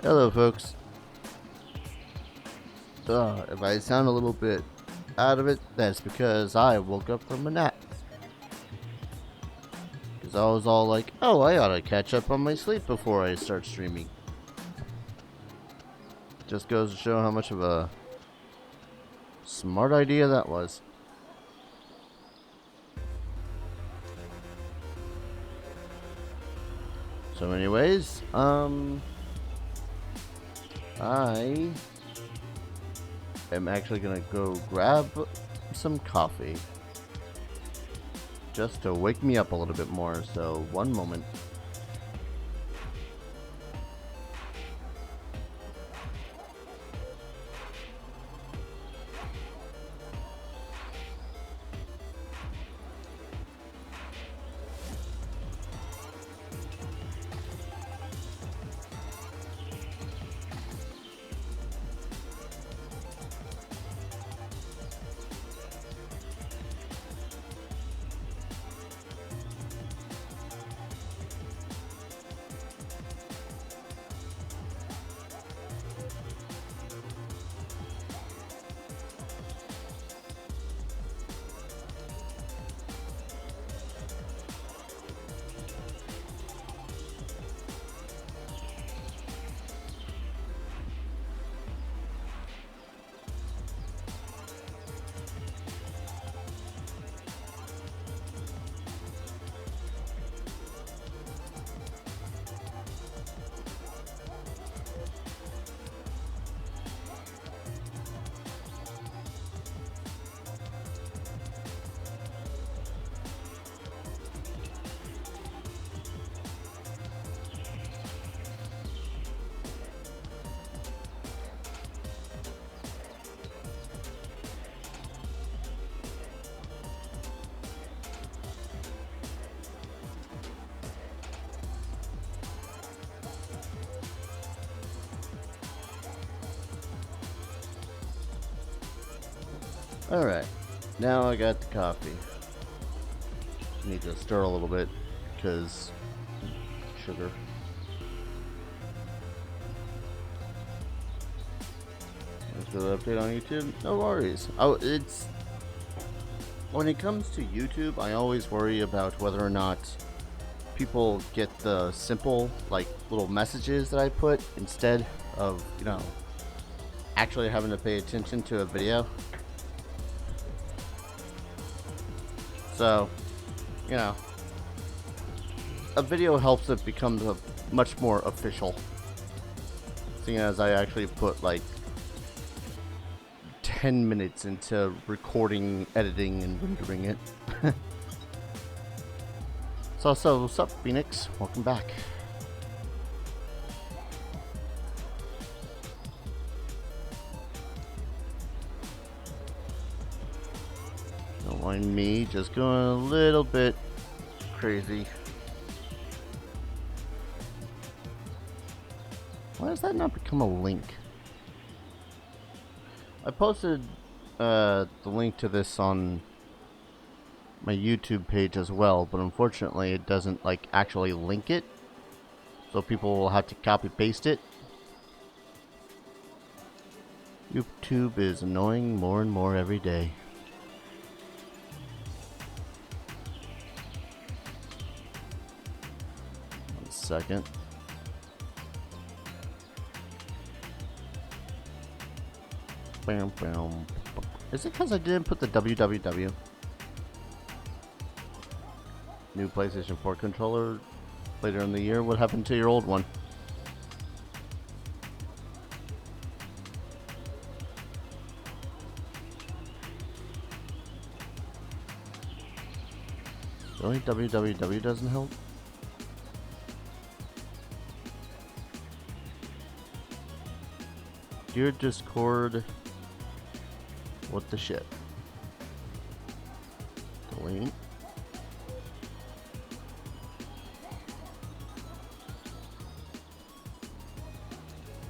Hello, folks. If I sound a little bit out of it, that's because I woke up from a nap. Because I was all like, oh, I ought to catch up on my sleep before I start streaming. Just goes to show how much of a smart idea that was. So anyways, I am actually gonna go grab some coffee just to wake me up a little bit more, so one moment. Alright, now I got the coffee. Need to stir a little bit, because sugar. Let's go to update on YouTube. No worries. It's when it comes to YouTube, I always worry about whether or not people get the simple, like, little messages that I put instead of, actually having to pay attention to a video. So, a video helps it becomes much more official. Seeing as I actually put like 10 minutes into recording, editing, and rendering it. So what's up, Phoenix? Welcome back. Don't mind me, just going a little bit crazy. Why does that not become a link? I posted the link to this on my YouTube page as well, but unfortunately it doesn't actually link it, so people will have to copy paste it. YouTube is annoying more and more every day. One second. Bam, bam. Is it because I didn't put the www? New PlayStation 4 controller later in the year. What happened to your old one? Really? www doesn't help? Dear Discord, what the shit? Delete.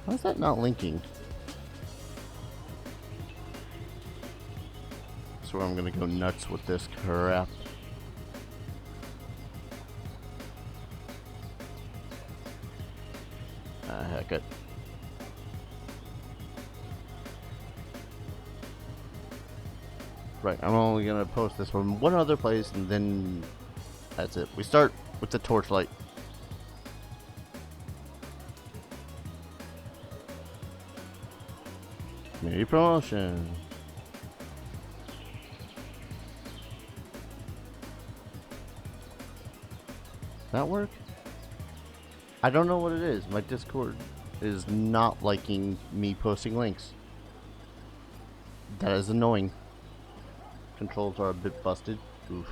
Why is that not linking? I swear I'm gonna go nuts with this crap. Alright, good. Right, I'm only gonna post this from one other place, and then that's it. We start with the Torchlight. Community promotion. That work? I don't know what it is. My Discord is not liking me posting links. That is annoying. Controls are a bit busted. Oof.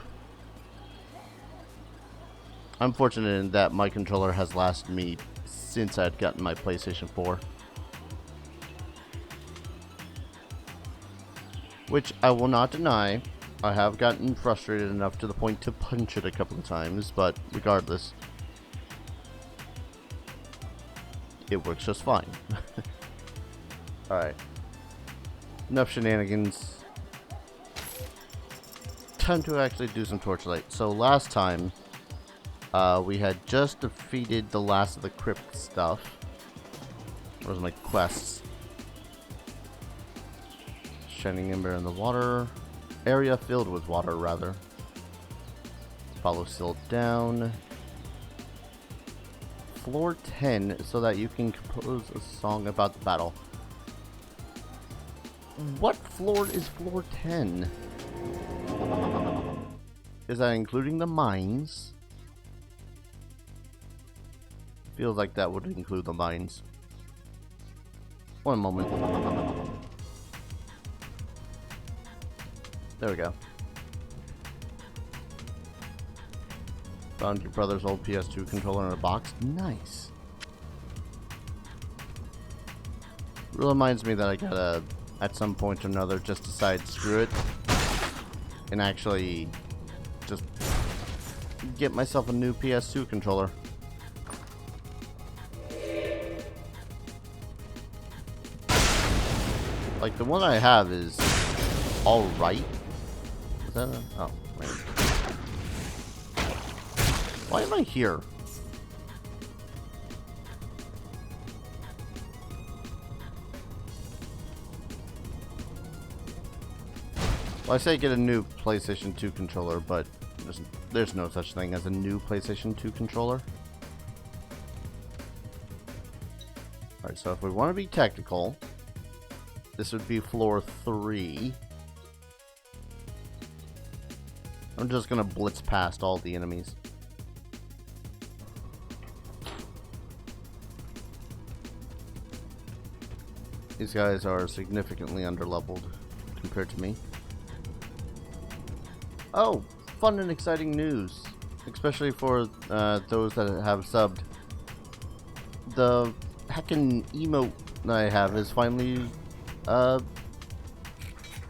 I'm fortunate in that my controller has lasted me since I'd gotten my PlayStation 4. Which I will not deny, I have gotten frustrated enough to the point to punch it a couple of times, but regardless, it works just fine. Alright. Enough shenanigans. Time to actually do some Torchlight. So last time, we had just defeated the last of the crypt stuff. Where's my quests? Shining Ember in the water. Area filled with water, rather. Follow Silt down. Floor 10, so that you can compose a song about the battle. What floor is floor 10? Is that including the mines? Feels like that would include the mines. One moment. There we go. Found your brother's old PS2 controller in a box. Nice. Reminds me that I gotta, at some point or another, just decide screw it and actually just get myself a new PS2 controller. Like, the one I have is alright. Is that a... Oh, wait. Why am I here? Well, I say get a new PlayStation 2 controller, but there's no such thing as a new PlayStation 2 controller. Alright, so if we want to be technical, this would be floor 3. I'm just gonna blitz past all the enemies. These guys are significantly underleveled compared to me. Oh, fun and exciting news, especially for those that have subbed. The heckin' emote that I have is finally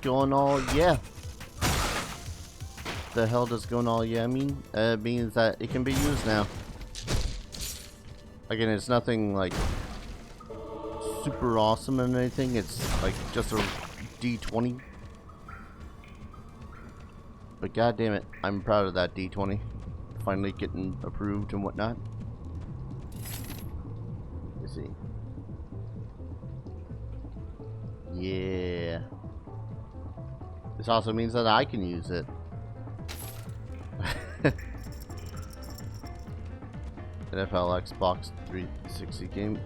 going all yeah. The hell does going all yeah mean? It means that it can be used now. Again, it's nothing like super awesome and anything. It's like just a D20. But god damn it, I'm proud of that D20. Finally getting approved and whatnot. Let's see. Yeah. This also means that I can use it. NFL Xbox 360 game.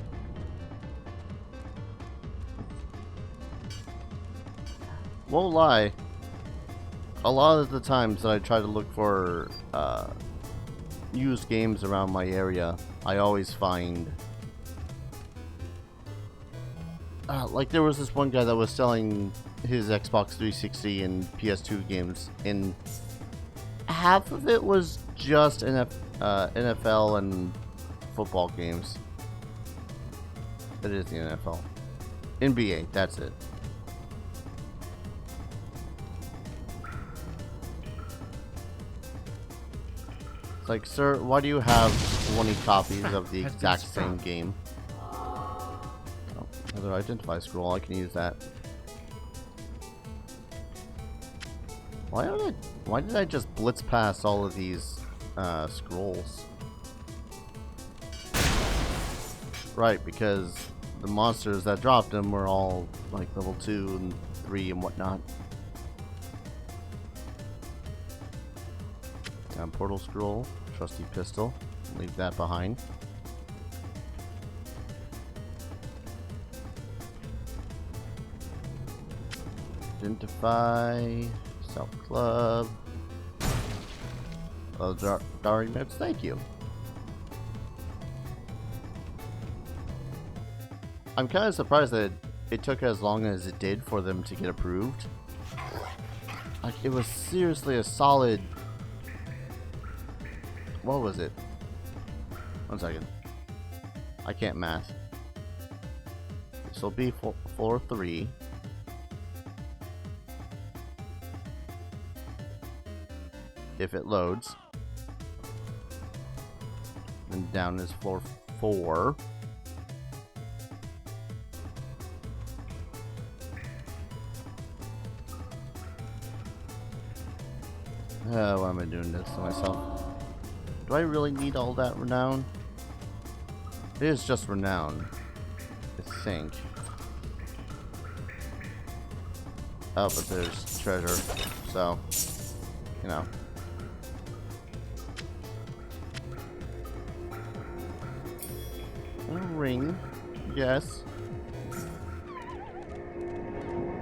Won't lie, a lot of the times that I try to look for used games around my area, I always find like there was this one guy that was selling his Xbox 360 and PS2 games, and half of it was just NFL and football games. That is the NFL. NBA, that's it. It's like, sir, why do you have 20 copies of the exact same game? Oh, another identify scroll, I can use that. Why did I just blitz past all of these scrolls? Right, because the monsters that dropped them were all like level 2 and 3 and whatnot. Portal scroll, trusty pistol, leave that behind. Identify, South Club. Oh, Dari Mets, thank you. I'm kind of surprised that it took as long as it did for them to get approved. Like, it was seriously a solid... What was it? 1 second. I can't math. This will be floor 3. If it loads. And down is floor 4. Why am I doing this to myself? Do I really need all that renown? It is just renown, I think. Oh, but there's treasure, so, you know. A ring, yes.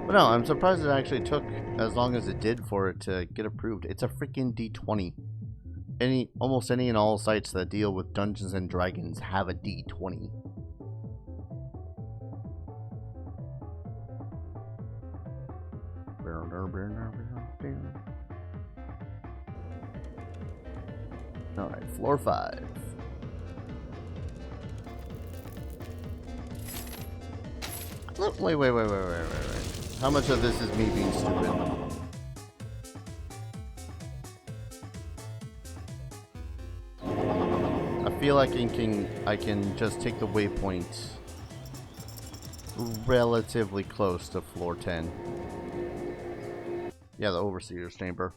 But no, I'm surprised it actually took as long as it did for it to get approved. It's a freaking D20. Almost any and all sites that deal with Dungeons and Dragons have a D20. Alright, floor 5. Wait. How much of this is me being stupid? I feel like I can just take the waypoint relatively close to floor 10. Yeah, the Overseer's Chamber.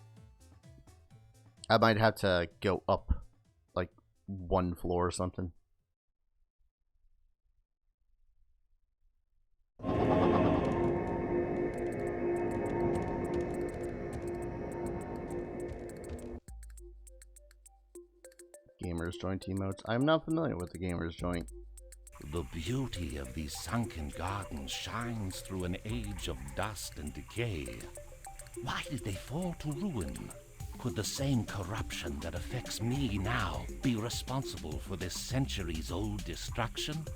I might have to go up like 1 floor or something. Gamers Joint emotes. I'm not familiar with the Gamers Joint. The beauty of these sunken gardens shines through an age of dust and decay. Why did they fall to ruin? Could the same corruption that affects me now be responsible for this centuries-old destruction?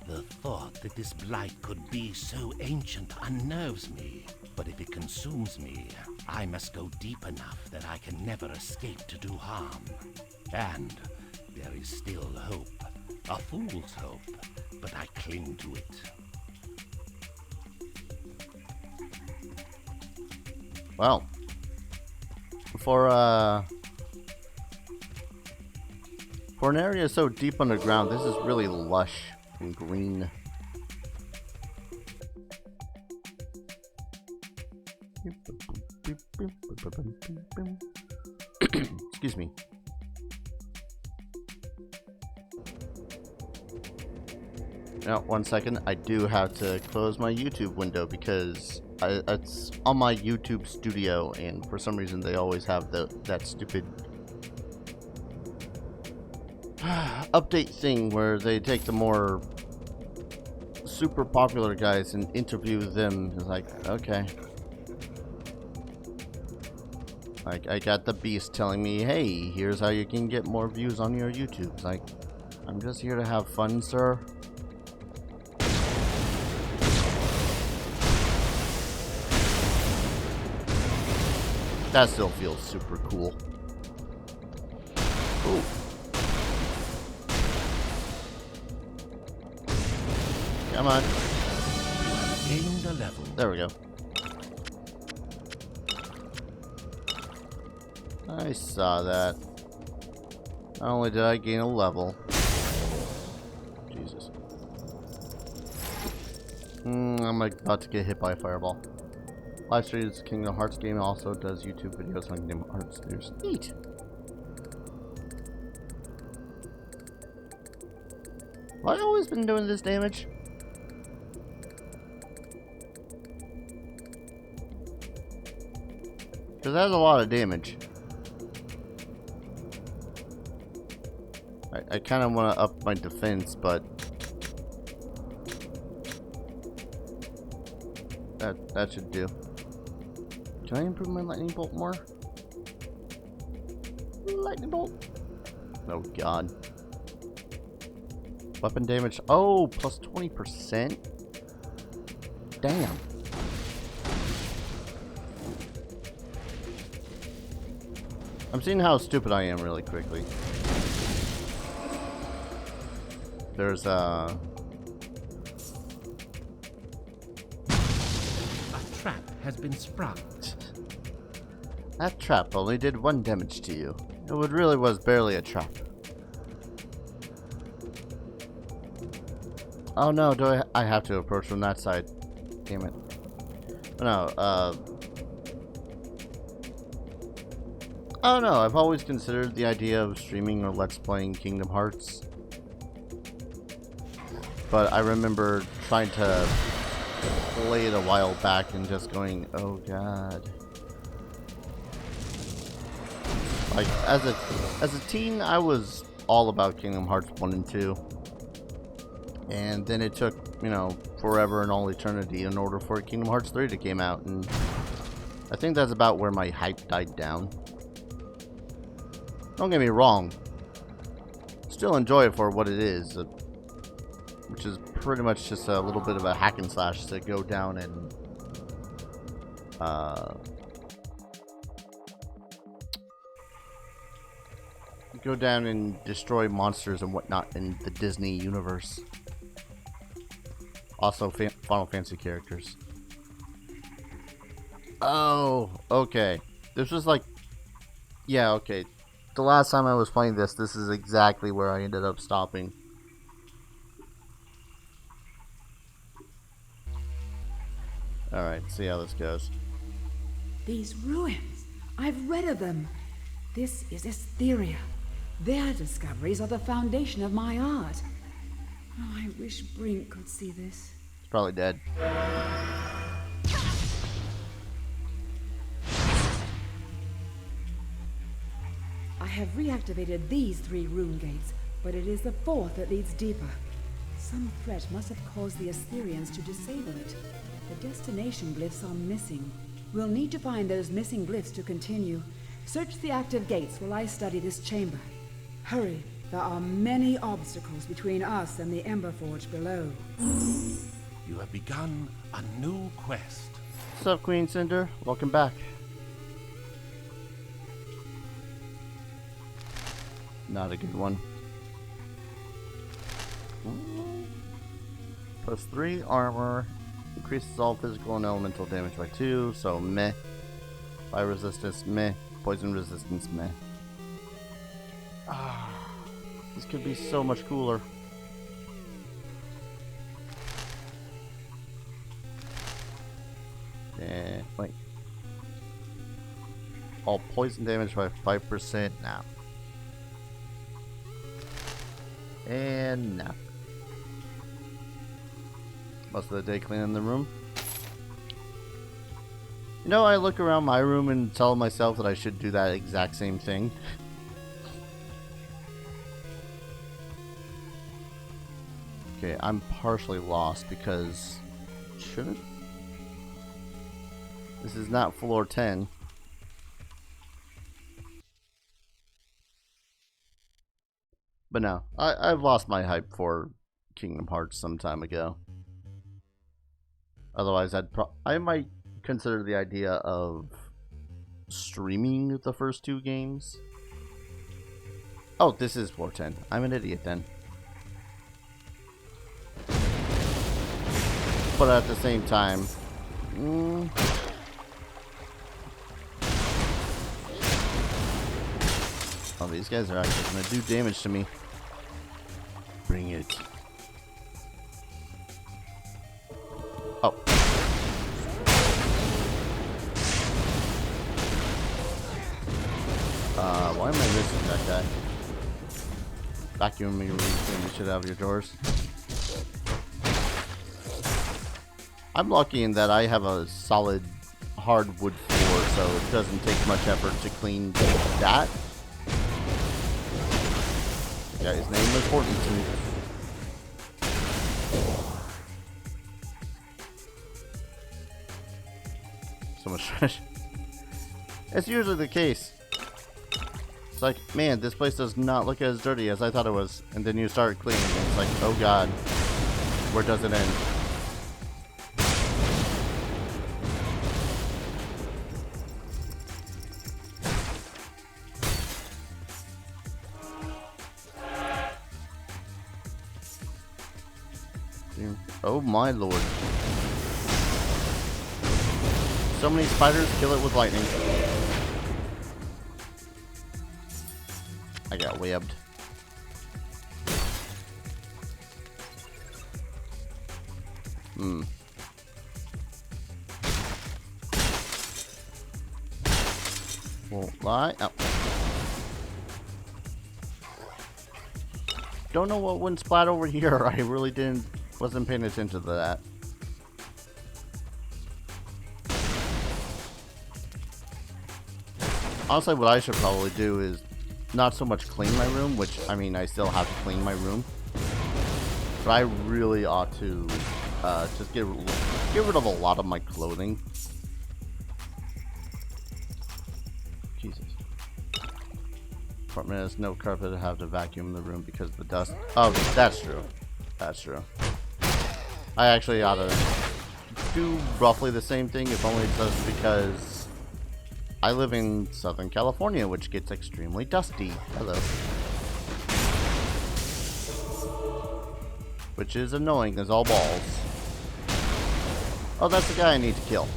The thought that this blight could be so ancient unnerves me. But if it consumes me, I must go deep enough that I can never escape to do harm. And there is still hope. A fool's hope, but I cling to it. Well, for an area so deep underground, this is really lush and green. Excuse me. Now, 1 second. I do have to close my YouTube window because it's on my YouTube studio, and for some reason they always have that stupid update thing where they take the more super popular guys and interview them. It's like, okay. Like, I got the Beast telling me, hey, here's how you can get more views on your YouTube. It's like, I'm just here to have fun, sir. That still feels super cool. Ooh. Come on. Gained a level. There we go. I saw that. Not only did I gain a level. Jesus. I'm about to get hit by a fireball. Live streams Kingdom Hearts game, also does YouTube videos on Kingdom Hearts. There's neat. Have I always been doing this damage? Because that's a lot of damage. I kind of want to up my defense, but that should do. Can I improve my lightning bolt more? Lightning bolt. Oh god. Weapon damage. Oh, plus 20%. Damn. I'm seeing how stupid I am really quickly. There's A trap has been sprung. That trap only did 1 damage to you. It really was barely a trap. Oh no, do I have to approach from that side. Damn it. No, I don't know, I've always considered the idea of streaming or let's playing Kingdom Hearts. But I remember trying to play it a while back and just going, oh god. Like, as a teen, I was all about Kingdom Hearts 1 and 2. And then it took, you know, forever and all eternity in order for Kingdom Hearts 3 to come out. And I think that's about where my hype died down. Don't get me wrong. Still enjoy it for what it is. Which is pretty much just a little bit of a hack and slash to go down and destroy monsters and whatnot in the Disney universe. Also Final Fantasy characters. Oh, okay. This was like, yeah, okay. The last time I was playing this is exactly where I ended up stopping. Alright, see how this goes. These ruins, I've read of them. This is Etheria. Their discoveries are the foundation of my art. Oh, I wish Brink could see this. It's probably dead. I have reactivated these 3 rune gates, but it is the 4th that leads deeper. Some threat must have caused the Assyrians to disable it. The destination glyphs are missing. We'll need to find those missing glyphs to continue. Search the active gates while I study this chamber. Hurry, there are many obstacles between us and the Ember Forge below. You have begun a new quest. What's up, Queen Cinder? Welcome back. Not a good one. Plus 3 armor. Increases all physical and elemental damage by 2, so meh. Fire resistance, meh. Poison resistance, meh. Ah, this could be so much cooler. Wait. All poison damage by 5% now. And now. Most of the day cleaning the room. You know, I look around my room and tell myself that I should do that exact same thing. Okay, I'm partially lost because... Shouldn't? This is not floor 10. But no, I've lost my hype for Kingdom Hearts some time ago. Otherwise, I might consider the idea of streaming the first 2 games. Oh, this is floor 10. I'm an idiot then. But at the same time... Oh, these guys are actually going to do damage to me. Bring it. Oh. Why am I missing that guy? vacuum your room, clean the shit out of your drawers. I'm lucky in that I have a solid hardwood floor, so it doesn't take much effort to clean that. Yeah, his name is Hortonson. So much trash. It's usually the case. It's like, man, this place does not look as dirty as I thought it was. And then you start cleaning and it's like, oh god, where does it end? Oh my lord. So many spiders, kill it with lightning. I got webbed. Won't lie. Oh. Don't know what went splat over here. I really wasn't paying attention to that. Honestly, what I should probably do is not so much clean my room, which, I mean, I still have to clean my room. But I really ought to just get rid of a lot of my clothing. Jesus. Apartment has no carpet. I have to vacuum the room because of the dust. Oh, that's true. That's true. I actually ought to do roughly the same thing, if only just because I live in Southern California, which gets extremely dusty. Hello. Which is annoying as all balls. Oh, that's the guy I need to kill.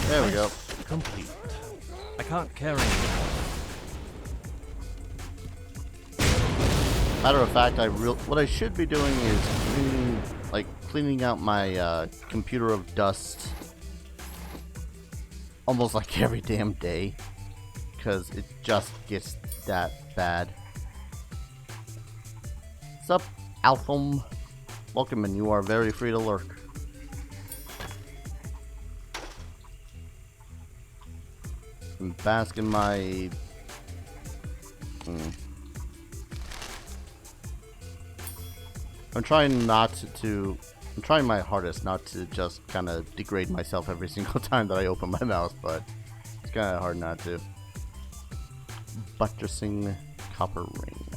There we go. Complete. I can't carry anymore. Matter of fact, what I should be doing is cleaning out my computer of dust almost like every damn day, because it just gets that bad. Sup, Alpham? Welcome, and you are very free to lurk. And bask in my... I'm trying my hardest not to just kind of degrade myself every single time that I open my mouth, but it's kind of hard not to. Buttressing copper ring.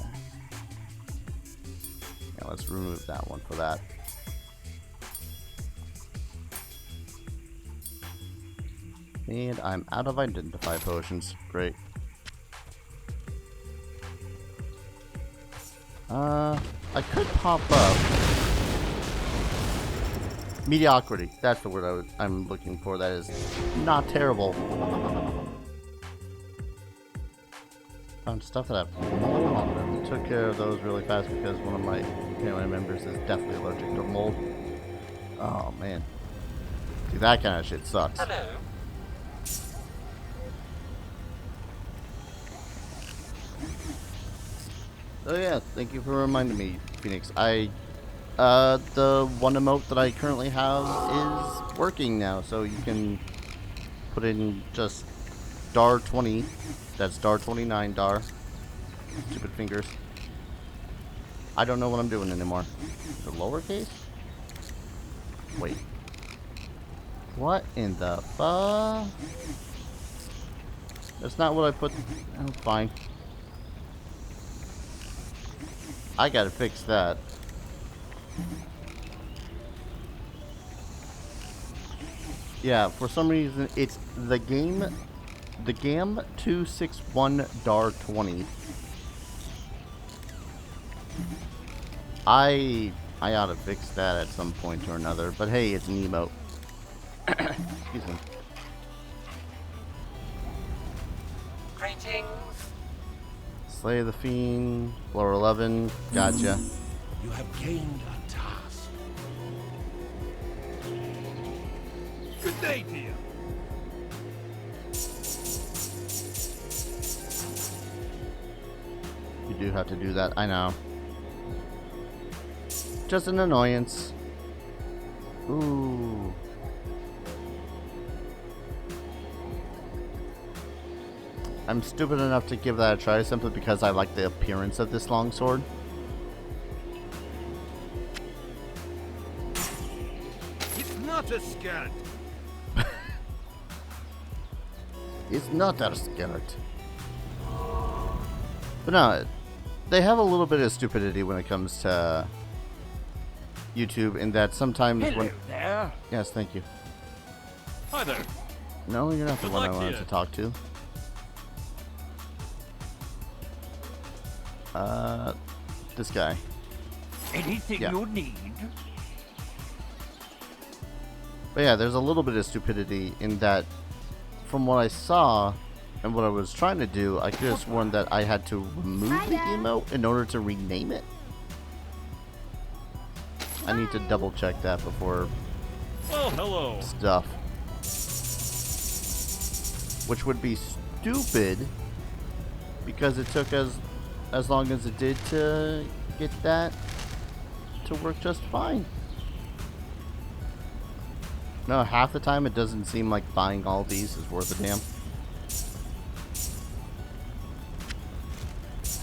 Yeah, let's remove that one for that. And I'm out of identify potions. Great. I could pop up mediocrity. That's the word I'm looking for. That is not terrible. Found stuff that I've mold on them. Took care of those really fast because one of my family members is definitely allergic to mold. Oh man, see, that kind of shit sucks. Hello. Oh yeah, thank you for reminding me, Phoenix. The one emote that I currently have is working now, so you can put in just dar 20. That's dar 29 dar. Stupid fingers. I don't know what I'm doing anymore. The lowercase? Wait. What in the fuck? That's not what I put. Oh, fine. I gotta fix that. Yeah, for some reason it's the GAM 261 dar 20. I ought to fix that at some point or another, but hey, it's an emote. Excuse me. Greetings. Slay the Fiend, floor 11, gotcha. You have gained a task. Good day to you. You do have to do that, I know. Just an annoyance. Ooh. I'm stupid enough to give that a try simply because I like the appearance of this longsword. It's not a skirt. It's not a skirt. But no, they have a little bit of stupidity when it comes to YouTube in that sometimes when... there. Yes, thank you. Hi there. No, you're not the Good one I luck to wanted you. to talk to. This guy. Anything Yeah. you need? But yeah, there's a little bit of stupidity in that from what I saw and what I was trying to do, I could have sworn that I had to remove the emote in order to rename it. I need to double check that before Well, hello. stuff. Which would be stupid because it took as long as it did to get that to work just fine. No, half the time it doesn't seem like buying all these is worth a damn.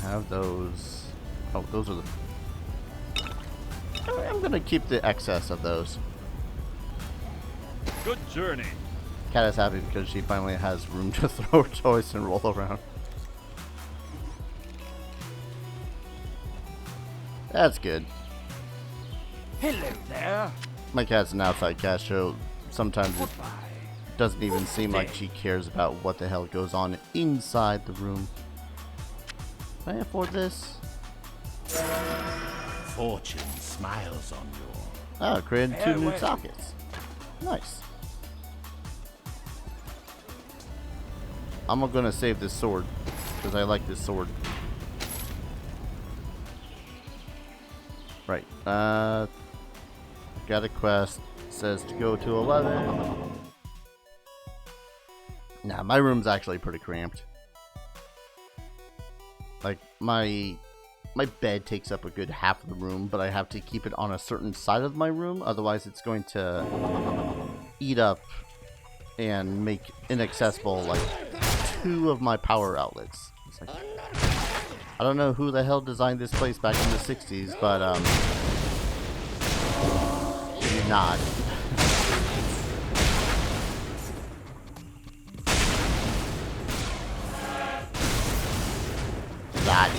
Have those. Oh, those are the... I'm gonna keep the excess of those. Good journey. Cat is happy because she finally has room to throw toys and roll around. That's good. Hello there. My cat's an outside cat, so sometimes it Goodbye. doesn't even seem like she cares about what the hell goes on inside the room. Can I afford this? Fortune smiles on you. Oh, created 2 new Farewell. sockets. Nice. I'm gonna save this sword because I like this sword. Right. Got a quest. Says to go to 11. Nah, my room's actually pretty cramped. Like my bed takes up a good half of the room, but I have to keep it on a certain side of my room, otherwise it's going to eat up and make inaccessible like 2 of my power outlets. It's like, I don't know who the hell designed this place back in the 60s, but not. That.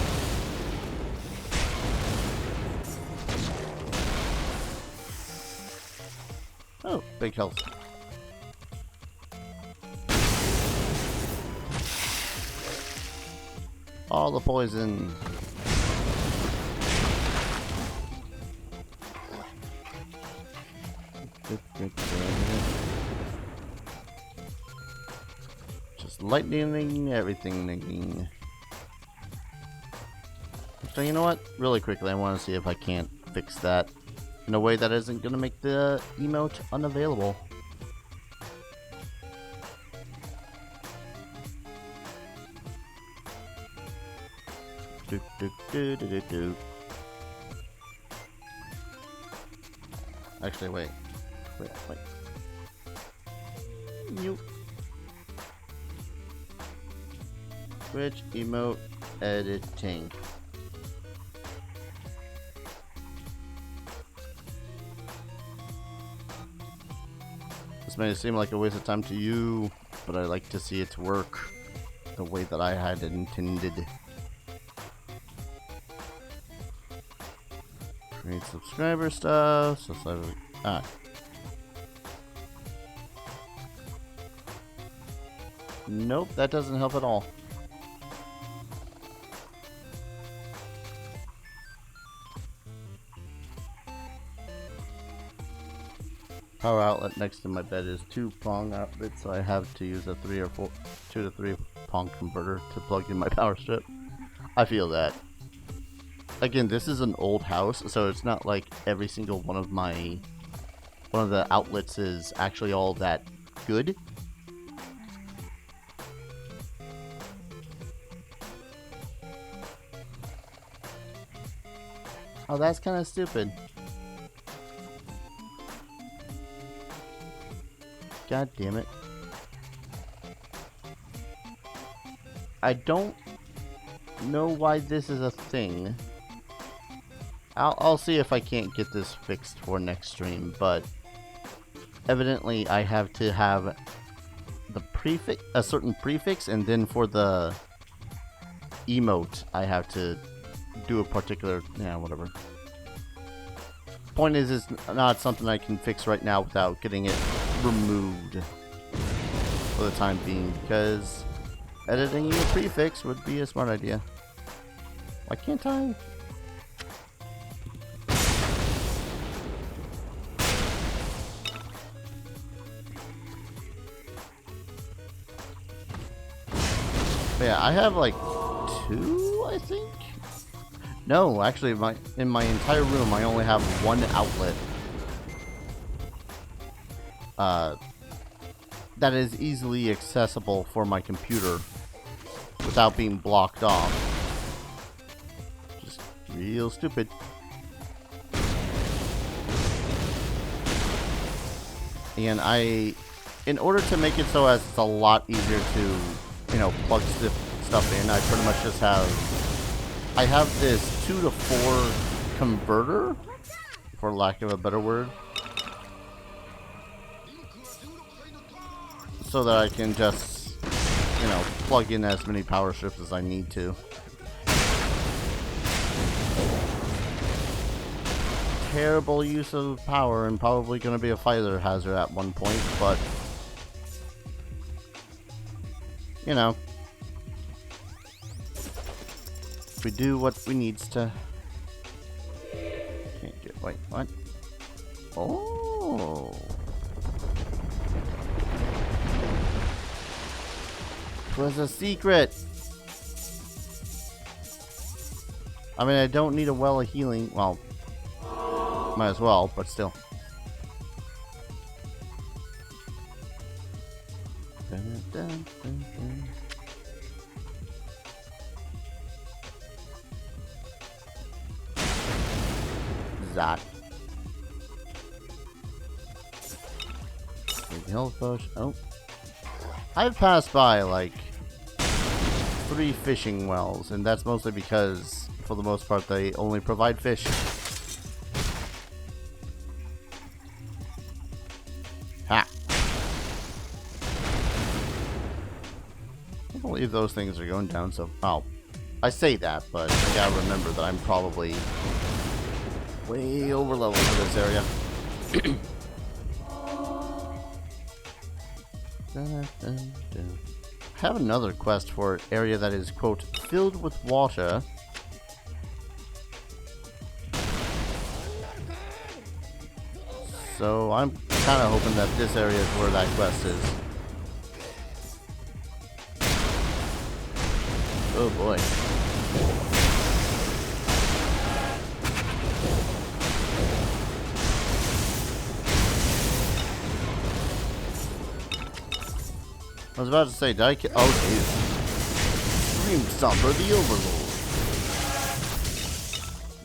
Oh, big health. All the poison. Just lightning everything. So you know what? Really quickly, I want to see if I can't fix that in a way that isn't going to make the emote unavailable. Do. Actually, wait. You. Switch emote editing. This may seem like a waste of time to you, but I like to see it work the way that I had intended. Create subscriber stuff. Nope, that doesn't help at all. Power outlet next to my bed is 2-prong outlet, so I have to use a 2 to 3 prong converter to plug in my power strip. I feel that. Again, this is an old house, so it's not like every single one of my one of the outlets is actually all that good. Oh, that's kind of stupid. God damn it. I don't know why this is a thing. I'll see if I can't get this fixed for next stream, but evidently I have to have the prefix, a certain prefix, and then for the emote I have to do a particular, yeah, whatever. Point is, it's not something I can fix right now without getting it removed for the time being, because editing a prefix would be a smart idea. Why can't I? But yeah, I have like 2, I think? No, actually, in my entire room, I only have 1 outlet. That is easily accessible for my computer without being blocked off. Just real stupid. And in order to make it so as it's a lot easier to, you know, plug stuff in, I pretty much just I have this 2 to 4 converter, for lack of a better word, so that I can just, you know, plug in as many power strips as I need to. Terrible use of power, and probably going to be a fire hazard at one point, but, you know, we do what we needs to. Can't get, wait, what? Oh. It was a secret. I mean, I don't need a well of healing. Well, might as well, but still. Dun, dun, dun, dun. That. Big health potion. Oh. I've passed by like 3 fishing wells, and that's mostly because, for the most part, they only provide fish. Ha! I can't believe those things are going down so. Oh, I say that, but I gotta remember that I'm probably way over level for this area. Dun, dun, dun. I have another quest for an area that is, quote, filled with water. So I'm kind of hoping that this area is where that quest is. Oh boy. I was about to say, did I kill? Oh, jeez. Dream Stomper the Overlord.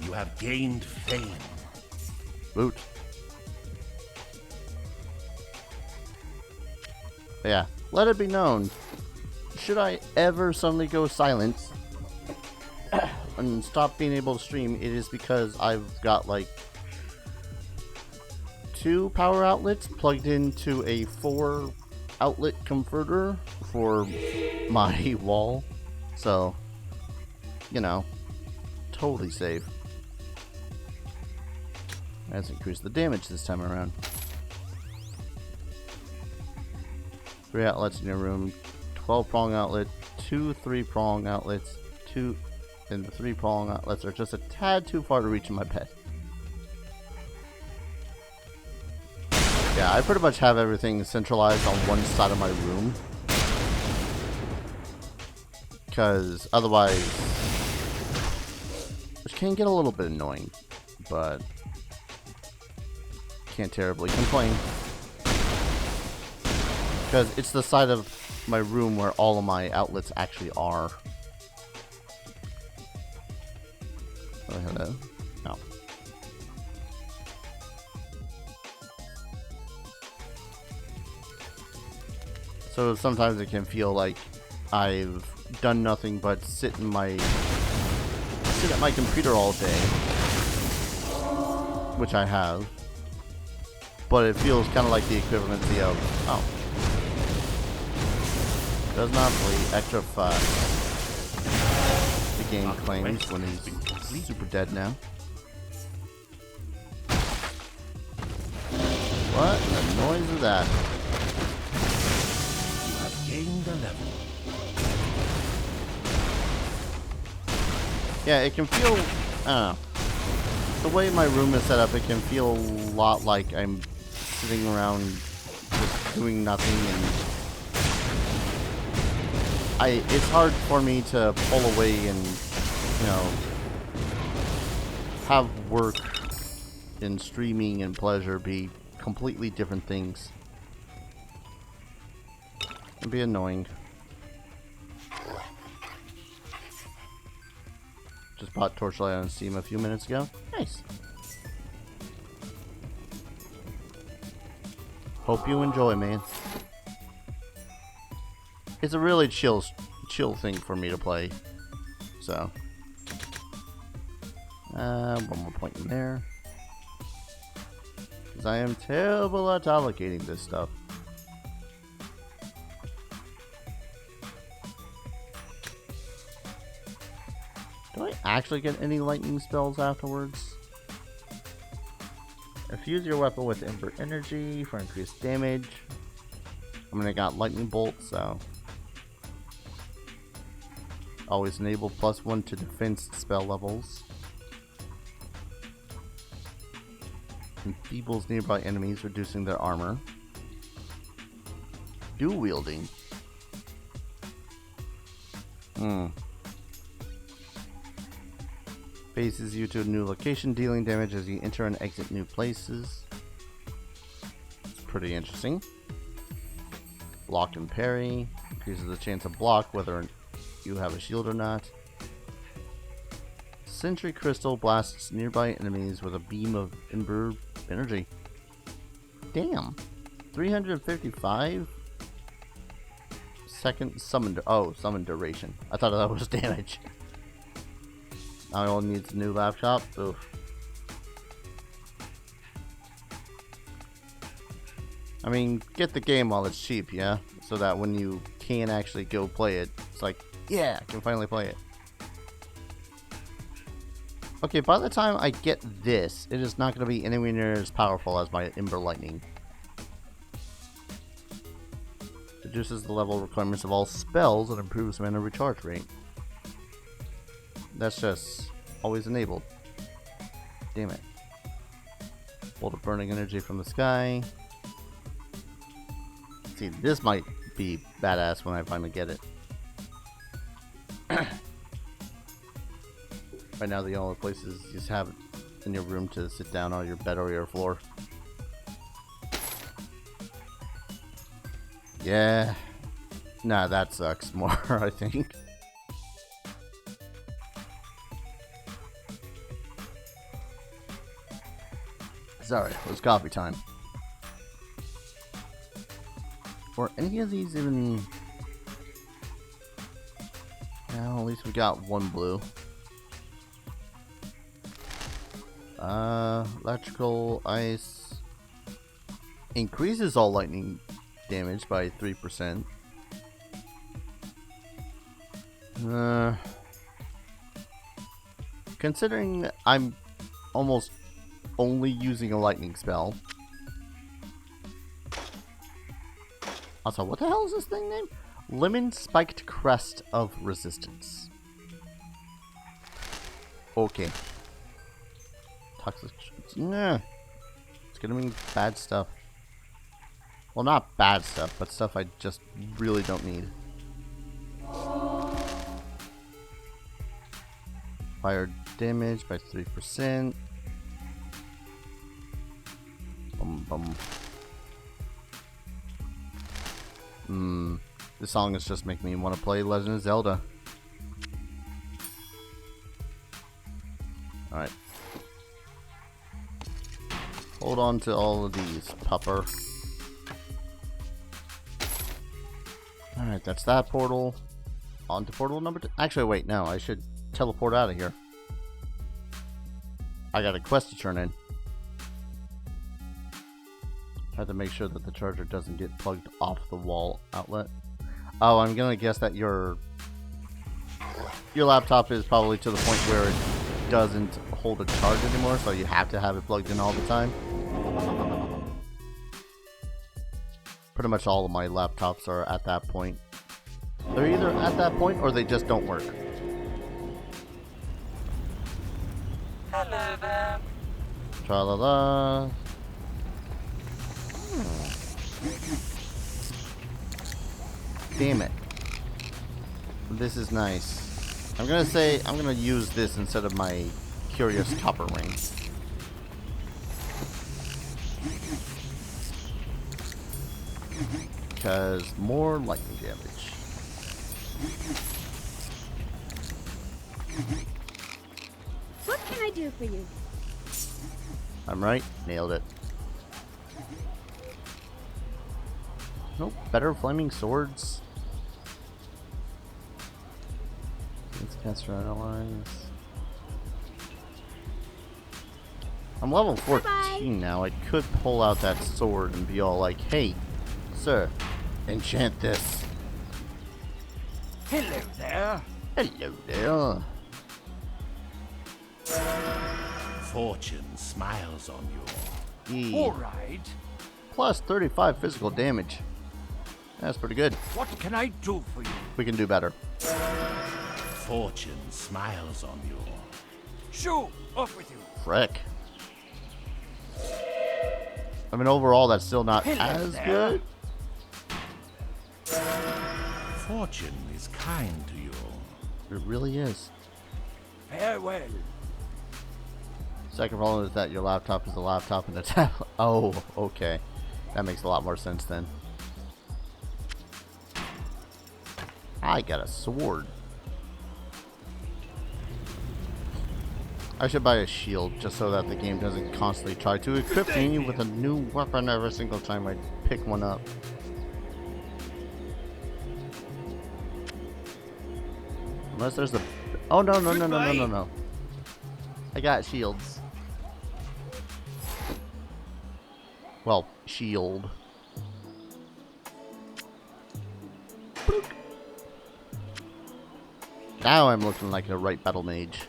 You have gained fame. Boot. Yeah, let it be known, should I ever suddenly go silent and stop being able to stream, it is because I've got like 2 power outlets plugged into a 4 outlet converter for my wall, so, you know, totally safe. Let's increase the damage this time around. 3 outlets in your room, 12-prong outlet, 2 3-prong outlets, 2, and the 3-prong outlets are just a tad too far to reach in my bed. Yeah, I pretty much have everything centralized on one side of my room, because otherwise, which can get a little bit annoying, but can't terribly complain. Because it's the side of my room where all of my outlets actually are. Oh, hello. No. So sometimes it can feel like I've done nothing but sit at my computer all day, which I have. But it feels kind of like the equivalency of, oh, does not bleed extra fast. The game claims when he's super dead now. What the noise is that? You have gained a level. Yeah, it can feel, I don't know. The way my room is set up, it can feel a lot like I'm sitting around just doing nothing, and it's hard for me to pull away and, you know, have work and streaming and pleasure be completely different things. It'd be annoying. Just bought Torchlight on Steam a few minutes ago. Nice. Hope you enjoy, man. It's a really chill thing for me to play. So, one more point in there. Because I am terrible at allocating this stuff. Do I actually get any lightning spells afterwards? Infuse your weapon with Ember Energy for increased damage. I mean, I got Lightning Bolt, so... Always enable +1 to defense spell levels. Enfeebles nearby enemies, reducing their armor. Dual wielding. Phases you to a new location, dealing damage as you enter and exit new places. It's pretty interesting. Block and parry. Increases the chance of block whether you have a shield or not. Sentry Crystal blasts nearby enemies with a beam of Ember Energy. Damn. 355 second summon. Summon duration. I thought that was damage. Now all needs a new laptop. Oof. I mean, get the game while it's cheap, yeah? So that when you can actually go play it, it's like, yeah, I can finally play it. Okay, by the time I get this, it is not going to be anywhere near as powerful as my Ember Lightning. Reduces the level requirements of all spells and improves mana recharge rate. That's just always enabled. Damn it. Bolt of burning energy from the sky. See, this might be badass when I finally get it. Right now, the only places you just have in your room to sit down on your bed or your floor. Yeah. Nah, that sucks more, I think. Sorry, it was coffee time. Were any of these even... Well, at least we got one blue. Electrical, ice... Increases all lightning damage by 3%. Considering I'm almost only using a lightning spell. Also, what the hell is this thing named? Lemon Spiked Crest of Resistance. Okay. Toxic. Nah. It's gonna mean bad stuff. Well, not bad stuff, but stuff I just really don't need. Fire damage by 3%. This song is just making me want to play Legend of Zelda. Alright. Hold on to all of these, pupper. Alright, that's that portal. On to portal number 2. Actually, wait, no, I should teleport out of here. I got a quest to turn in. Have to make sure that the charger doesn't get plugged off the wall outlet. Oh, I'm gonna guess that your laptop is probably to the point where it doesn't hold a charge anymore, so you have to have it plugged in all the time. Pretty much all of my laptops are at that point. They're either at that point or they just don't work. Hello there. Tra-la-la. Damn it. This is nice. I'm gonna use this instead of my curious copper ring. Because more lightning damage. What can I do for you? I'm right. Nailed it. Nope. Better flaming swords. Let's cast our allies. I'm level 14 Bye-bye. now. I could pull out that sword and be all like, hey, sir, enchant this. Hello there. Hello there. Fortune smiles on you. Yee. All right. Plus 35 physical damage. That's pretty good. What can I do for you? We can do better. Fortune smiles on you. Shoo! Off with you. Frick. I mean, overall, that's still not Hello as there. good. Fortune is kind to you. It really is. Farewell. Second problem is that your laptop is a laptop and a tablet. Oh, okay. That makes a lot more sense then. I got a sword. I should buy a shield just so that the game doesn't constantly try to equip me with a new weapon every single time I pick one up. Unless there's a... Oh, no, no, no, no, no, no, no. I got shields. Well, shield. Bloop. Now I'm looking like a right battle mage.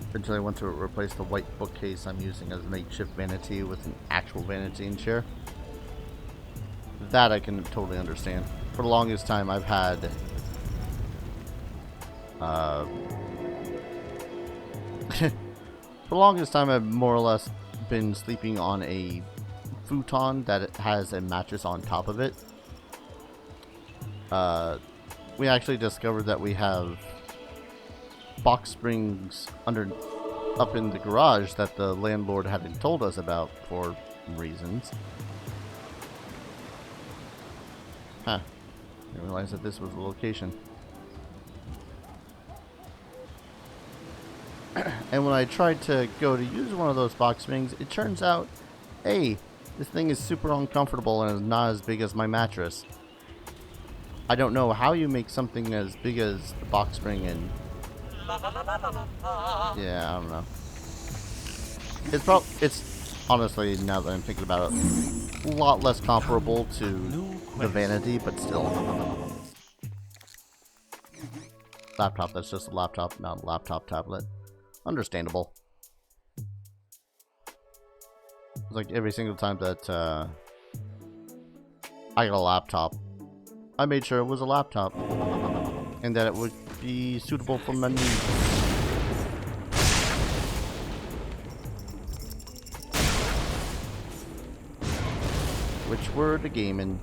Eventually I want to replace the white bookcase I'm using as a makeshift vanity with an actual vanity and chair. That I can totally understand. For the longest time I've had for the longest time I've more or less been sleeping on a futon that has a mattress on top of it. We actually discovered that we have box springs up in the garage that the landlord hadn't told us about for reasons. Huh. I didn't realize that this was the location. And when I tried to go to use one of those box springs, it turns out, hey, this thing is super uncomfortable and is not as big as my mattress. I don't know how you make something as big as the box spring and... Yeah, I don't know. It's honestly, now that I'm thinking about it, a lot less comparable to the vanity, but still. Laptop, that's just a laptop, not a laptop tablet. Understandable. It's like every single time that I got a laptop, I made sure it was a laptop and that it would be suitable for my needs. Which were the gaming.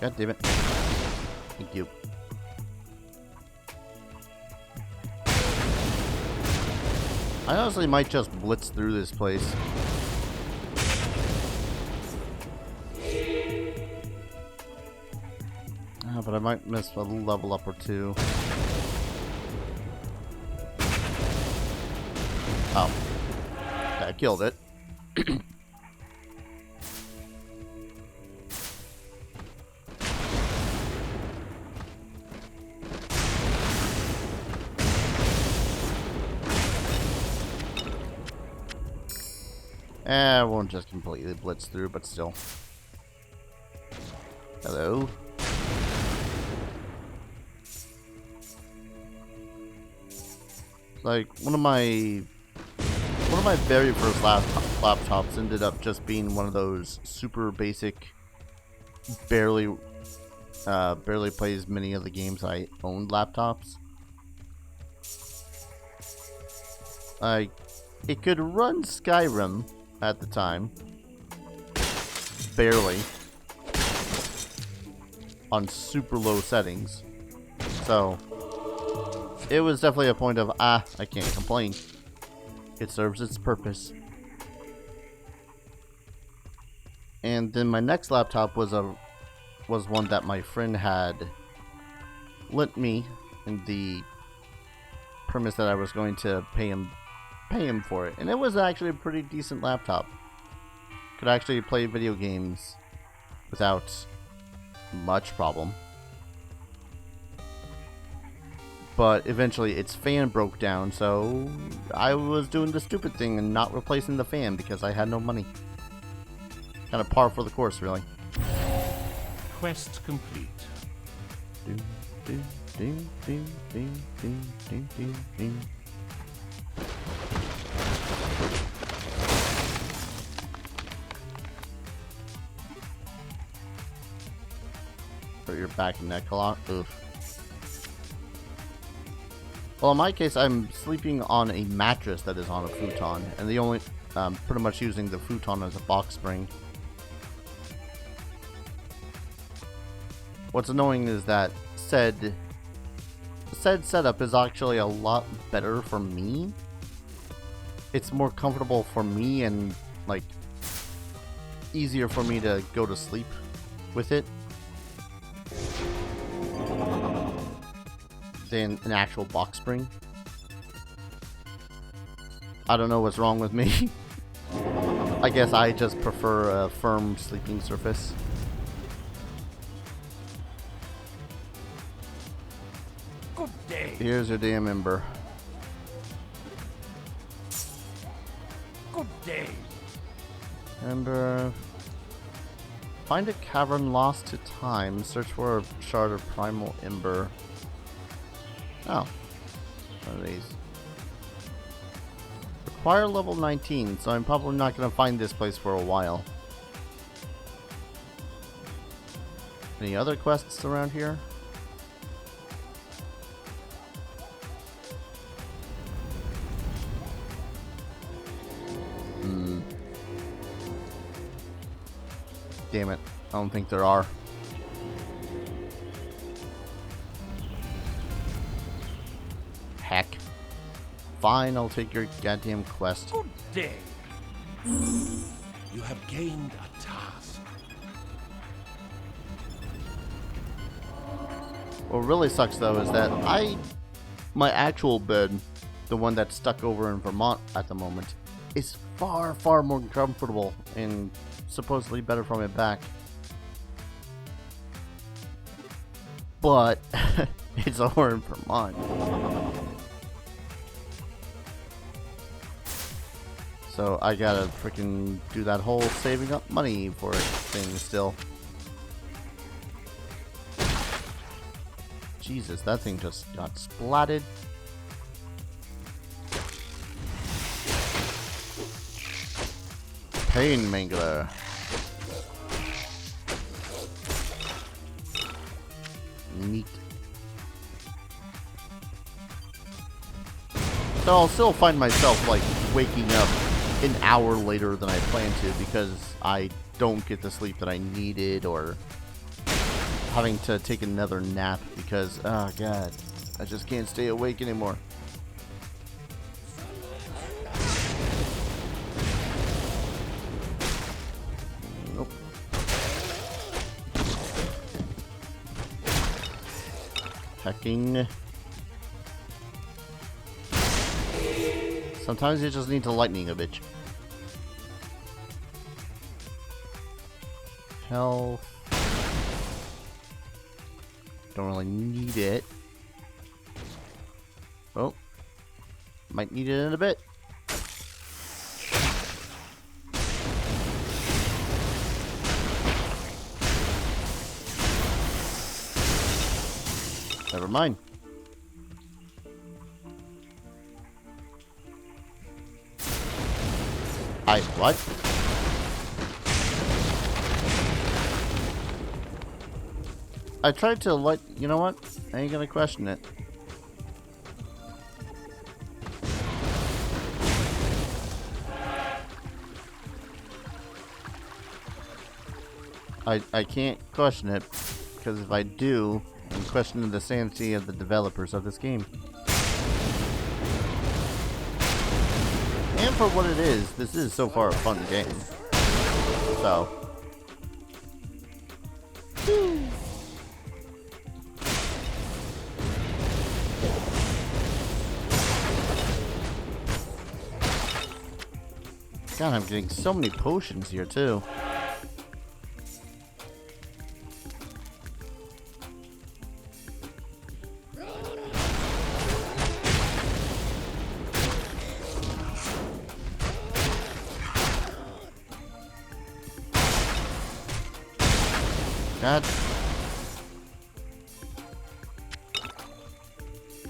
God damn it. Thank you. I honestly might just blitz through this place. But I might miss a level up or two. Oh. I killed it. I won't just completely blitz through, but still. Hello. Like one of my very first laptops ended up just being one of those super basic, barely plays many of the games I owned laptops. Like it could run Skyrim at the time, barely, on super low settings. So it was definitely a point of, I can't complain. It serves its purpose. And then my next laptop was one that my friend had lent me, in the premise that I was going to pay him for it. And it was actually a pretty decent laptop. Could actually play video games without much problem. But eventually its fan broke down, so I was doing the stupid thing and not replacing the fan because I had no money. Kind of par for the course, really. Quest complete. Put your back and neck a lot. Oof. Well, in my case, I'm sleeping on a mattress that is on a futon, and the only, pretty much using the futon as a box spring. What's annoying is that said setup is actually a lot better for me. It's more comfortable for me and, like, easier for me to go to sleep with it than an actual box spring. I don't know what's wrong with me. I guess I just prefer a firm sleeping surface. Good day. Here's your damn ember. Good day. Ember. Find a cavern lost to time. Search for a shard of primal ember. Oh. One of these. Require level 19, so I'm probably not going to find this place for a while. Any other quests around here? Damn it. I don't think there are. Heck. Fine, I'll take your goddamn quest. Good day. You have gained a task. What really sucks though is that my actual bed, the one that's stuck over in Vermont at the moment, is far, far more comfortable and supposedly better for my back. But it's over in Vermont. So I gotta freaking do that whole saving up money for it thing still. Jesus, that thing just got splatted. Pain Mangler. Neat. So I'll still find myself like waking up an hour later than I planned to because I don't get the sleep that I needed, or having to take another nap because, oh god, I just can't stay awake anymore. Hecking. Sometimes you just need to lightning a bitch. Health. Don't really need it. Oh. Might need it in a bit. Never mind. What? I tried to let... You know what? I ain't gonna question it. I can't question it, because if I do, I'm questioning the sanity of the developers of this game. And for what it is, this is so far a fun game. So. God, I'm getting so many potions here too. God.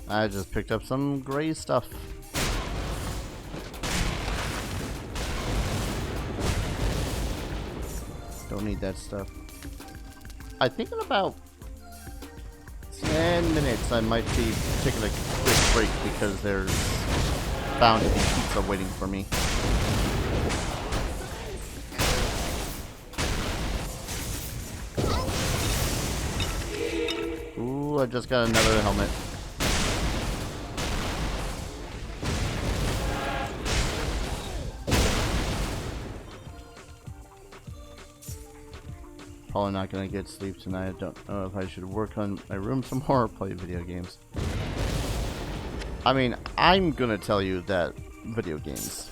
I just picked up some gray stuff. Don't need that stuff. I think in about 10 minutes I might be taking a quick break because there's bound to be pizza waiting for me. Ooh, I just got another helmet. Probably not gonna get sleep tonight. I don't know if I should work on my room some more or play video games. I mean, I'm gonna tell you that video games.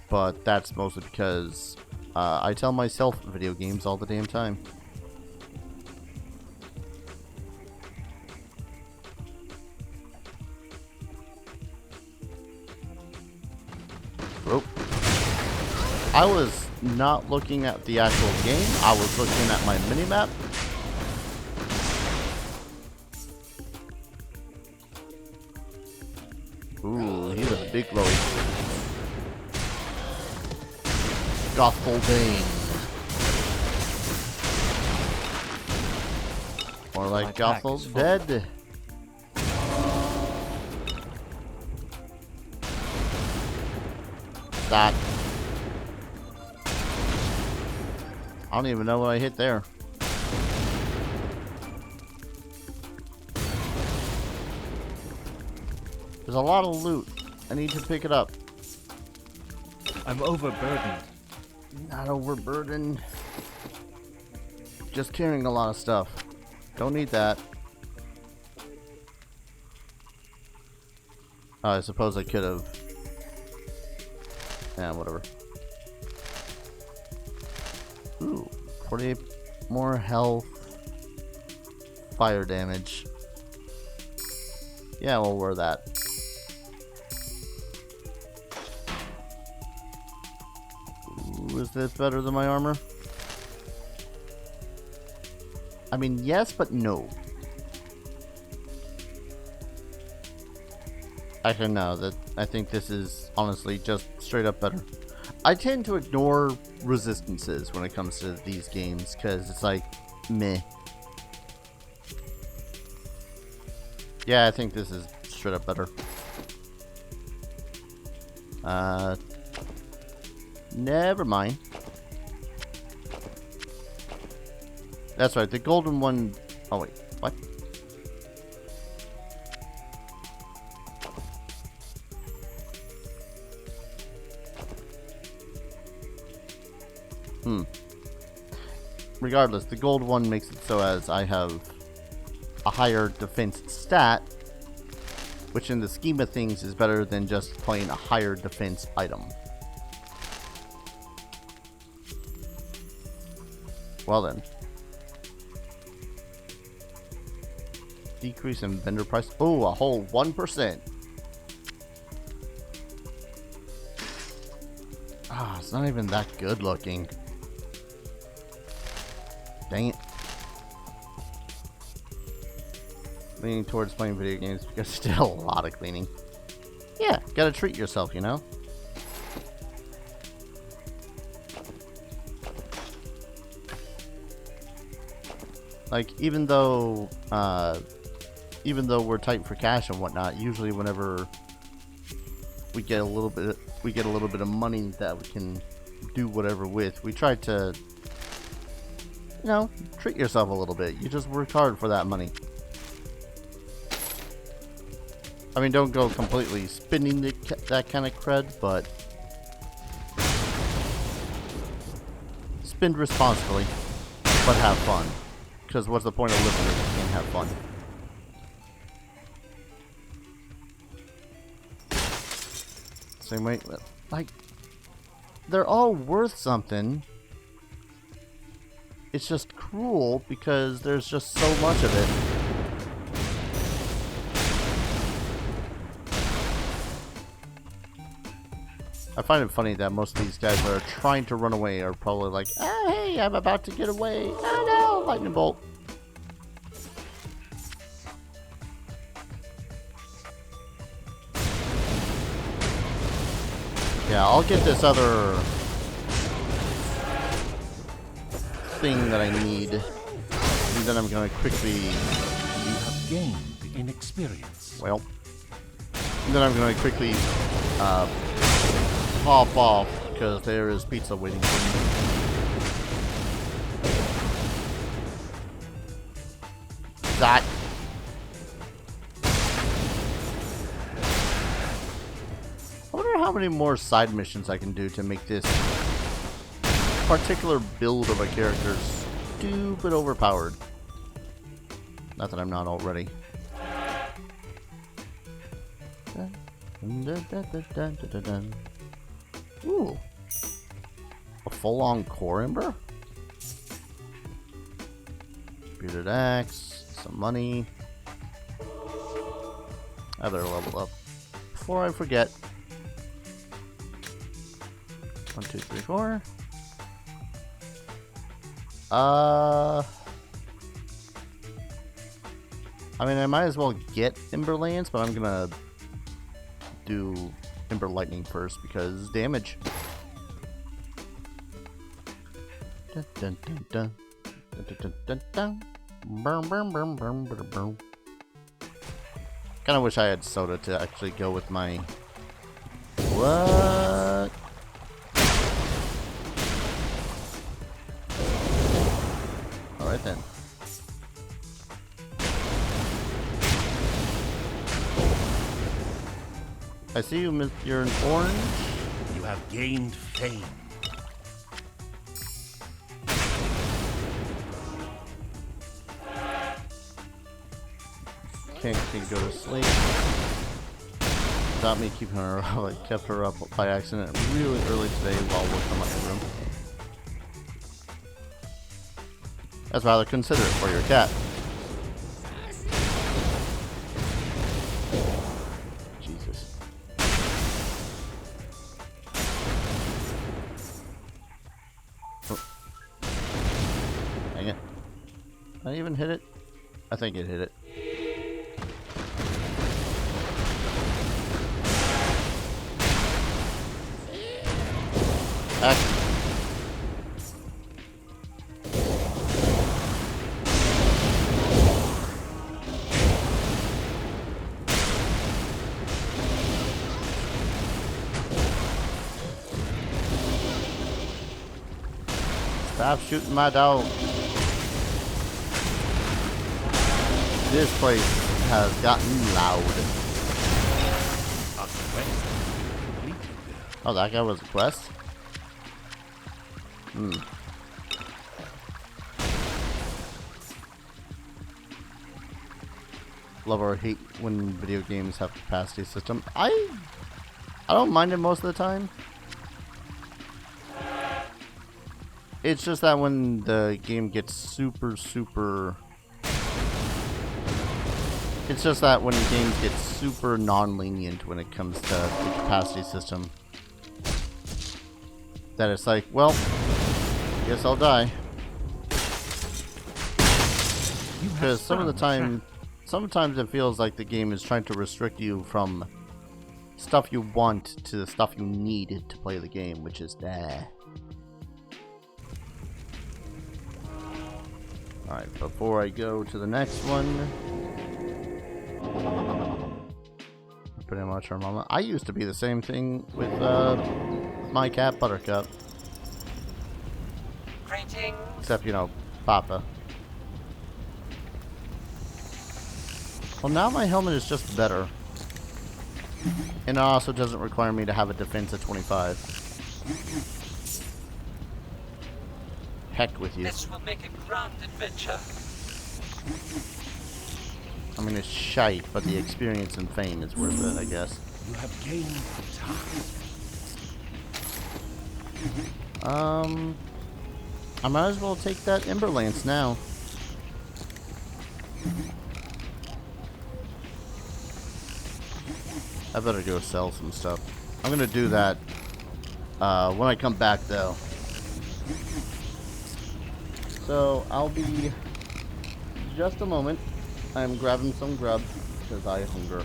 But that's mostly because I tell myself video games all the damn time. Oh. I was not looking at the actual game, I was looking at my minimap. Ooh, he's a big glowy. Gothel Bane. More like Gothel's dead. That. I don't even know what I hit there. There's a lot of loot. I need to pick it up. I'm overburdened. Not overburdened. Just carrying a lot of stuff. Don't need that. I suppose I could have. Yeah, whatever. Ooh, 48 more health. Fire damage. Yeah, we'll wear that. Ooh, is this better than my armor? I mean, yes, but no. Actually, no. I think this is honestly just straight up better. I tend to ignore resistances when it comes to these games because it's like, meh. Yeah, I think this is straight up better. Never mind. That's right, the golden one. Oh, wait, what? Regardless, the gold one makes it so as I have a higher defense stat, which in the scheme of things is better than just playing a higher defense item. Well then. Decrease in vendor price. Oh, a whole 1%. Ah, it's not even that good looking. Dang it. Leaning towards playing video games because still a lot of cleaning. Yeah, gotta treat yourself, you know? Like, even though we're tight for cash and whatnot, usually whenever we get a little bit of money that we can do whatever with, we try to, you know, treat yourself a little bit. You just work hard for that money. I mean, don't go completely spending that kind of cred, but spend responsibly, but have fun. Because what's the point of living if you can't have fun? Same way, like, they're all worth something. It's just cruel because there's just so much of it. I find it funny that most of these guys that are trying to run away are probably like, oh, hey, I'm about to get away. Oh no, lightning bolt. Yeah, I'll get this other thing that I need, and then I'm gonna quickly... You have gained in experience. Well, and then I'm gonna quickly pop off because there is pizza waiting for me. That. I wonder how many more side missions I can do to make this particular build of a character stupid overpowered. Not that I'm not already. Ooh. A full-on core ember? Bearded axe, some money. I better level up before I forget. 1, 2, 3, 4. I mean, I might as well get Ember Lance, but I'm gonna do Ember Lightning first because damage. Dun, dun, dun, dun. Dun, dun, dun, dun. Burn, burn, burn, burn, burn, burn. Kinda wish I had soda to actually go with my... What? Alright then. I see you, you're an orange. You have gained fame. Can't go to sleep. Without me keeping her up. I kept her up by accident really early today while working on my room. That's rather considerate for your cat. Jesus. Oh. Dang it. Did I even hit it? I think it hit it. Action. Stop shooting my dog. This place has gotten loud. A quest completed. Oh, that guy was a quest? Hmm. I love or hate when video games have capacity system. I don't mind it most of the time. It's just that when the game gets super it's just that when games get super non-lenient when it comes to the capacity system, that it's like, well, guess I'll die. Because sometimes it feels like the game is trying to restrict you from stuff you want to the stuff you need to play the game, which is Alright, before I go to the next one, pretty much our mama. I used to be the same thing with my cat Buttercup. Greetings. Except, you know, Papa. Well, now my helmet is just better. And it also doesn't require me to have a defense of 25. Heck with you. This will make a grand adventure. I mean, it's shite, but the experience and fame is worth it, I guess. You have gained time. I might as well take that Ember Lance now. I better go sell some stuff. I'm gonna do that when I come back, though. So I'll be just a moment. I'm grabbing some grub because I hunger.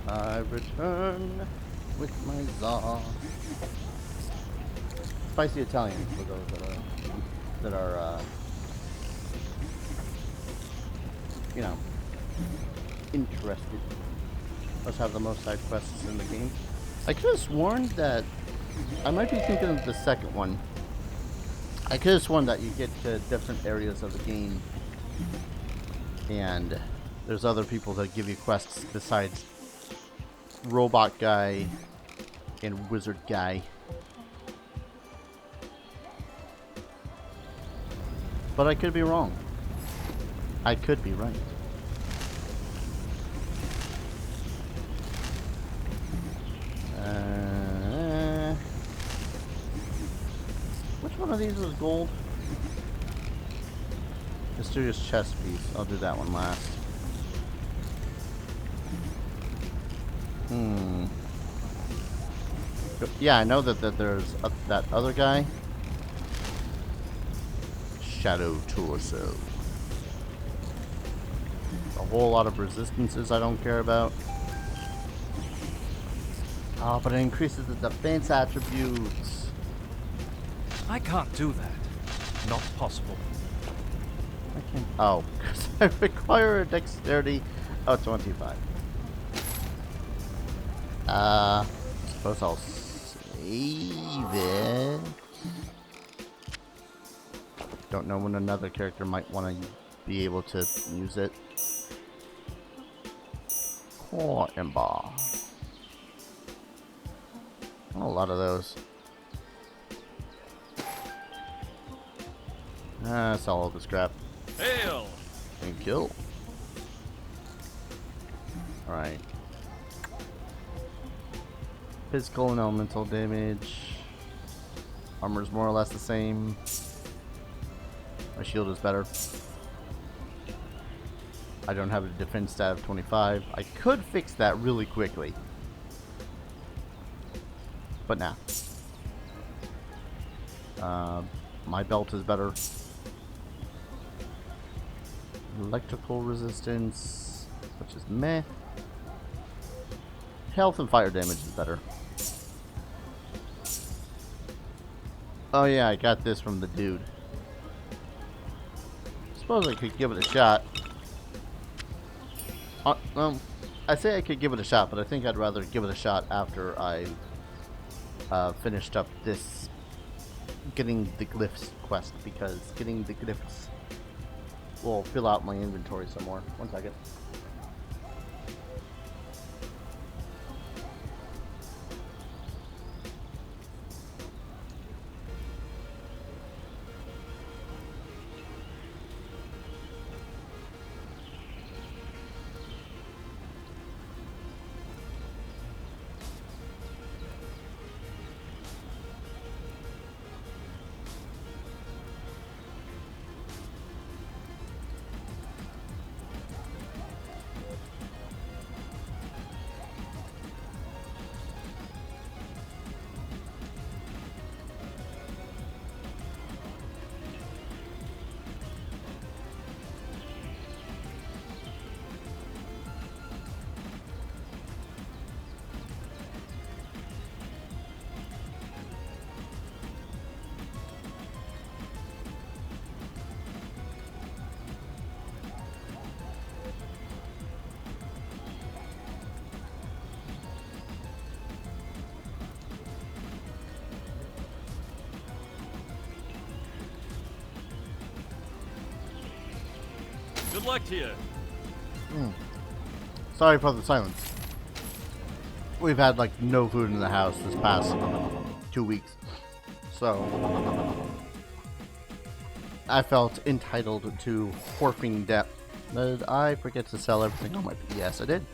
I return with my Zaw. Spicy Italian for those that are you know, interested. Let's have the most side quests in the game. I could have sworn that I might be thinking of the second one. I could have sworn that you get to different areas of the game and there's other people that give you quests besides Robot Guy and Wizard Guy. But I could be wrong. I could be right. Which one of these was gold? Mysterious chest piece. I'll do that one last. Yeah, I know that there's that other guy. Shadow Torso. A whole lot of resistances I don't care about. Oh, but it increases the defense attributes. I can't do that. Not possible. I can't. Oh, because I require a dexterity of 25. Suppose I'll save it. Don't know when another character might want to be able to use it. Core Ember. Oh, a lot of those. Sell all this crap. Hail! And kill. Alright. Physical and elemental damage. Armor's more or less the same. My shield is better. I don't have a defense stat of 25. I could fix that really quickly. But nah. My belt is better. Electrical resistance, which is meh. Health and fire damage is better. Oh yeah, I got this from the dude. Suppose I could give it a shot. I say I could give it a shot, but I think I'd rather give it a shot after I finished up this getting the glyphs quest, because getting the glyphs will fill out my inventory some more. 1 second. Good luck to you. Sorry for the silence. We've had like no food in the house this past 2 weeks. So I felt entitled to horfing debt. Did I forget to sell everything on my... Yes, I did.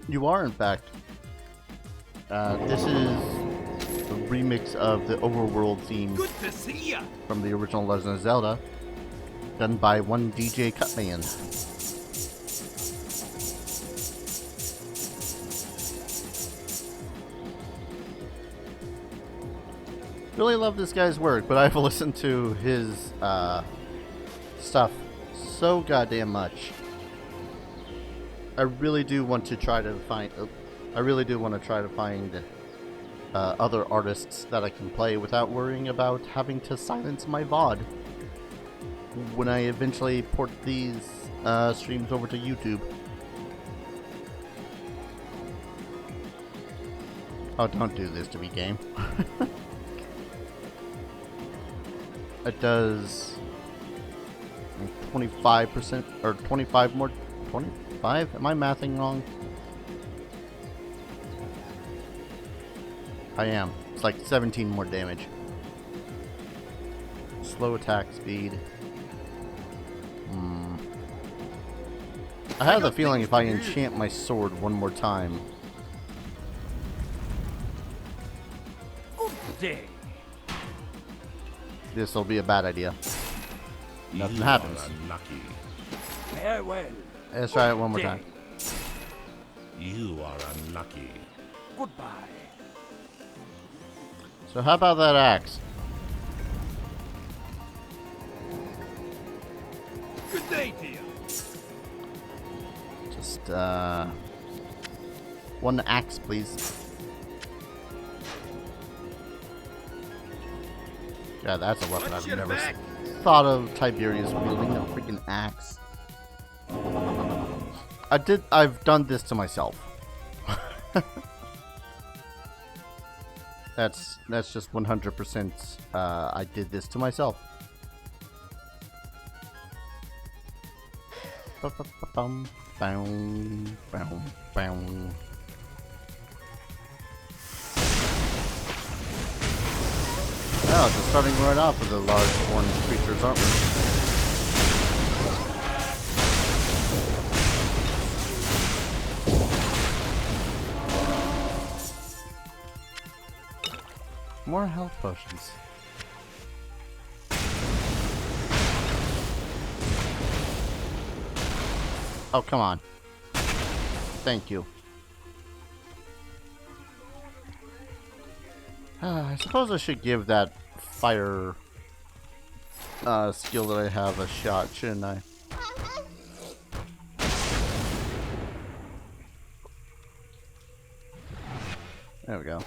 You are, in fact. This is a remix of the overworld theme Good to see ya. from the original Legend of Zelda, done by one DJ Cutman. Really love this guy's work, but I've listened to his stuff so goddamn much. I really do want to try to find. Other artists that I can play without worrying about having to silence my VOD when I eventually port these streams over to YouTube. Oh, don't do this to me, game. It does 25% or 25 more. 25? Am I mathing wrong? I am. It's like 17 more damage. Slow attack speed. I have the feeling if I enchant my sword one more time. This will be a bad idea. Nothing happens. Unlucky. Farewell. Let's try it one more time. You are unlucky. Goodbye. So how about that axe? Good day to you. Just one axe, please. Yeah, that's a weapon Watch I've your never back. thought of Tiberius wielding a freaking axe. I've done this to myself. That's just 100%. I did this to myself. Bum, bum, bum, bum. Oh, just starting right off with the large orange creatures, aren't we? More health potions. Oh, come on. Thank you. I suppose I should give that fire skill that I have a shot, shouldn't I? There we go.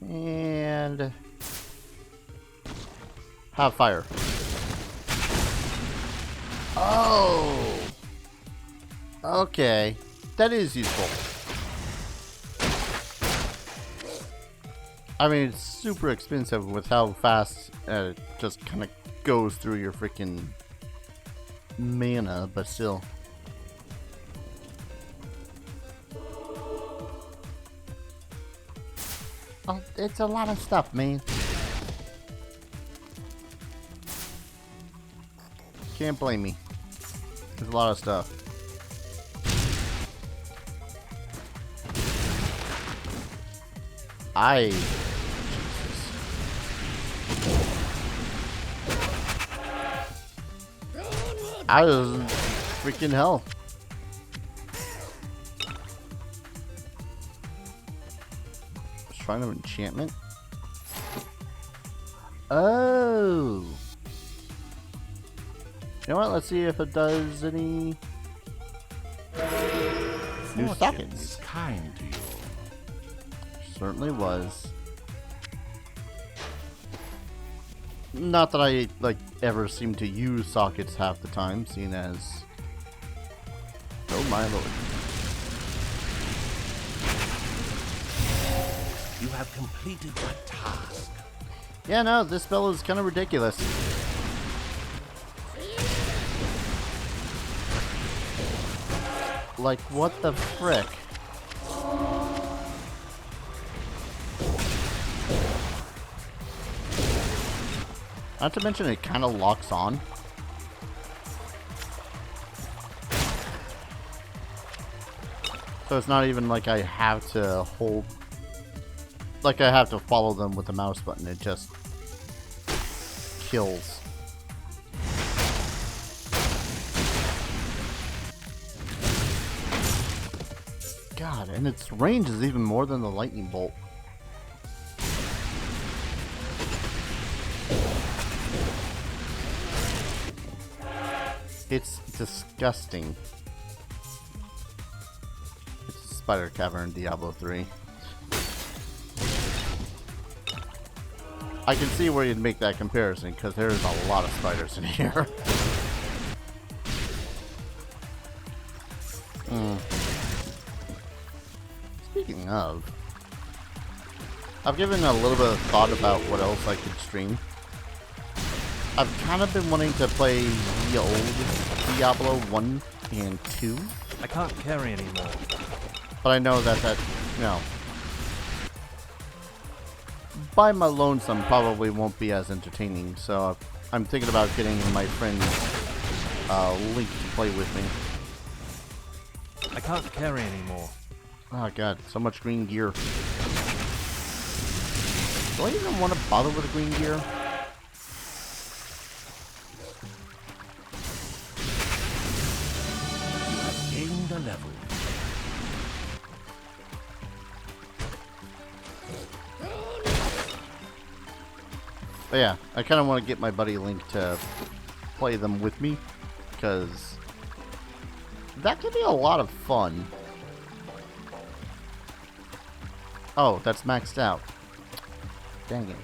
And have fire. Oh! Okay. That is useful. I mean, it's super expensive with how fast it just kind of goes through your freaking mana, but still. Oh, it's a lot of stuff, man. Can't blame me. There's a lot of stuff. Jesus. I was freaking hell. Shrine of Enchantment? Oh! You know what? Let's see if it does any new Fortune sockets. is kind to you. Certainly was. Not that I like ever seem to use sockets half the time, seeing as oh my lord. You have completed the task. Yeah, no, this spell is kind of ridiculous. Like, what the frick? Not to mention it kind of locks on. So it's not even like I have to hold... Like I have to follow them with the mouse button. It just kills. God, and its range is even more than the lightning bolt. It's disgusting. It's a spider cavern, Diablo 3. I can see where you'd make that comparison, because there's a lot of spiders in here. Speaking of, I've given a little bit of thought about what else I could stream. I've kind of been wanting to play the old Diablo 1 and 2. I can't carry anymore. But I know that, you know, by my lonesome probably won't be as entertaining. So I'm thinking about getting my friend Link to play with me. I can't carry anymore. Oh god, so much green gear. Do I even want to bother with the green gear? Gained a level. But yeah, I kind of want to get my buddy Link to play them with me, because that could be a lot of fun. Oh, that's maxed out. Dang it.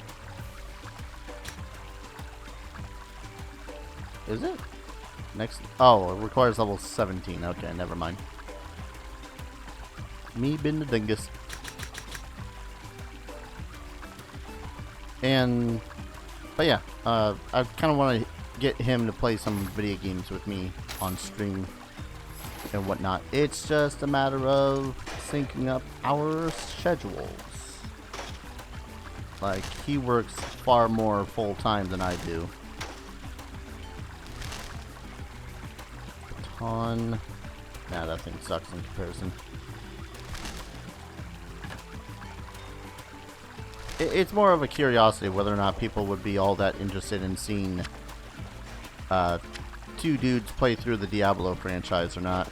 Is it? Next. Oh, it requires level 17. Okay, never mind. Me been the dingus. But yeah, I kind of want to get him to play some video games with me on stream and whatnot. It's just a matter of syncing up our schedules. Like, he works far more full-time than I do. Nah, that thing sucks in comparison. It's more of a curiosity whether or not people would be all that interested in seeing two dudes play through the Diablo franchise or not.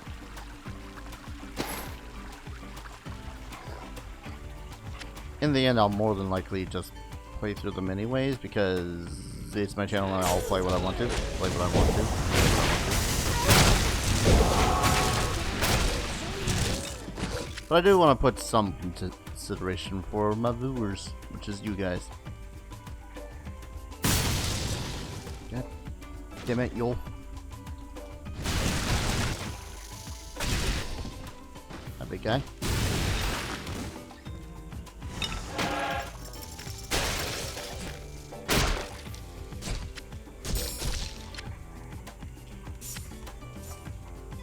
In the end, I'll more than likely just play through them anyways because it's my channel and I'll play what I want to. Play what I want to. But I do want to put some consideration for my viewers, which is you guys. God damn it, y'all. A big guy.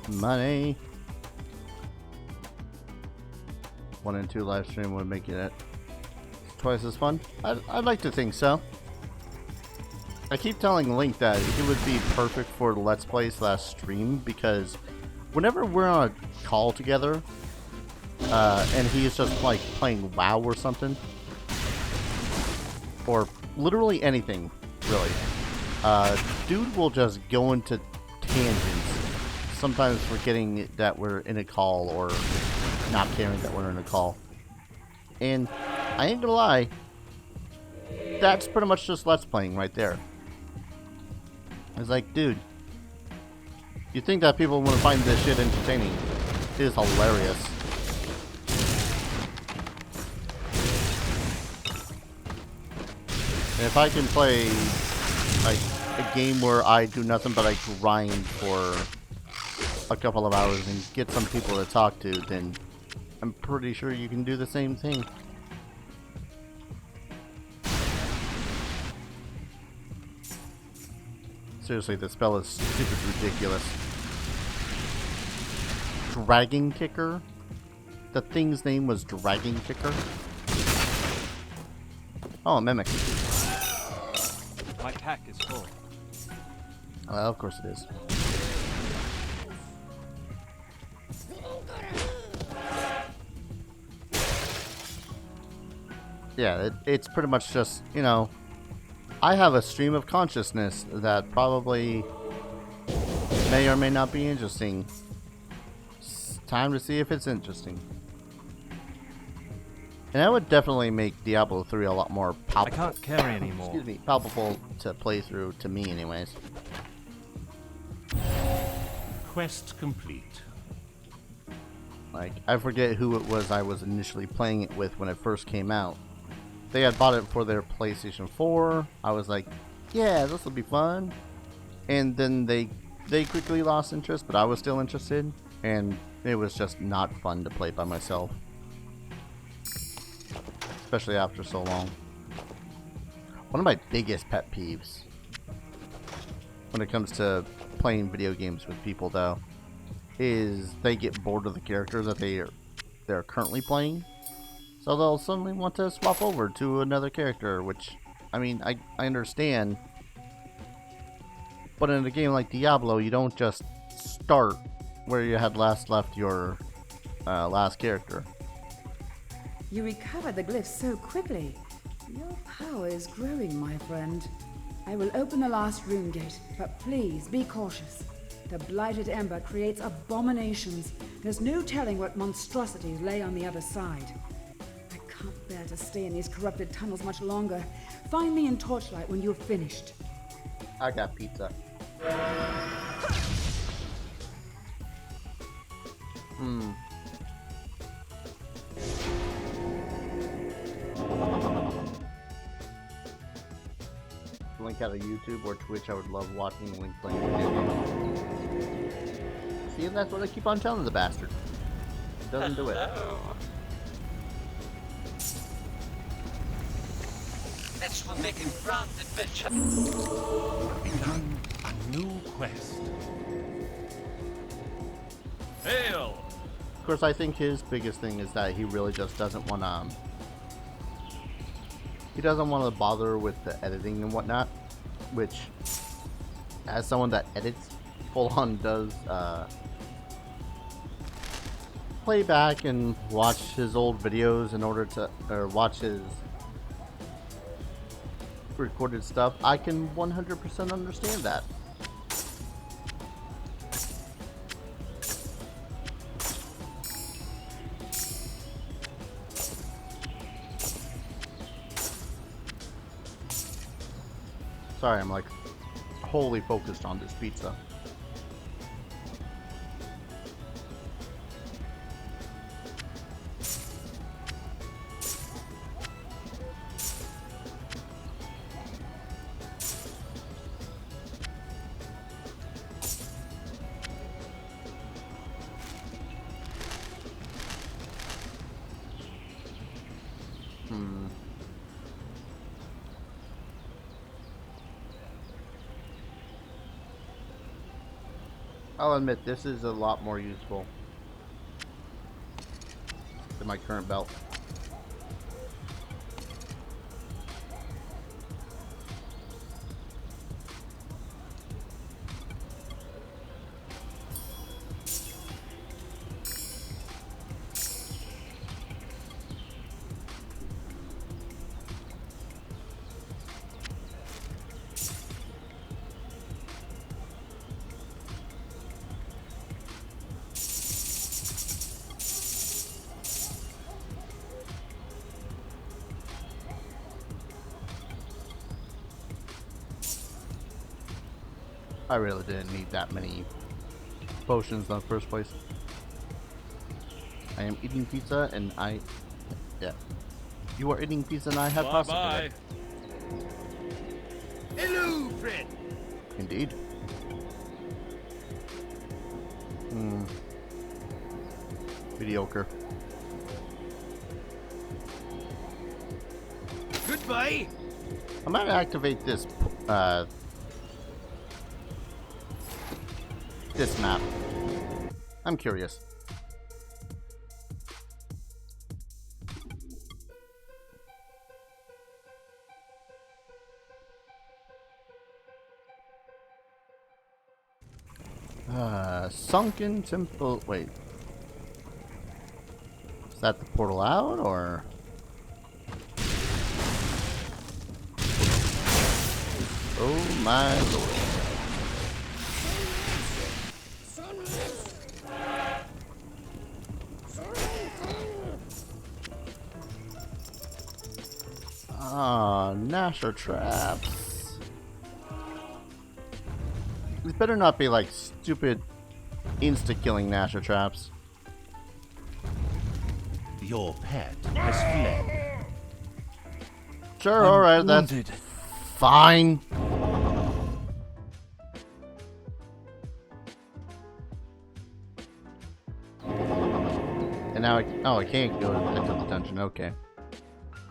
Money. 1 and 2 live stream would make it twice as fun. I'd like to think so. I keep telling Link that he would be perfect for Let's Play / stream because whenever we're on a call together and he's just like playing WoW or something, or literally anything really, dude will just go into tangents, sometimes forgetting that we're in a call or not caring that we're in a call. And I ain't gonna lie, that's pretty much just Let's Playing right there. It's like, dude, you think that people want to find this shit entertaining? It is hilarious. And if I can play like a game where I do nothing but I grind for a couple of hours and get some people to talk to, then I'm pretty sure you can do the same thing. Seriously, the spell is stupid ridiculous. Dragon Kicker? The thing's name was Dragon Kicker? Oh, a mimic. My pack is full. Of course it is. Yeah, it's pretty much just, you know, I have a stream of consciousness that probably may or may not be interesting. It's time to see if it's interesting. And that would definitely make Diablo 3 a lot more palpable. I can't carry anymore. Excuse me, palpable to play through to me anyways. Quest complete. Like, I forget who it was I was initially playing it with when it first came out. They had bought it for their PlayStation 4. I was like, yeah, this will be fun. And then they quickly lost interest, but I was still interested. And it was just not fun to play by myself. Especially after so long. One of my biggest pet peeves when it comes to playing video games with people, though, is they get bored of the character that they're currently playing. So they'll suddenly want to swap over to another character, which, I mean, I understand. But in a game like Diablo, you don't just start where you had last left your last character. You recovered the glyphs so quickly. Your power is growing, my friend. I will open the last rune gate, but please be cautious. The blighted ember creates abominations. There's no telling what monstrosities lay on the other side. I can't bear to stay in these corrupted tunnels much longer. Find me in Torchlight when you're finished. I got pizza. Link out of YouTube or Twitch, I would love watching Link playing video games. See, and that's what I keep on telling the bastard. He doesn't do it. This will make a grand adventure. Begun a new quest. Hail! Of course, I think his biggest thing is that he really just doesn't want to. He doesn't want to bother with the editing and whatnot, which, as someone that edits, full on does play back and watch his old videos in order to, or watch his recorded stuff, I can 100% understand that. Sorry, I'm like wholly focused on this pizza. I'll admit, this is a lot more useful than my current belt. I really didn't need that many potions in the first place. I am eating pizza and yeah. You are eating pizza and I have pasta Bye-bye. today. Hello, friend. Indeed. Mediocre. Goodbye. I might activate this, this map. I'm curious. Sunken Temple. Wait. Is that the portal out, or? Oh my lord. Ah, Nasher traps. These better not be like stupid insta-killing Nasher traps. Your pet has fled. Sure, alright, that's Wounded. fine. And now I can't go into the dungeon, okay.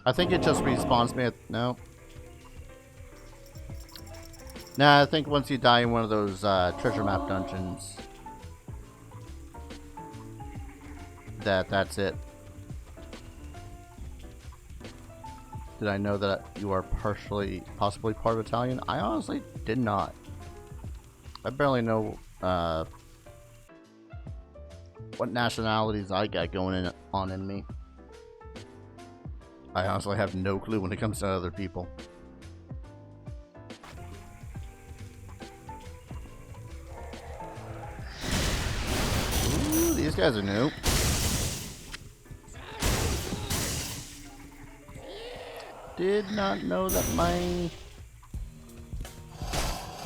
I think it just respawns me at, no. Nah, I think once you die in one of those treasure map dungeons, that's it. Did I know that you are possibly part of Italian? I honestly did not. I barely know what nationalities I got going on in me. I honestly have no clue when it comes to other people. Ooh, these guys are new. Did not know that my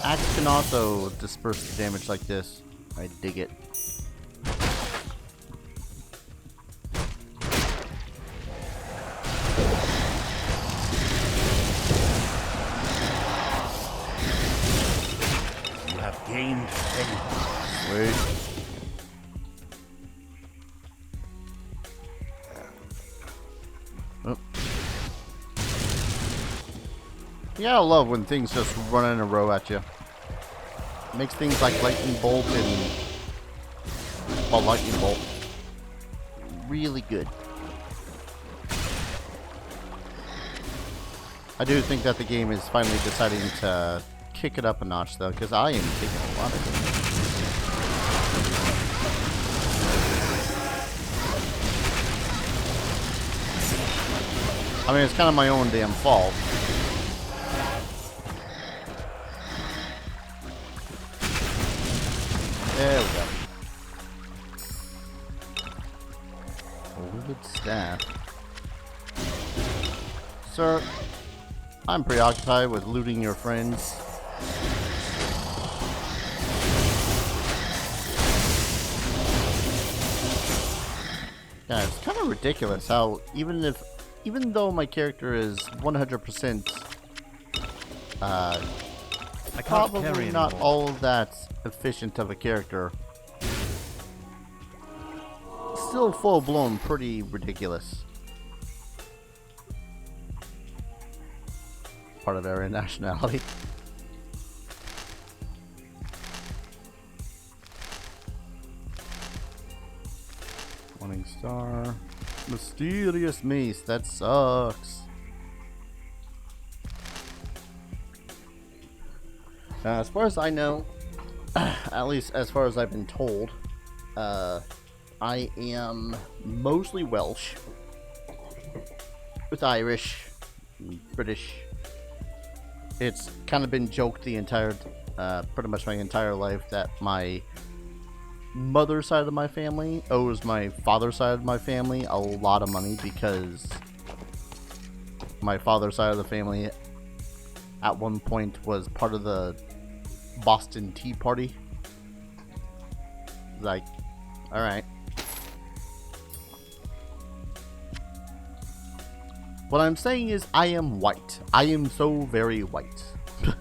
axe can also disperse damage like this. I dig it. You have gained faith. Wait. Oh. Yeah, I love when things just run in a row at you. Makes things like lightning bolt and lightning bolt really good. I do think that the game is finally deciding to kick it up a notch, though, because I am taking a lot of damage. I mean, it's kind of my own damn fault. There we go. Wood staff. Sir, I'm preoccupied with looting your friends. Yeah, it's kind of ridiculous how even though my character is 100% I can't probably carry not anymore. all that efficient of a character, still full blown pretty ridiculous. Part of every nationality. Morning Star. Mysterious mace. That sucks. As far as I know, at least as far as I've been told, I am mostly Welsh, with Irish, British. It's kind of been joked the entire, pretty much my entire life that my mother's side of my family owes my father's side of my family a lot of money because my father's side of the family at one point was part of the Boston Tea Party. Like, alright. What I'm saying is I am white. I am so very white. And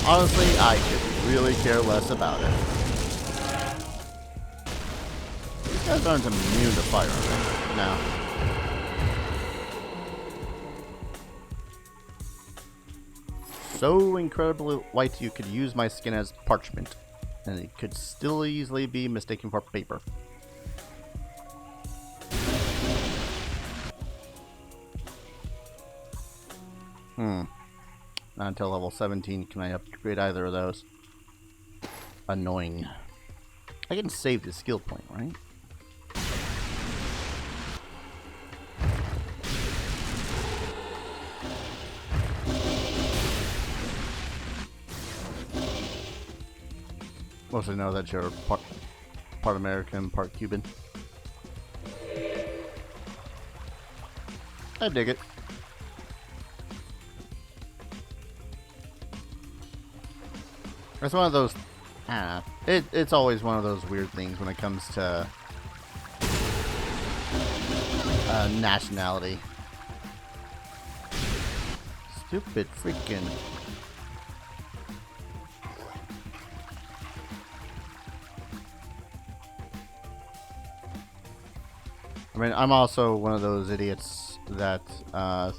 honestly, I could really care less about it. These guys aren't immune to fire, right? No. So incredibly white you could use my skin as parchment, and it could still easily be mistaken for paper. Not until level 17 can I upgrade either of those. Annoying. I can save the skill point, right? Mostly know that you're part American, part Cuban. I dig it. It's one of those. It's always one of those weird things when it comes to nationality. Stupid freaking. I mean, I'm also one of those idiots that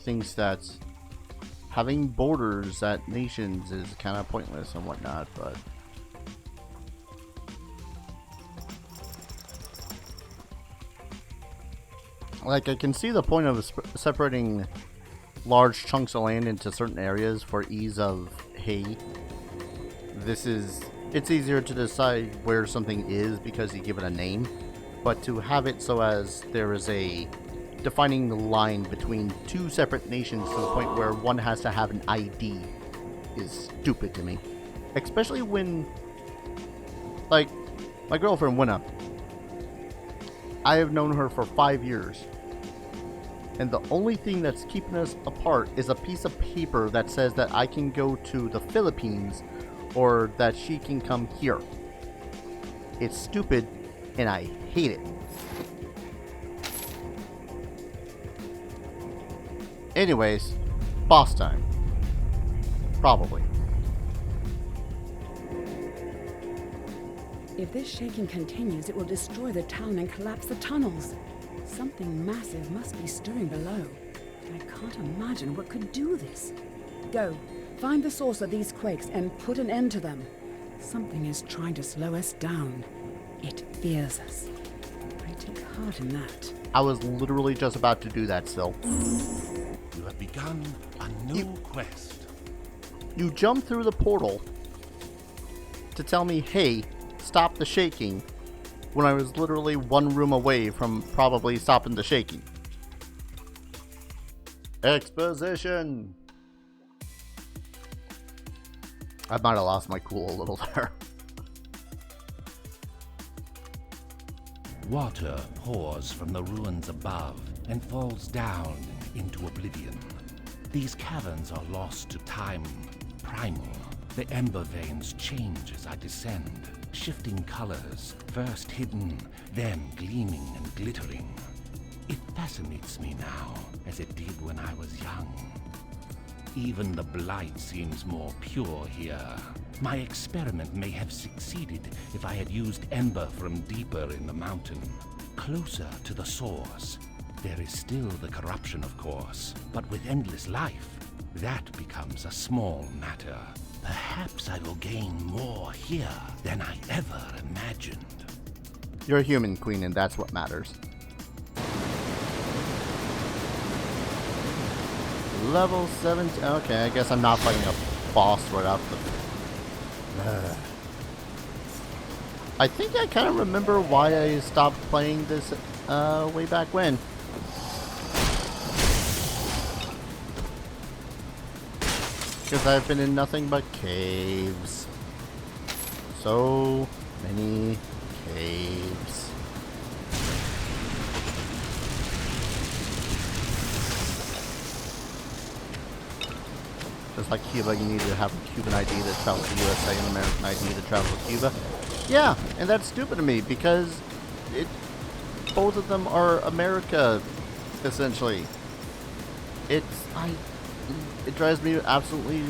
thinks that having borders at nations is kind of pointless and whatnot, but like I can see the point of separating large chunks of land into certain areas for ease of, hey, it's easier to decide where something is because you give it a name, but to have it so as there is a defining the line between two separate nations to the point where one has to have an ID is stupid to me. Especially when, like, my girlfriend Winna, I have known her for 5 years, and the only thing that's keeping us apart is a piece of paper that says that I can go to the Philippines or that she can come here. It's stupid and I hate it. Anyways, boss time. Probably. If this shaking continues, it will destroy the town and collapse the tunnels. Something massive must be stirring below. I can't imagine what could do this. Go, find the source of these quakes and put an end to them. Something is trying to slow us down. It fears us. I take heart in that. I was literally just about to do that still. You have begun a new quest. You jump through the portal to tell me, hey, stop the shaking, when I was literally one room away from probably stopping the shaking. Exposition! I might have lost my cool a little there. Water pours from the ruins above and falls down into oblivion. These caverns are lost to time, primal. The ember veins change as I descend, shifting colors, first hidden, then gleaming and glittering. It fascinates me now, as it did when I was young. Even the blight seems more pure here. My experiment may have succeeded if I had used ember from deeper in the mountain, closer to the source. There is still the corruption, of course, but with endless life, that becomes a small matter. Perhaps I will gain more here than I ever imagined. You're a human, Queen, and that's what matters. Level 7. Okay, I guess I'm not fighting a boss right off the... I think I kind of remember why I stopped playing this way back when. Because I've been in nothing but caves. So many caves. Just like Cuba, you need to have a Cuban ID to travel to the USA and American ID to travel to Cuba. Yeah, and that's stupid to me because both of them are America, essentially. It drives me absolutely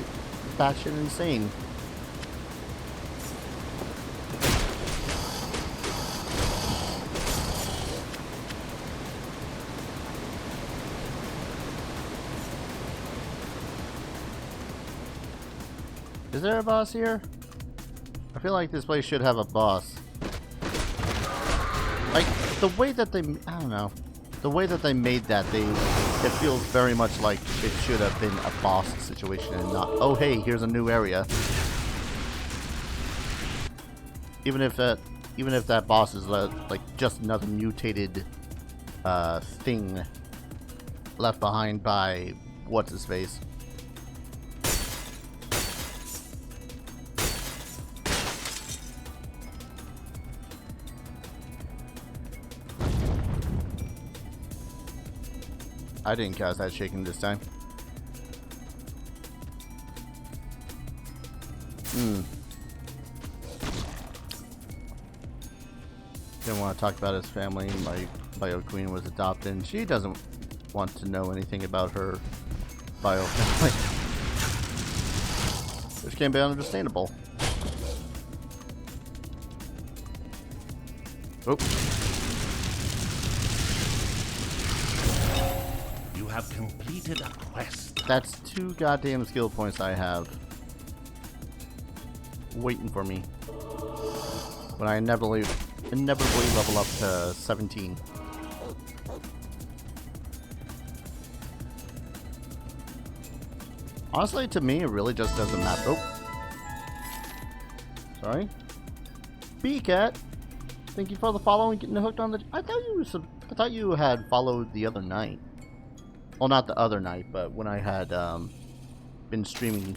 batshit insane. Is there a boss here? I feel like this place should have a boss. Like, the way that they... I don't know. The way that they made that, it feels very much like it should have been a boss situation and not, oh hey, here's a new area. Even if that boss is like just another mutated thing left behind by what's his face. I didn't cause that shaking this time. Didn't want to talk about his family. My bio queen was adopted, and she doesn't want to know anything about her bio family. Which can be understandable. Oh. Have completed a quest. That's 2 goddamn skill points I have waiting for me when I inevitably level up to 17. Honestly, to me, it really just doesn't matter. Oh, sorry. B-Cat, thank you for the follow and getting hooked on the. I thought you had followed the other night. Well, not the other night, but when I had been streaming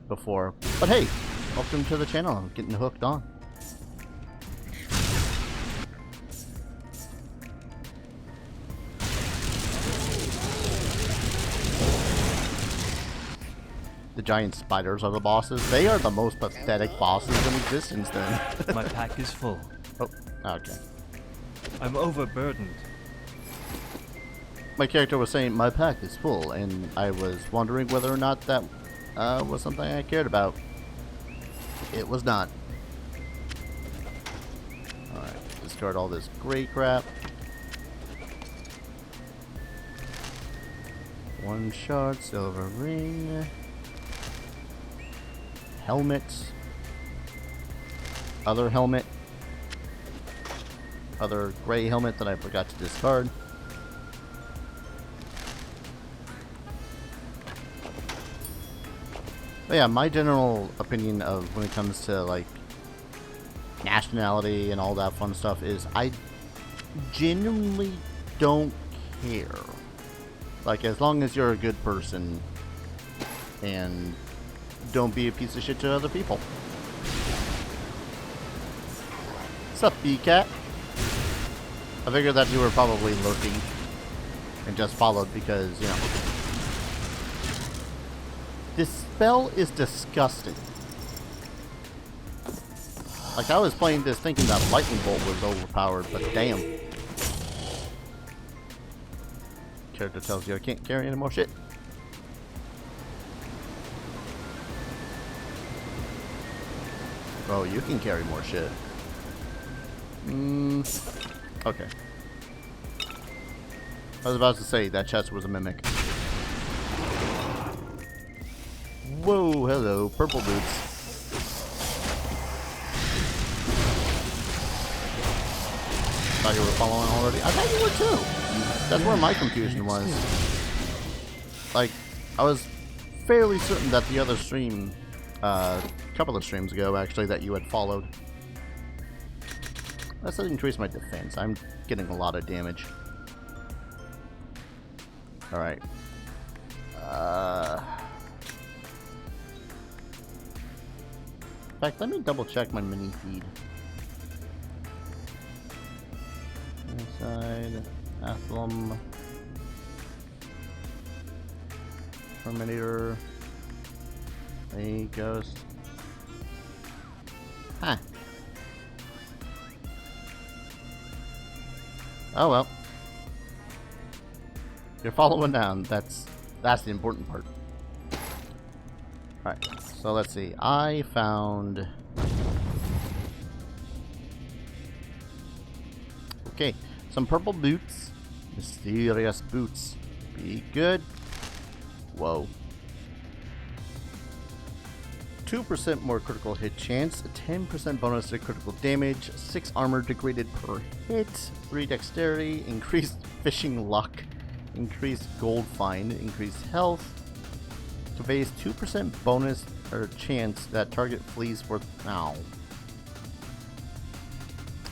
before. But hey, welcome to the channel. I'm getting hooked on. The giant spiders are the bosses. They are the most pathetic bosses in existence then. My pack is full. Oh, okay. I'm overburdened. My character was saying my pack is full, and I was wondering whether or not that was something I cared about. It was not. Alright, discard all this gray crap. 1 shard, silver ring. Helmet. Other helmet. Other gray helmet that I forgot to discard. But yeah, my general opinion of when it comes to like nationality and all that fun stuff is I genuinely don't care. Like, as long as you're a good person and don't be a piece of shit to other people. What's up, B-Cat? I figured that you were probably lurking and just followed because, you know. This spell is disgusting. Like, I was playing this thinking that Lightning Bolt was overpowered, but damn. Character tells you I can't carry any more shit. Oh, you can carry more shit. Okay. I was about to say that chest was a mimic. Whoa, hello, purple boots. Thought you were following already. I thought you were too. That's where my confusion was. Like, I was fairly certain that the other stream, a couple of streams ago actually, that you had followed. Let's increase my defense. I'm getting a lot of damage. Alright. In fact, let me double check my mini feed. Inside, Athlum, Terminator, a ghost. Huh. Oh well. You're following down. That's the important part. Alright, so let's see. I found... Okay, some purple boots. Mysterious boots. Be good. Whoa. 2% more critical hit chance, 10% bonus to critical damage, 6 armor degraded per hit, 3 dexterity, increased fishing luck, increased gold find, increased health, conveys 2% bonus or chance that target flees for... Ow.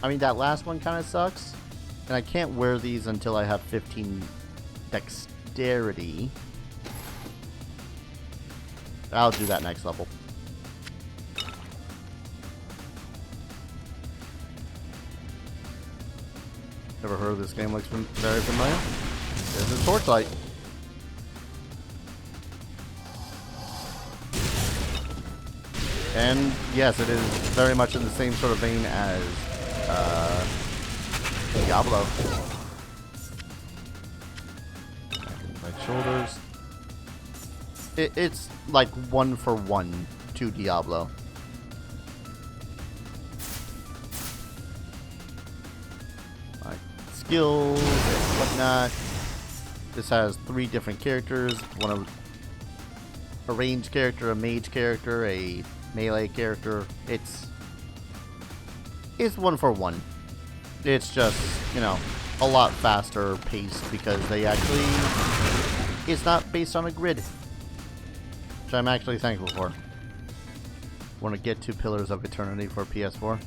I mean, that last one kind of sucks, and I can't wear these until I have 15 dexterity. I'll do that next level. Ever heard of this game? Looks very familiar. This is Torchlight. And yes, it is very much in the same sort of vein as Diablo. Right shoulders. It's like 1-for-1 to Diablo. Like skills and whatnot. This has 3 different characters. A ranged character, a mage character, a melee character. It's 1-for-1. It's just, you know, a lot faster paced because they actually... It's not based on a grid. Which I'm actually thankful for. Want to get to Pillars of Eternity for PS4.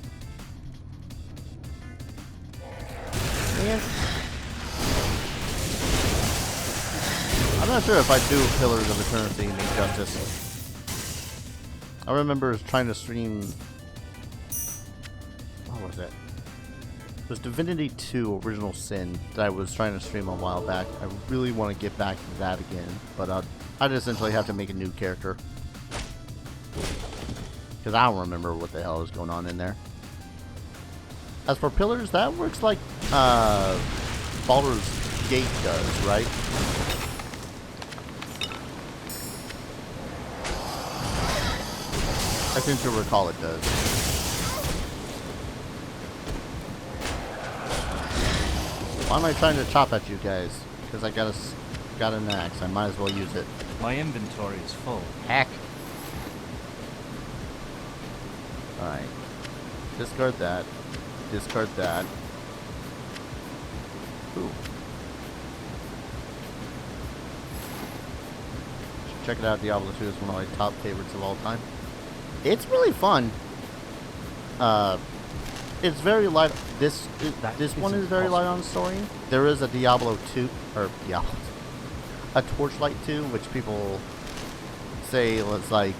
And I'm not sure if I do Pillars of Eternity any justice. I remember trying to stream... What was it? It was Divinity 2 Original Sin that I was trying to stream a while back. I really want to get back to that again, but I'd essentially have to make a new character. Because I don't remember what the hell is going on in there. As for Pillars, that works like Baldur's Gate does, right? I seem to recall it does. Why am I trying to chop at you guys? Because I got an axe. I might as well use it. My inventory is full. Hack. Alright. Discard that. Discard that. Ooh. Check it out. Diablo 2 is one of my top favorites of all time. It's really fun. It's very light. This one is very light on story. There is a Diablo 2 or a Torchlight 2, which people say was like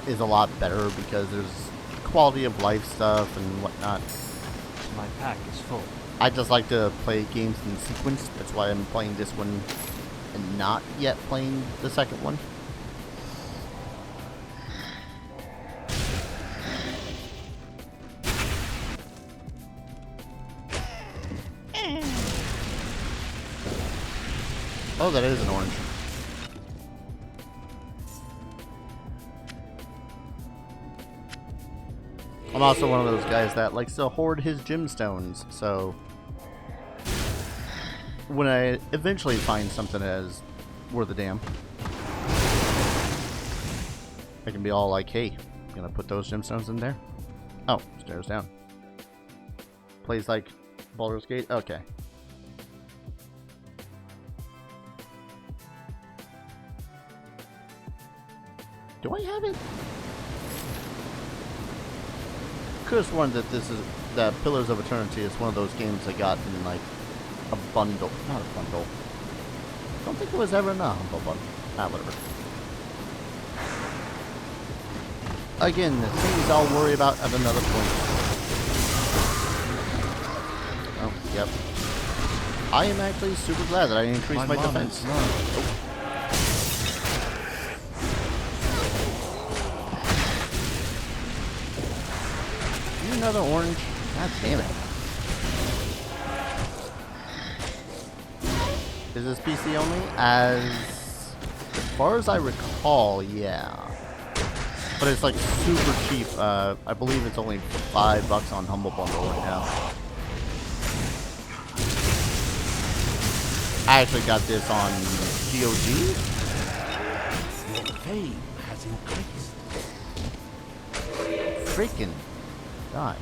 is a lot better because there's quality of life stuff and whatnot. My pack is full. I just like to play games in sequence. That's why I'm playing this one and not yet playing the second one. Oh, that is an orange. I'm also one of those guys that likes to hoard his gemstones, so when I eventually find something that is worth a damn, I can be all like, hey, I'm gonna put those gemstones in there. Oh, stairs down. Plays like Baldur's Gate? Okay. Do I have it? Could have sworn that that Pillars of Eternity is one of those games I got in like a bundle. Not a bundle. I don't think it was ever in a humble bundle. Ah, whatever. Again, things I'll worry about at another point. Oh, yep. I am actually super glad that I increased my defense. Oh. Another orange? God damn it. Is this PC only? As far as I recall, yeah. But it's like super cheap. I believe it's only $5 on Humble Bundle right now. I actually got this on GOG. Your fame has increased. Freaking God.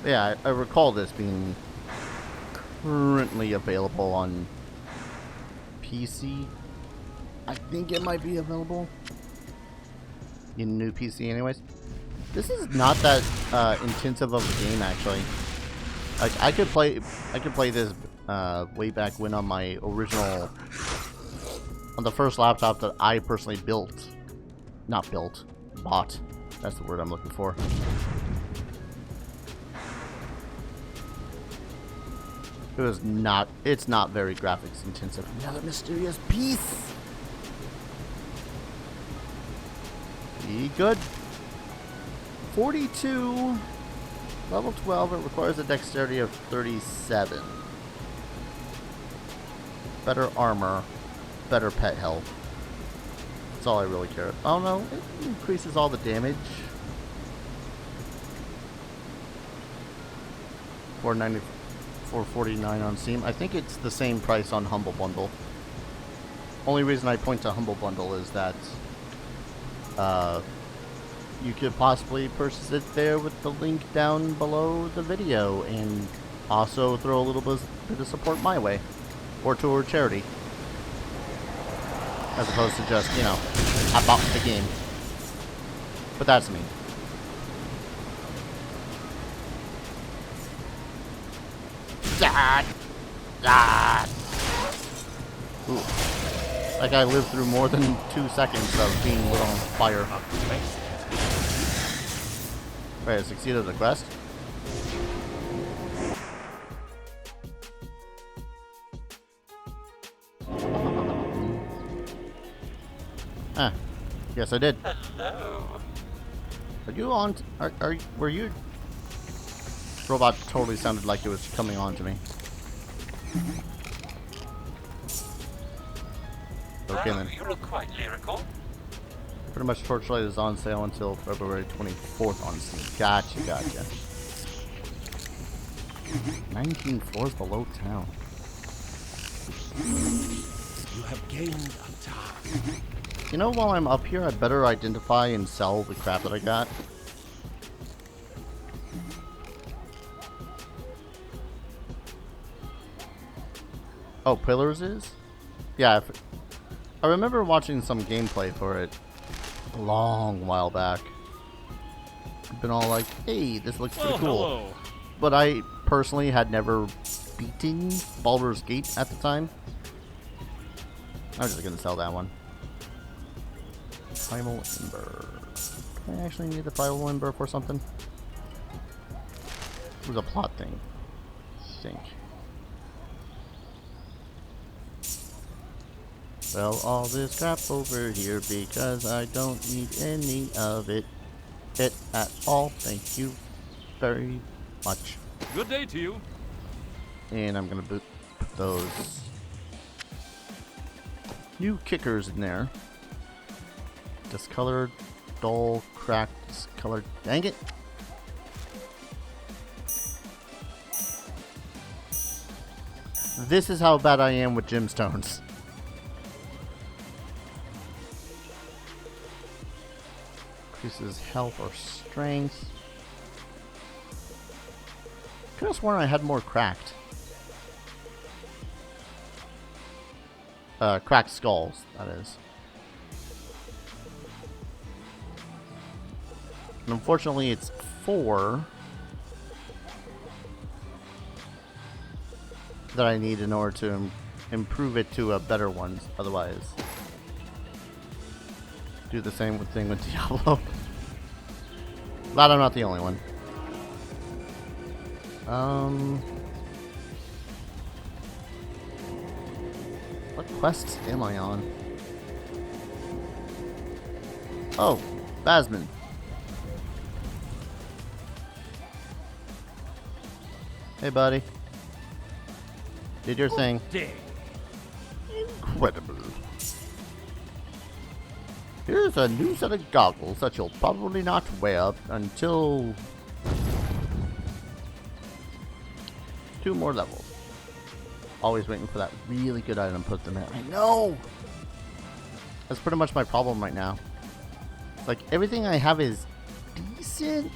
Yeah, I recall this being currently available on PC. I think it might be available in new PC anyways. This is not that intensive of a game actually. Like I could play this way back when on my original, on the first laptop that I personally bought. That's the word I'm looking for. It's not very graphics intensive. Another mysterious piece. Be good. 42. Level 12, it requires a dexterity of 37. Better armor. Better pet health. That's all I really care. Oh no, it increases all the damage. $449 on Steam. I think it's the same price on Humble Bundle. Only reason I point to Humble Bundle is that you could possibly purchase it there with the link down below the video, and also throw a little bit of support my way, or toward charity. As opposed to just, you know, I bought the game. But that's me. Dad! Dad! Ooh. That guy lived through more than 2 seconds of being lit on fire. Wait, I succeeded the quest? Ah, yes I did. Hello. Are you on? Were you? Robot totally sounded like it was coming on to me. Okay then. You look quite lyrical. Pretty much Torchlight is on sale until February 24th on Steam. Gotcha, gotcha. 19 floors below town. You have gained a task. You know, while I'm up here, I better identify and sell the crap that I got. Oh, Pillars is? Yeah, I remember watching some gameplay for it a long while back. I've been all like, hey, this looks pretty cool. Hello. But I personally had never beating Baldur's Gate at the time. I'm just gonna sell that one. Primal Ember. Do I actually need the Primal Ember for something? It was a plot thing. I think. Sell all this crap over here because I don't need any of it at all. Thank you very much. Good day to you. And I'm gonna put those new kickers in there. Discolored, dull, cracked, discolored. Dang it! This is how bad I am with gemstones. Increases health or strength. Could have sworn I had more cracked. Cracked skulls, that is. And unfortunately, it's 4 that I need in order to improve it to a better one. Otherwise, do the same thing with Diablo. Glad I'm not the only one. What quests am I on? Oh, Basman. Hey, buddy. Did your thing. Dang. Incredible. Here's a new set of goggles that you'll probably not wear until 2 more levels. Always waiting for that really good item to put them in. I know! That's pretty much my problem right now. It's like everything I have is decent.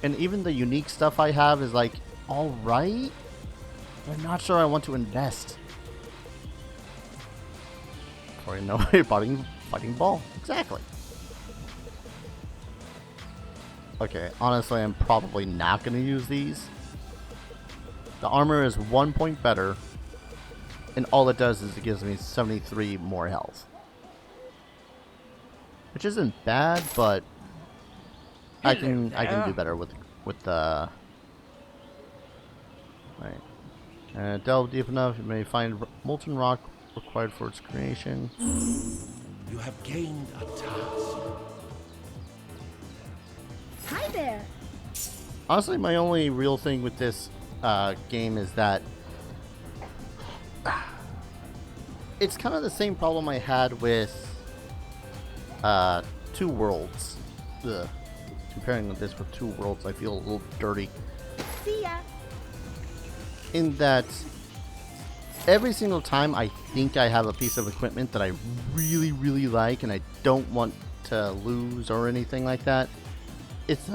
And even the unique stuff I have is like alright. I'm not sure I want to invest. Sorry, no fighting ball. Exactly. Okay, honestly, I'm probably not going to use these. The armor is 1 point better, and all it does is it gives me 73 more health. Which isn't bad, but I can do better with the right. Delve deep enough, you may find molten rock required for its creation. You have gained a task. Hi there. Honestly, my only real thing with this game is that it's kind of the same problem I had with Two Worlds. Ugh. Comparing this with Two Worlds, I feel a little dirty. See ya. In that every single time I think I have a piece of equipment that I really, really like and I don't want to lose or anything like that, it's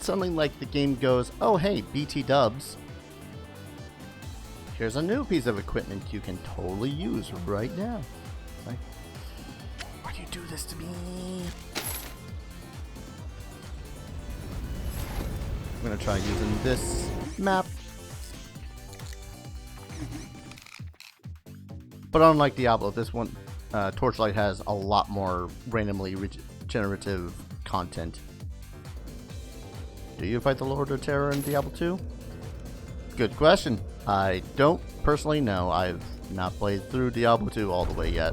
something like the game goes, oh hey, BT dubs, here's a new piece of equipment you can totally use right now. It's like, why do you do this to me? I'm gonna try using this map. But unlike Diablo, this one, Torchlight has a lot more randomly regenerative content. Do you fight the Lord of Terror in Diablo 2? Good question. I don't personally know. I've not played through Diablo 2 all the way yet.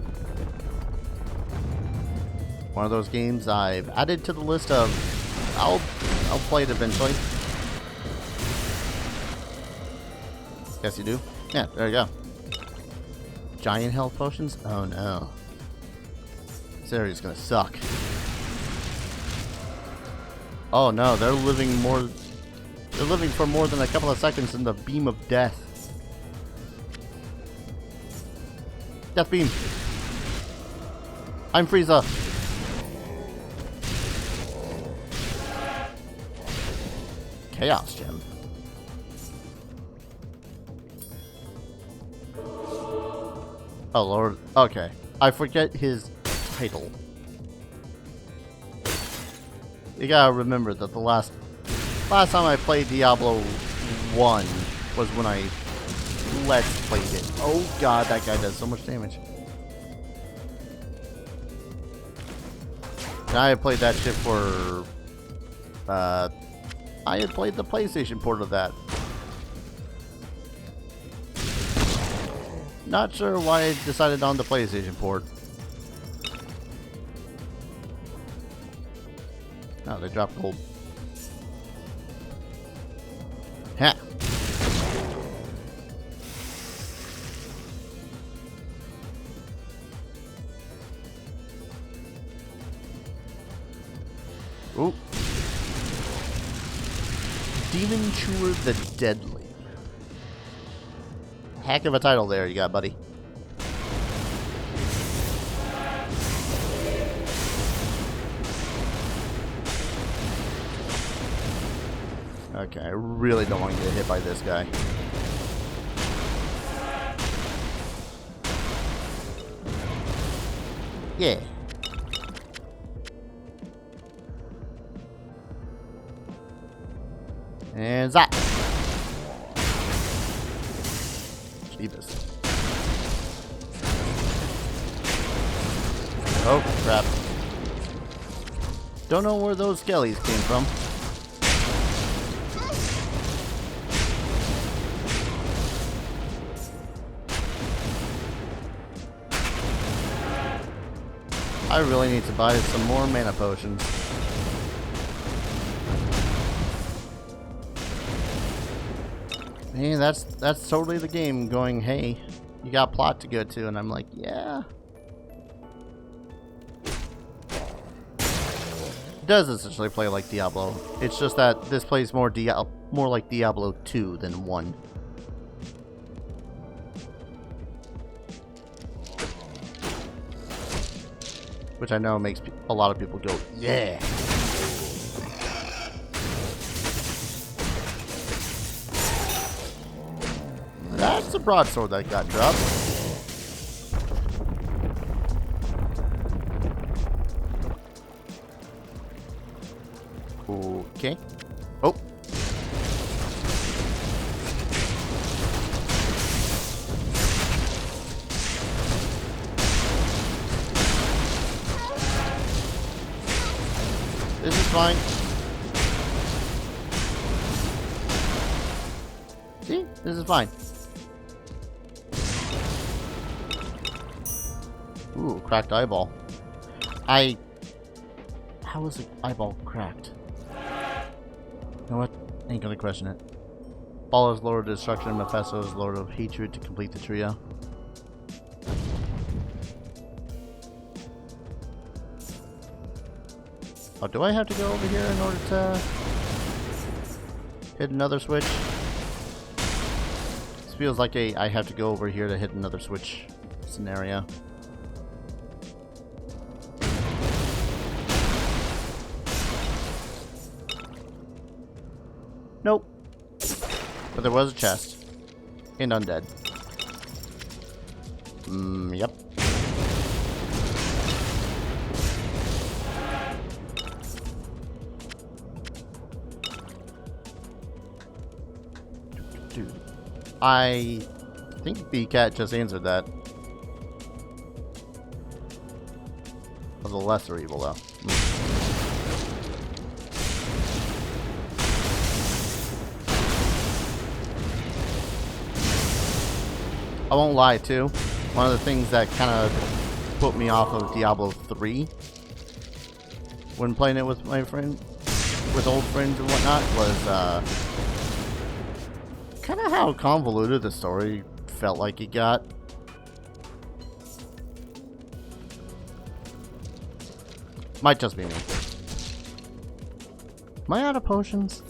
One of those games I've added to the list of I'll play it eventually. Yes, you do? Yeah, there you go. Giant health potions? Oh no. This area's gonna suck. Oh no, they're living for more than a couple of seconds in the beam of death. Death beam. I'm Frieza. Chaos Gem. Oh lord. Okay. I forget his title. You gotta remember that the last time I played Diablo 1 was when I let's played it. Oh god, that guy does so much damage. And I had played that shit for... I had played the PlayStation port of that. Not sure why I decided on the PlayStation port. Oh, they dropped gold. Ha! Ooh. Demon Chewer the Deadly. Heck of a title there you got, buddy. Okay, I really don't want to get hit by this guy. Yeah. And zap. Jesus. Oh, crap. Don't know where those skellies came from. I really need to buy some more mana potions. Man, that's totally the game going, hey, you got plot to go to, and I'm like, yeah. It does essentially play like Diablo. It's just that this plays more like Diablo 2 than 1. Which I know makes a lot of people go, yeah. That's a broadsword that got dropped. Okay. Oh. This is fine. See? This is fine. Ooh, cracked eyeball. How is the eyeball cracked? You know what? Ain't gonna question it. Ball is Lord of Destruction, Mephisto is Lord of Hatred to complete the trio. Oh, do I have to go over here in order to hit another switch? This feels like I have to go over here to hit another switch scenario. Nope. But there was a chest. And undead. Yep. Dude. I think B-Cat just answered that. Of the lesser evil, though. I won't lie, too. One of the things that kind of put me off of Diablo 3 when playing it with my friend, with old friends and whatnot, was kind of how convoluted the story felt like it got. Might just be me. Am I out of potions?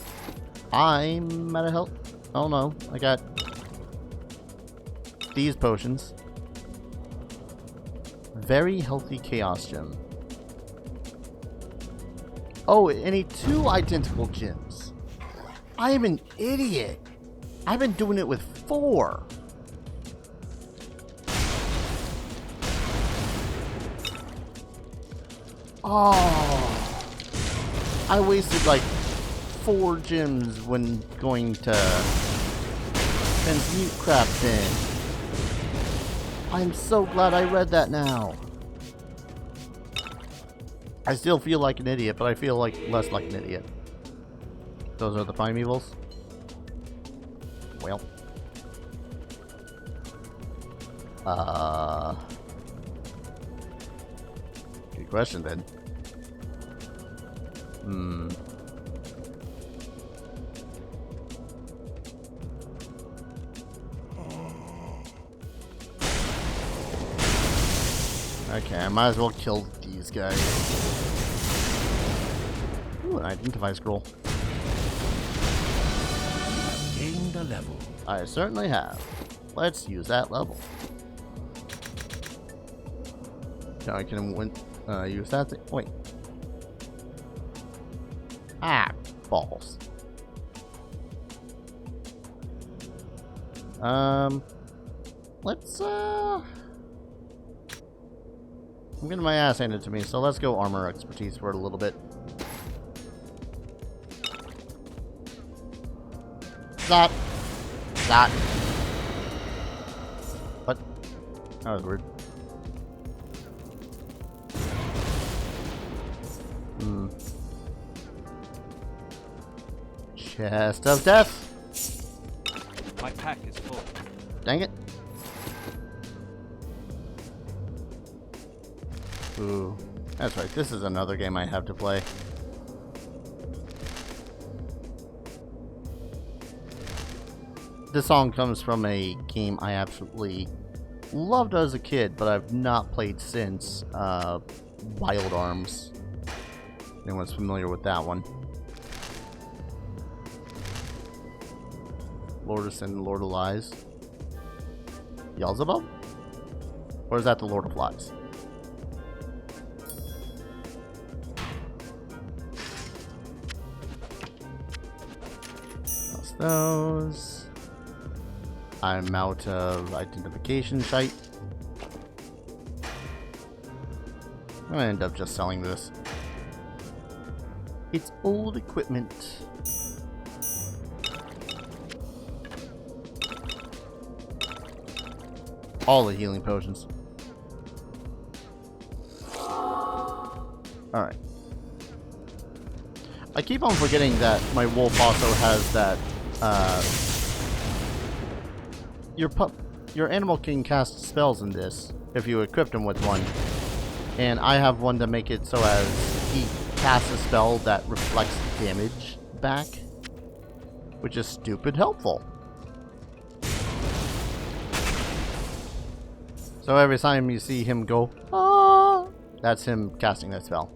I'm out of health. Oh no, I got these potions. Very healthy chaos gem. Oh, and I need 2 identical gems. I am an idiot. I've been doing it with 4. Oh. I wasted like 4 gems when going to transmute crap in. I'm so glad I read that now. I still feel like an idiot, but I feel like less like an idiot. Those are the primeval. Well. Good question then. Okay, I might as well kill these guys. Ooh, an identify scroll. Gained a level. I certainly have. Let's use that level. Now I can use that thing. Wait. Ah, balls. Let's I'm getting my ass handed to me, so let's go armor expertise for it a little bit. Zot. Zot. What? That was weird. Chest of death. My pack is full. Dang it. Ooh, that's right. This is another game I have to play. This song comes from a game I absolutely loved as a kid, but I've not played since. Wild Arms. Anyone's familiar with that one? Lord of Sin, Lord of Lies. Beelzebub? Or is that the Lord of Lies? That's those. I'm out of identification shite. I'm gonna end up just selling this. It's old equipment. All the healing potions. Alright. I keep on forgetting that my wolf also has that, your animal can cast spells in this, if you equip him with one. And I have one to make it so as he casts a spell that reflects damage back. Which is stupid helpful. So every time you see him go, ah, that's him casting that spell.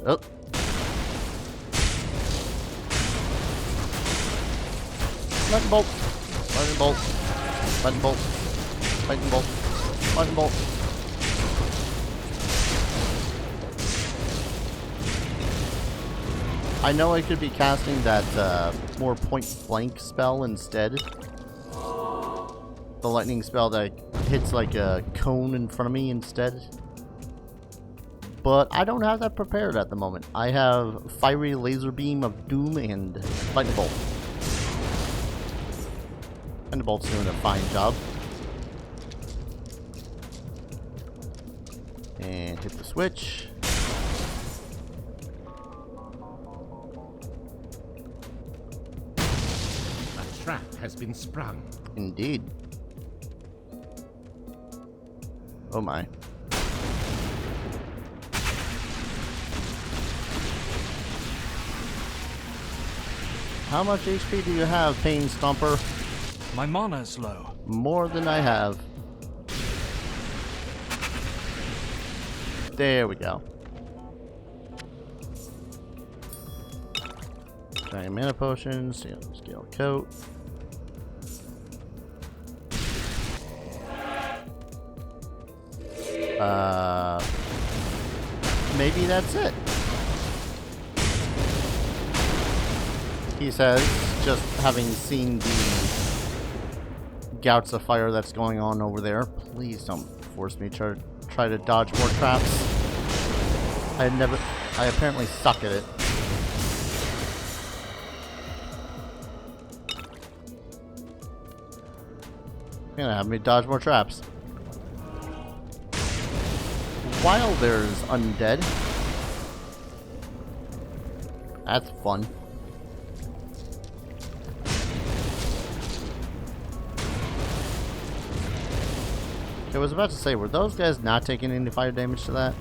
Oh. Lightning bolt. Lightning bolt. Lightning bolt. Lightning bolt. Lightning bolt. I know I could be casting that more point-blank spell instead. The lightning spell that hits like a cone in front of me instead. But I don't have that prepared at the moment. I have Fiery Laser Beam of Doom and Lightning Bolt. Lightning Bolt's doing a fine job. And hit the switch. A trap has been sprung. Indeed. Oh my. How much HP do you have, Pain Stomper? My mana's low. More than I have. There we go. Giant mana potion, scale coat. Maybe that's it. he says, just having seen the gouts of fire that's going on over there. Please don't force me to try to dodge more traps. I apparently suck at it. You're gonna have me dodge more traps. While there's undead. That's fun. I was about to say, were those guys not taking any fire damage to that?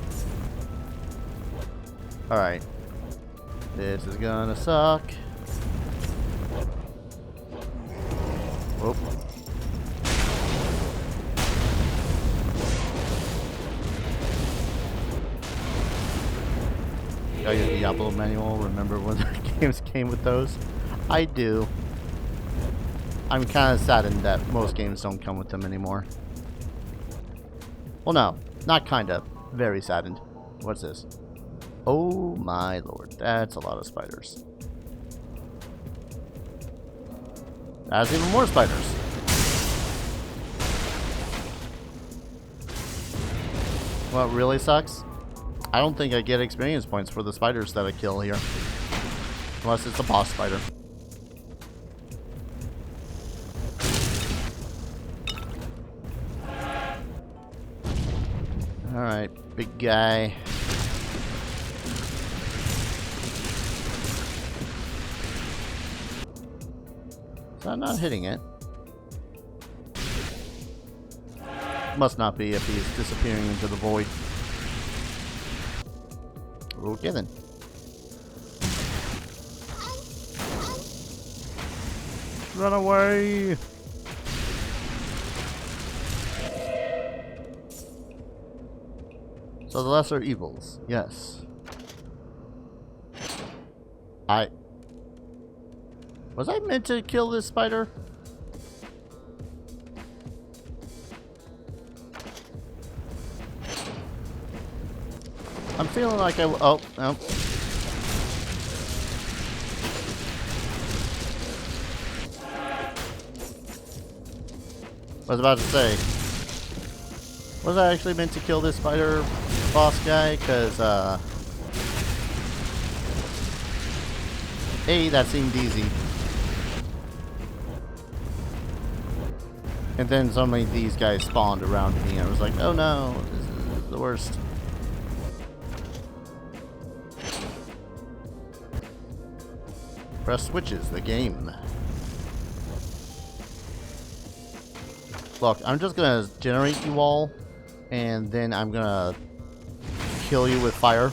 Alright. This is gonna suck. Whoop. Got your Diablo manual. Remember when the games came with those? I do. I'm kind of saddened that most games don't come with them anymore. Well, no. Not kind of. Very saddened. What's this? Oh my lord. That's a lot of spiders. That's even more spiders. What really sucks? I don't think I get experience points for the spiders that I kill here. Unless it's a boss spider. Alright, big guy. So I'm not hitting it. Must not be if he's disappearing into the void. Okay then. Run away! So the lesser evils, yes. Was I meant to kill this spider? I'm feeling like oh, no. I was about to say, was I actually meant to kill this spider boss guy? Because, A, that seemed easy. And then suddenly these guys spawned around me. I was like, oh no, this is the worst. Press switches, the game. Look, I'm just gonna generate you all, and then I'm gonna kill you with fire.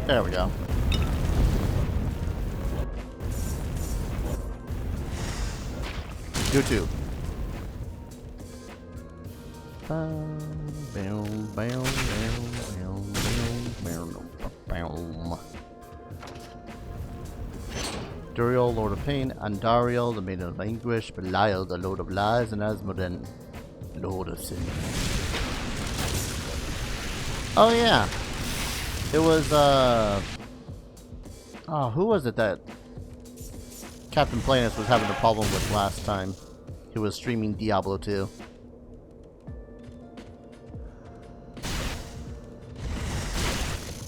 There we go. You too. Duriel, Lord of Pain, Andariel, the Maiden of Anguish, Belial, the Lord of Lies, and Asmodin, Lord of Sin. Oh yeah. It was, oh, who was it that Captain Planus was having a problem with last time he was streaming Diablo 2?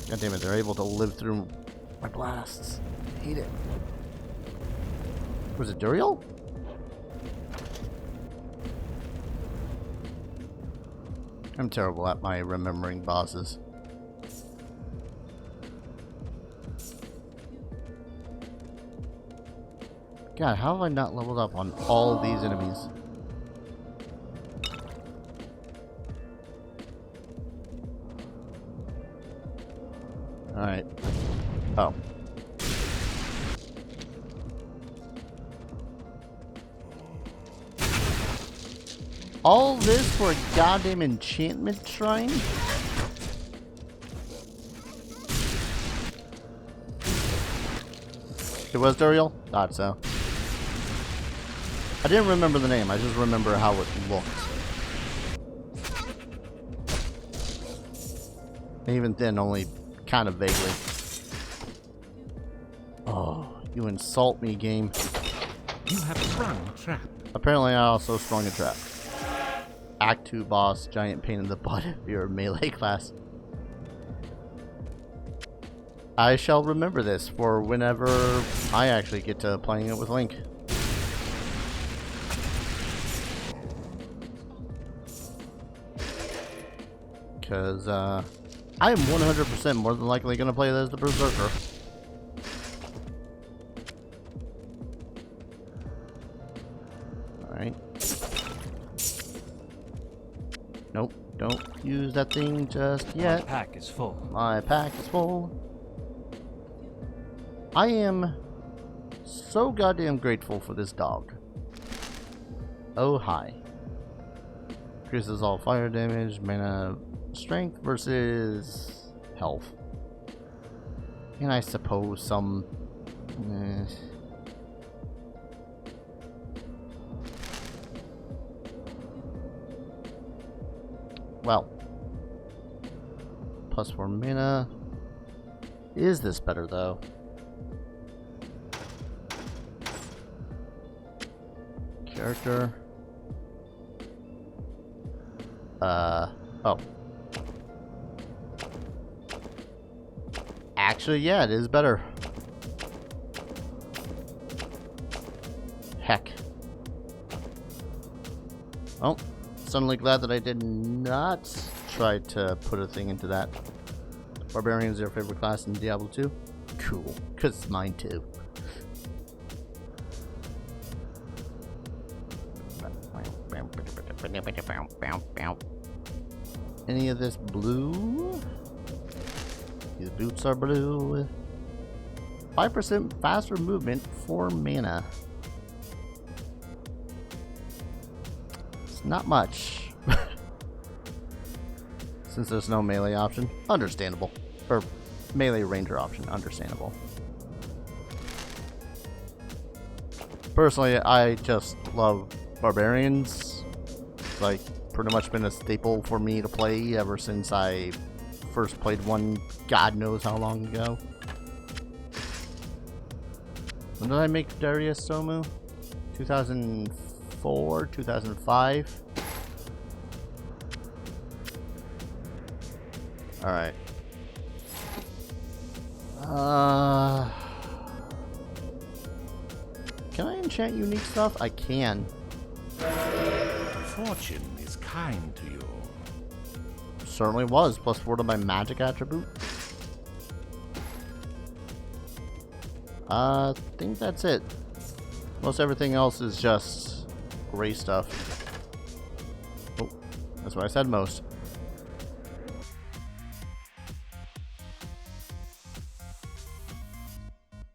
God damn it, they're able to live through my blasts. I hate it. Was it Duriel? I'm terrible at my remembering bosses. God, how have I not leveled up on all of these enemies? Alright. Oh. All this for a goddamn enchantment shrine? It was Duriel? Thought so. I didn't remember the name, I just remember how it looked. Even then, only kind of vaguely. Oh, you insult me, game. You have sprung a trap. Apparently, I also sprung a trap. Act 2 boss, giant pain in the butt if you're a melee class. I shall remember this for whenever I actually get to playing it with Link. Because, I am 100% more than likely going to play it as the Berserker. Alright. Nope, don't use that thing just yet. My pack is full. My pack is full. I am so goddamn grateful for this dog. Oh, hi. Increases all fire damage, mana, strength versus health. And I suppose some... Well. Plus 4 mana. Is this better, though? Character. Oh. Actually, yeah, it is better. Heck. Oh, suddenly glad that I did not try to put a thing into that. Barbarian is your favorite class in Diablo 2? Cool, because it's mine too. Any of this blue? These boots are blue. 5% faster movement, 4 mana. It's not much. Since there's no melee option. Understandable. Or melee ranger option. Understandable. Personally, I just love barbarians. Like, pretty much been a staple for me to play ever since I first played one god knows how long ago. When did I make Darius Somu? 2004, 2005? Alright. Can I enchant unique stuff? I can. Fortune is kind to you. Certainly was. Plus 4 to my magic attribute. I think that's it. Most everything else is just gray stuff. Oh, that's what I said most.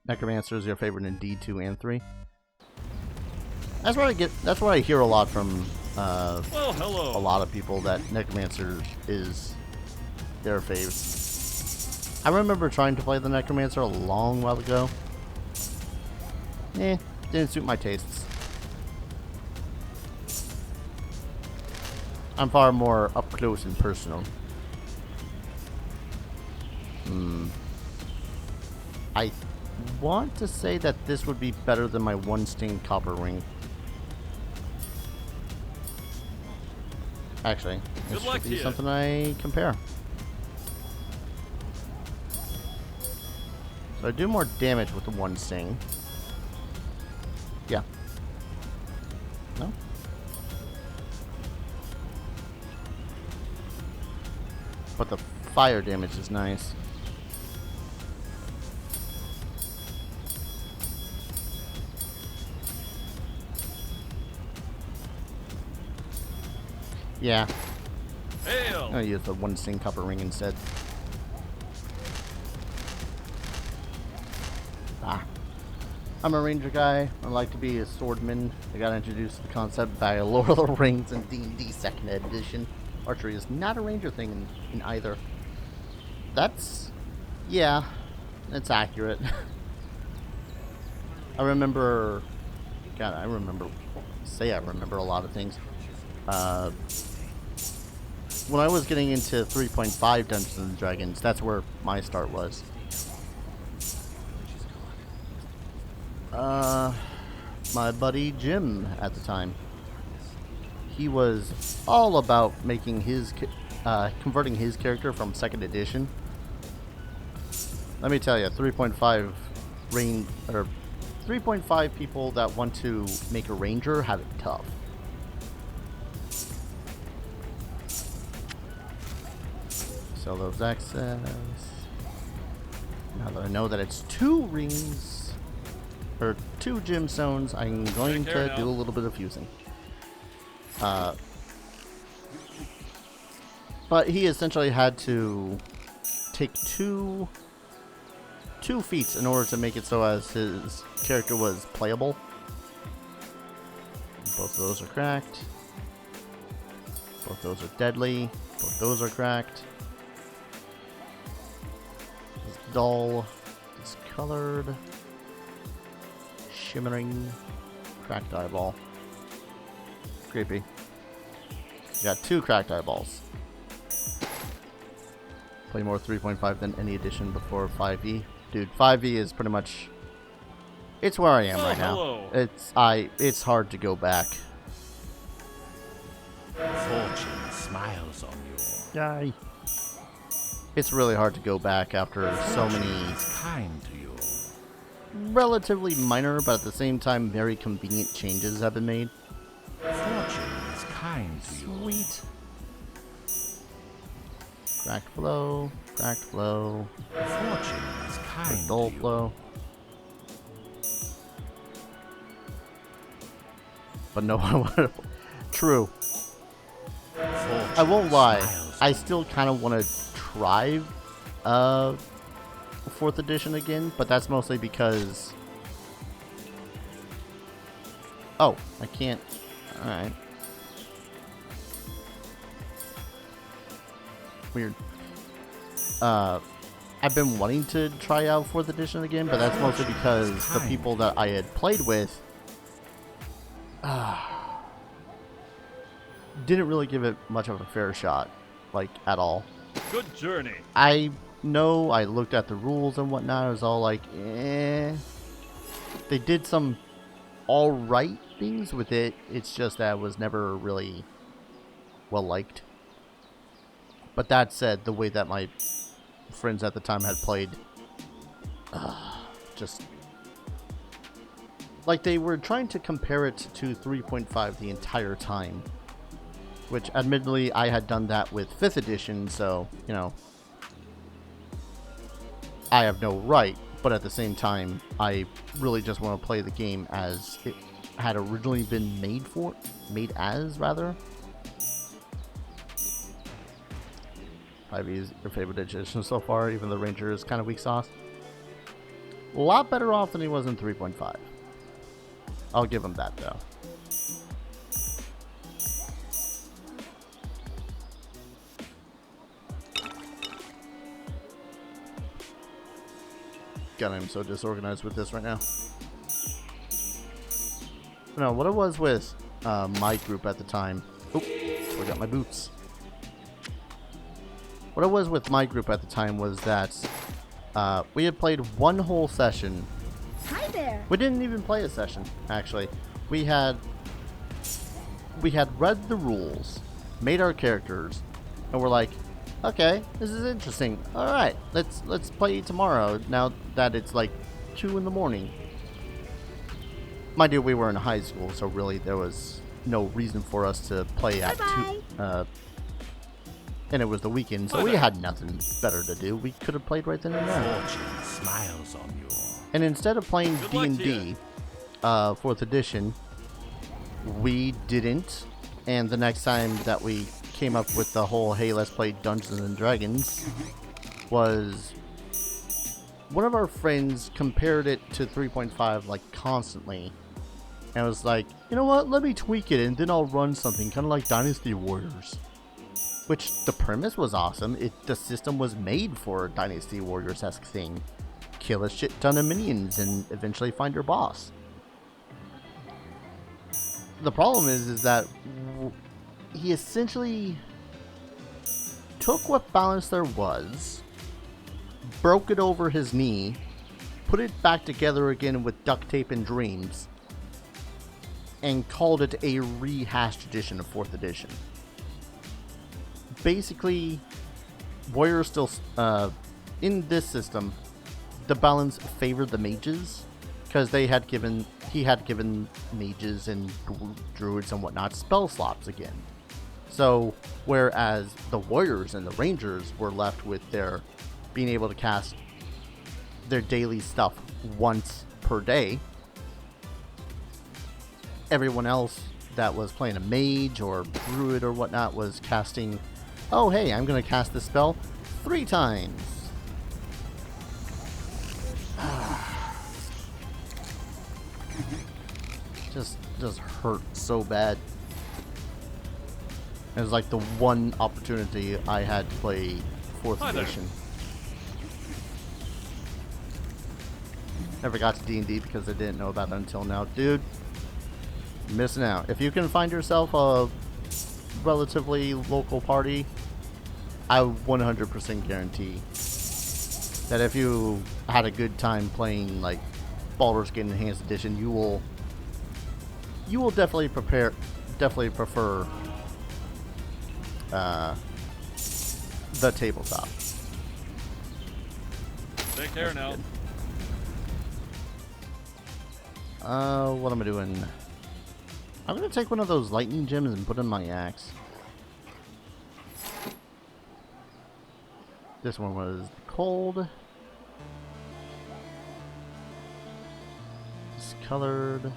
Necromancer is your favorite in D2 and 3. That's what I get. That's what I hear a lot from Well, hello. a lot of people, that Necromancer is their fave. I remember trying to play the Necromancer a long while ago. Didn't suit my tastes. I'm far more up close and personal. I want to say that this would be better than my one sting copper ring. Actually, this should be something I compare. So I do more damage with the one sting. Yeah. No? But the fire damage is nice. Yeah. Hail. I'm gonna use the one sting copper ring instead. I'm a ranger guy. I like to be a swordman. I got introduced to the concept by Lord of the Rings in D&D 2nd edition. Archery is not a ranger thing in either. That's... yeah, it's accurate. I remember... God, I remember a lot of things. when I was getting into 3.5 Dungeons and Dragons, that's where my start was. My buddy Jim at the time. He was all about making his, converting his character from 2nd edition. Let me tell you, 3.5 range, or 3.5 people that want to make a ranger have it tough. Sell those access. Now that I know that it's 2 rings, or 2 gemstones, I'm going to do a little bit of fusing. But he essentially had to take two feats in order to make it so as his character was playable. Both of those are cracked. Both those are deadly. Both those are cracked. This dull, discolored, shimmering, cracked eyeball. Creepy. Got 2 cracked eyeballs. Play more 3.5 than any edition before 5e. Dude, 5e is pretty much... It's where I am right now. It's hard to go back. Fortune smiles on you. Yay. It's really hard to go back after so many It's kind to you. relatively minor, but at the same time very convenient changes have been made. Fortune is kind to you. Sweet. Cracked flow, cracked flow, Fortune is kind dull to you. flow. But no, true. I won't lie. I still kind of want to try 4th edition again, but that's mostly because... Oh, I can't... Alright. Weird. I've been wanting to try out 4th edition again, but that's mostly because the people that I had played with didn't really give it much of a fair shot, like, at all. Good journey. I know I looked at the rules and whatnot, I was all like, eh. They did some alright things with it, it's just that it was never really well liked. But that said, the way that my friends at the time had played, just... Like, they were trying to compare it to 3.5 the entire time. Which, admittedly, I had done that with 5th edition, so, you know... I have no right, but at the same time, I really just want to play the game as it had originally been made for... Made as, rather. 5e is your favorite edition so far, even though Ranger is kind of weak sauce. A lot better off than he was in 3.5. I'll give him that, though. God, I'm so disorganized with this right now. No, what it was with my group at the time... Oop, forgot my boots. What it was with my group at the time was that we had played one whole session. Hi there. We didn't even play a session, actually. We had read the rules, made our characters, and we're like, okay, this is interesting. All right, let's play tomorrow. Now that it's like 2 in the morning. Mind you, we were in high school, so really there was no reason for us to play at 2. And it was the weekend, so we had nothing better to do. We could have played right then and there. Fortune smiles on you. And instead of playing D&D, 4th edition, we didn't. And the next time that we came up with the whole, hey, let's play Dungeons and Dragons, was one of our friends compared it to 3.5 like constantly. And was like, you know what, let me tweak it and then I'll run something kind of like Dynasty Warriors. Which, the premise was awesome. The system was made for a Dynasty Warriors-esque thing. Kill a shit ton of minions and eventually find your boss. The problem is that he essentially took what balance there was, broke it over his knee, put it back together again with duct tape and dreams, and called it a rehashed edition of 4th edition. Basically, Warrior still, in this system, the balance favored the mages, because he had given mages and druids and whatnot spell slots again. So, whereas the warriors and the rangers were left with their being able to cast their daily stuff once per day, everyone else that was playing a mage or druid or whatnot was casting, oh hey, I'm going to cast this spell 3 times. just hurt so bad. It was like the one opportunity I had to play 4th edition. Never got to D&D because I didn't know about it until now. Dude, you're missing out. If you can find yourself a relatively local party, I 100% guarantee that if you had a good time playing like Baldur's Gate Enhanced Edition, you will definitely prefer the tabletop. Take care now. What am I doing? I'm gonna take one of those lightning gems and put in my axe. This one was cold. Discolored.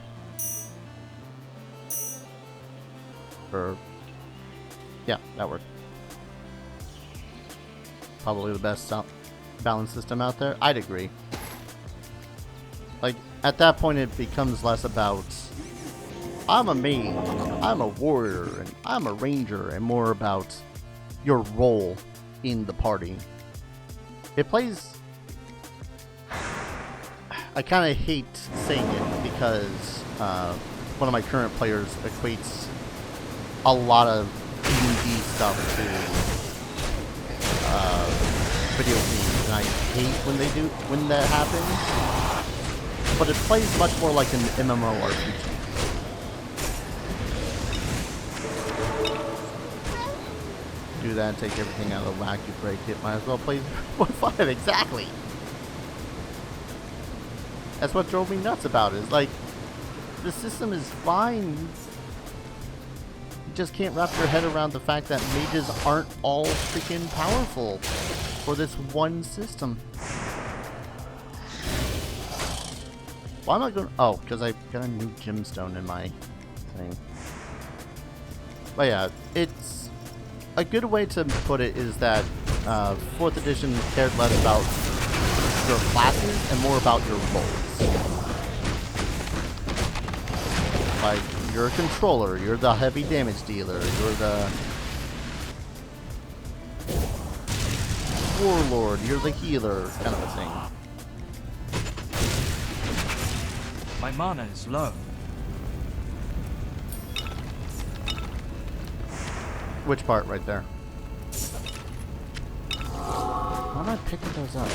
Yeah, that worked. Probably the best balance system out there. I'd agree. Like, at that point it becomes less about I'm a mage, I'm a warrior, and I'm a ranger, and more about your role in the party. It plays... I kind of hate saying it because one of my current players equates a lot of D&D stuff to video games, and I hate when that happens. But it plays much more like an MMORPG. Do that, take everything out of whack, you break it, might as well play 1.5, exactly! That's what drove me nuts about it, is like, the system is fine. You just can't wrap your head around the fact that mages aren't all freaking powerful for this one system. Why am I going? Oh, because I got a new gemstone in my thing. But yeah, it's a good way to put it is that 4th edition cared less about your classes and more about your roles. Like, you're a controller, you're the heavy damage dealer, you're the warlord, you're the healer, kind of a thing. My mana is low. Which part right there? Why am I picking those up?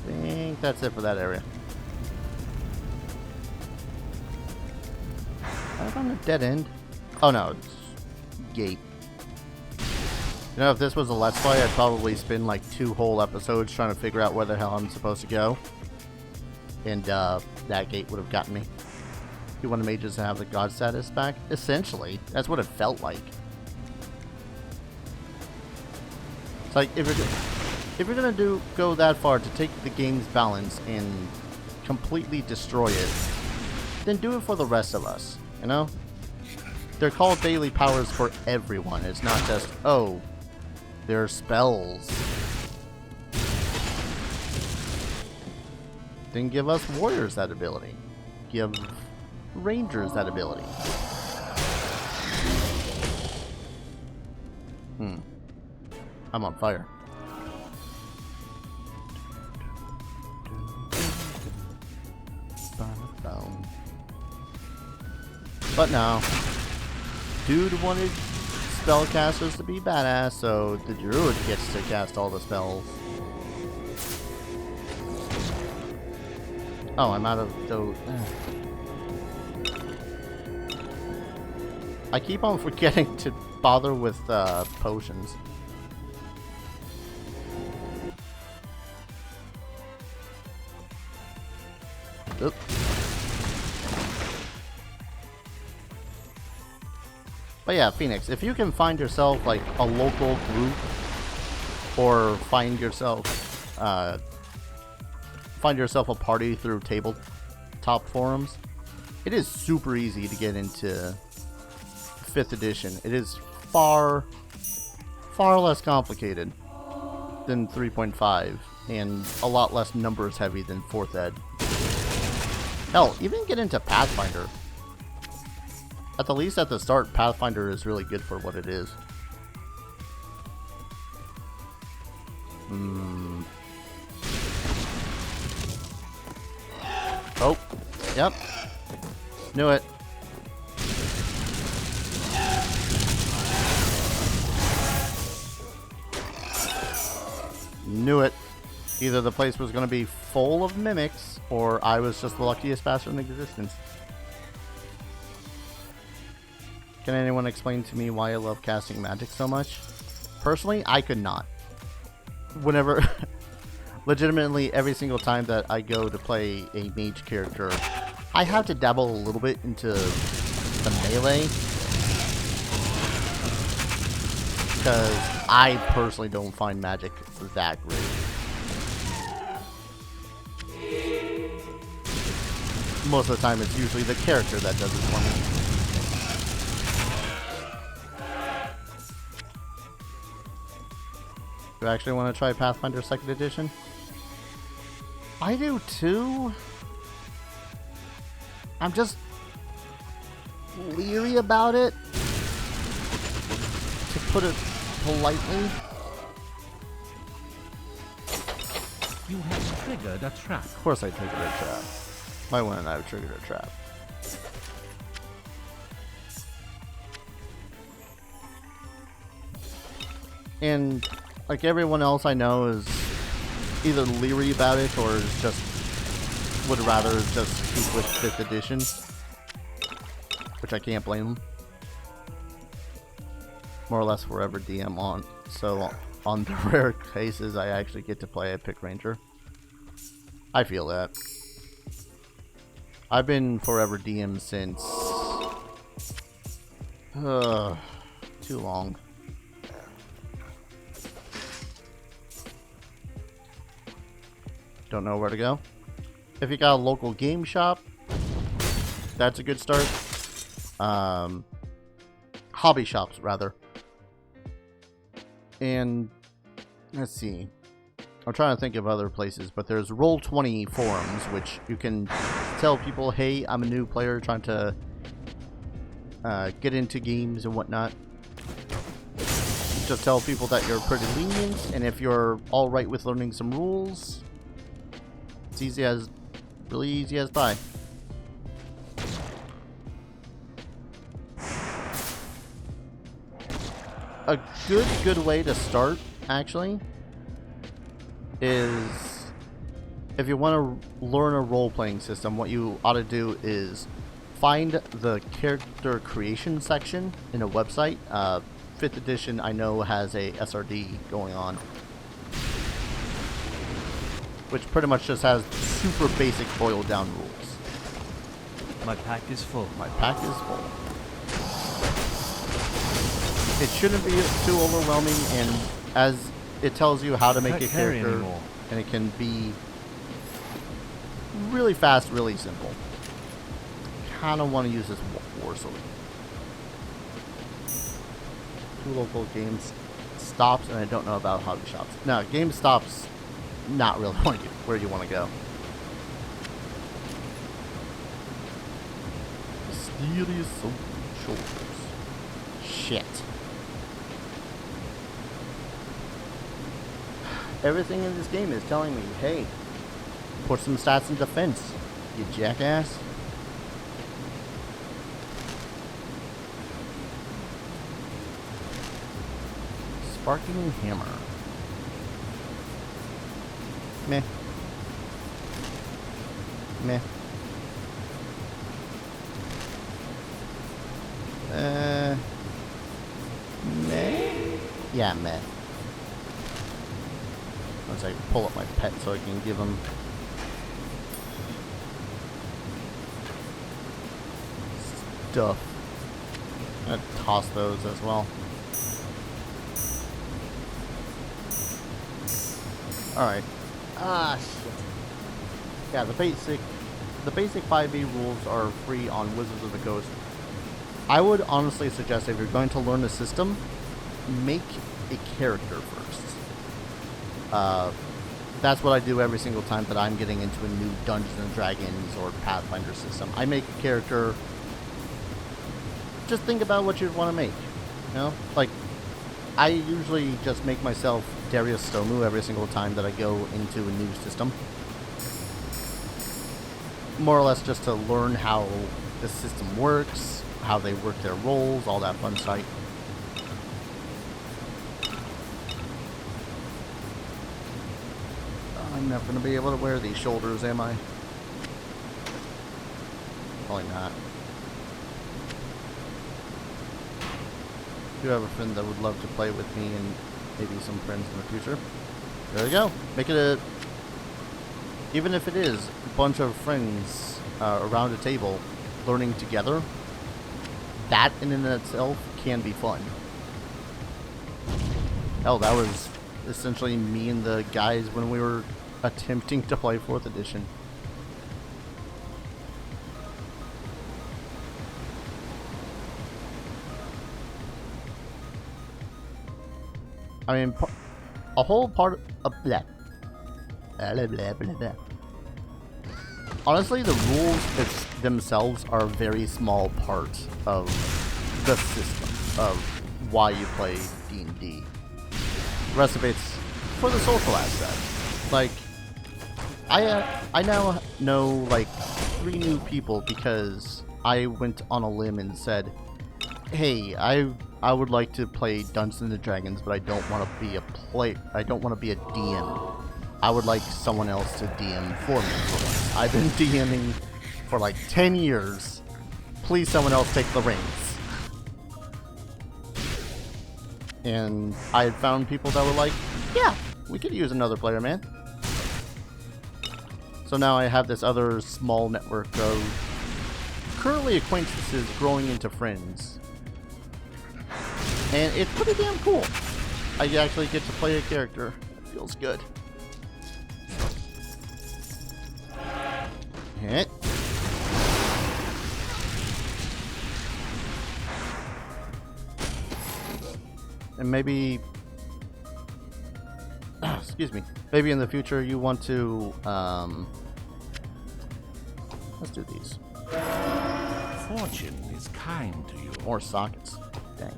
I think that's it for that area. I found a dead end. Oh no, it's gate. You know, if this was a Let's Play, I'd probably spend like 2 whole episodes trying to figure out where the hell I'm supposed to go. And that gate would have gotten me. You wanted mages to have the god status back? Essentially, that's what it felt like. It's like, if you're gonna go that far to take the game's balance and completely destroy it, then do it for the rest of us, you know? They're called daily powers for everyone. It's not just, oh, they're spells. Then give us warriors that ability. Give rangers that ability. I'm on fire. But no. Dude wanted spellcasters to be badass, so the druid gets to cast all the spells. Oh, I'm out of those. I keep on forgetting to bother with potions. Oop. But yeah, Phoenix, if you can find yourself like a local group, or find yourself a party through tabletop forums, it is super easy to get into 5th edition. It is far less complicated than 3.5 and a lot less numbers heavy than 4th ed. Hell, even get into Pathfinder. At the least at the start, Pathfinder is really good for what it is. Oh, yep. Knew it. Knew it. Either the place was going to be full of mimics, or I was just the luckiest bastard in existence. Can anyone explain to me why I love casting magic so much? Personally, I could not. Whenever... legitimately, every single time that I go to play a mage character, I have to dabble a little bit into the melee. Because I personally don't find magic that great. Most of the time, it's usually the character that does it for me. Do I actually want to try Pathfinder 2nd edition? I do too. I'm just leery about it, to put it politely. You have triggered a trap. Of course I triggered a trap. Why wouldn't I have triggered a trap? And like everyone else I know is either leery about it or is just would rather just keep with 5th edition, which I can't blame them. More or less forever DM on, so on the rare cases I actually get to play a pick ranger. I feel that. I've been forever DM since too long. Don't know where to go. If you got a local game shop, that's a good start. Hobby shops, rather. And let's see. I'm trying to think of other places, but there's Roll20 forums, which you can tell people, hey, I'm a new player trying to get into games and whatnot. Just tell people that you're pretty lenient, and if you're alright with learning some rules, it's easy as, really easy as pie. A good way to start, actually, is if you want to learn a role-playing system, what you ought to do is find the character creation section in a website. 5th edition, I know, has a SRD going on, which pretty much just has super basic boiled down rules. My pack is full. My pack is full. It shouldn't be too overwhelming, and as it tells you how to make a character, and it can be really fast, really simple. Kind of want to use this war sword. 2 local games stops, and I don't know about hobby shops. No, game stops. Not really where you want to go. Mysterious shoulders. Shit. Everything in this game is telling me, hey, put some stats in defense, you jackass. Sparking hammer. Meh. Meh. Meh? Yeah, meh. Once I pull up my pet so I can give him stuff. I'm gonna toss those as well. Alright. Ah, shit. Yeah, the basic 5e rules are free on Wizards of the Coast. I would honestly suggest if you're going to learn the system, make a character first. That's what I do every single time that I'm getting into a new Dungeons and Dragons or Pathfinder system. I make a character. Just think about what you'd want to make. You know? Like, I usually just make myself Darius Stomu every single time that I go into a new system. More or less just to learn how the system works, how they work their roles, all that fun stuff. I'm not going to be able to wear these shoulders, am I? Probably not. I do have a friend that would love to play with me and maybe some friends in the future. There we go. Make it a... Even if it is a bunch of friends around a table learning together, that in and of itself can be fun. Hell, that was essentially me and the guys when we were attempting to play 4th edition. I mean, a whole part of that. Blah, blah, blah, blah. Honestly, the rules themselves are a very small part of the system of why you play D&D. The rest of it's for the social aspect. Like, I now know like 3 new people because I went on a limb and said, "Hey, I would like to play Dungeons and Dragons, but I don't want to be a I don't want to be a DM. I would like someone else to DM for me. I've been DMing for like 10 years. Please, someone else take the reins." And I had found people that were like, "Yeah, we could use another player, man." So now I have this other small network of currently acquaintances growing into friends. And it's pretty damn cool. I actually get to play a character. It feels good. Hit. And maybe... excuse me. Maybe in the future you want to... let's do these. Fortune is kind to you. More sockets. Dang.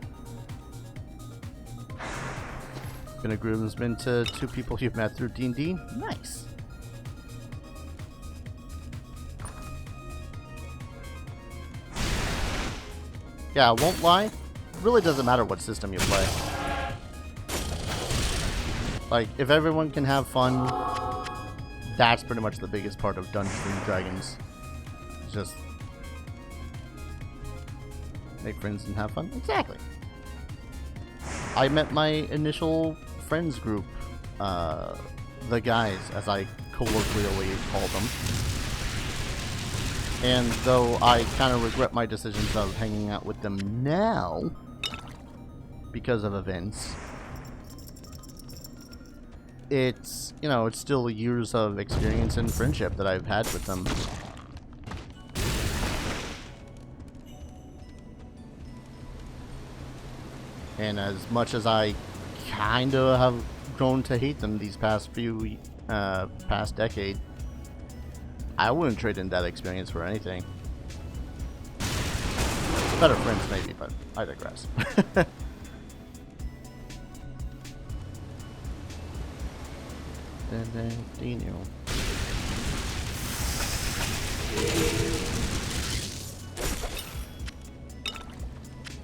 Gonna groomsman to 2 people you've met through D&D. Nice. Yeah, I won't lie. It really doesn't matter what system you play. Like, if everyone can have fun, that's pretty much the biggest part of Dungeons and Dragons. Just make friends and have fun. Exactly. I met my initial friends group, the guys, as I colloquially call them. And though I kind of regret my decisions of hanging out with them now, because of events, it's, you know, it's still years of experience and friendship that I've had with them. And as much as I kind of have grown to hate them these past past decade, I wouldn't trade in that experience for anything. Better friends maybe, but I digress. Daniel.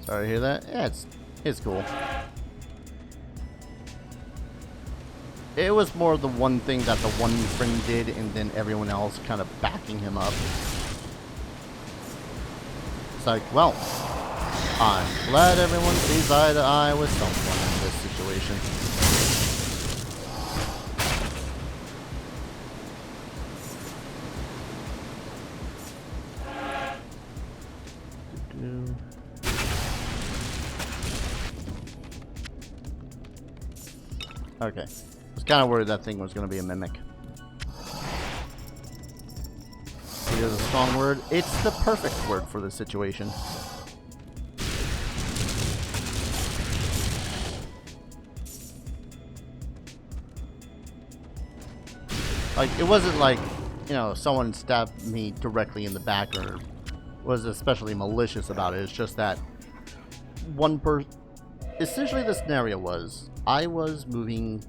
Sorry to hear that. Yeah, it's cool. It was more the one thing that the one friend did, and then everyone else kind of backing him up. It's like, well, I'm glad everyone sees eye to eye with someone in this situation. Okay. I was kind of worried that thing was going to be a mimic. It is a strong word. It's the perfect word for the situation. Like, it wasn't like, you know, someone stabbed me directly in the back or was especially malicious about it. It's just that one person... Essentially, the scenario was, I was moving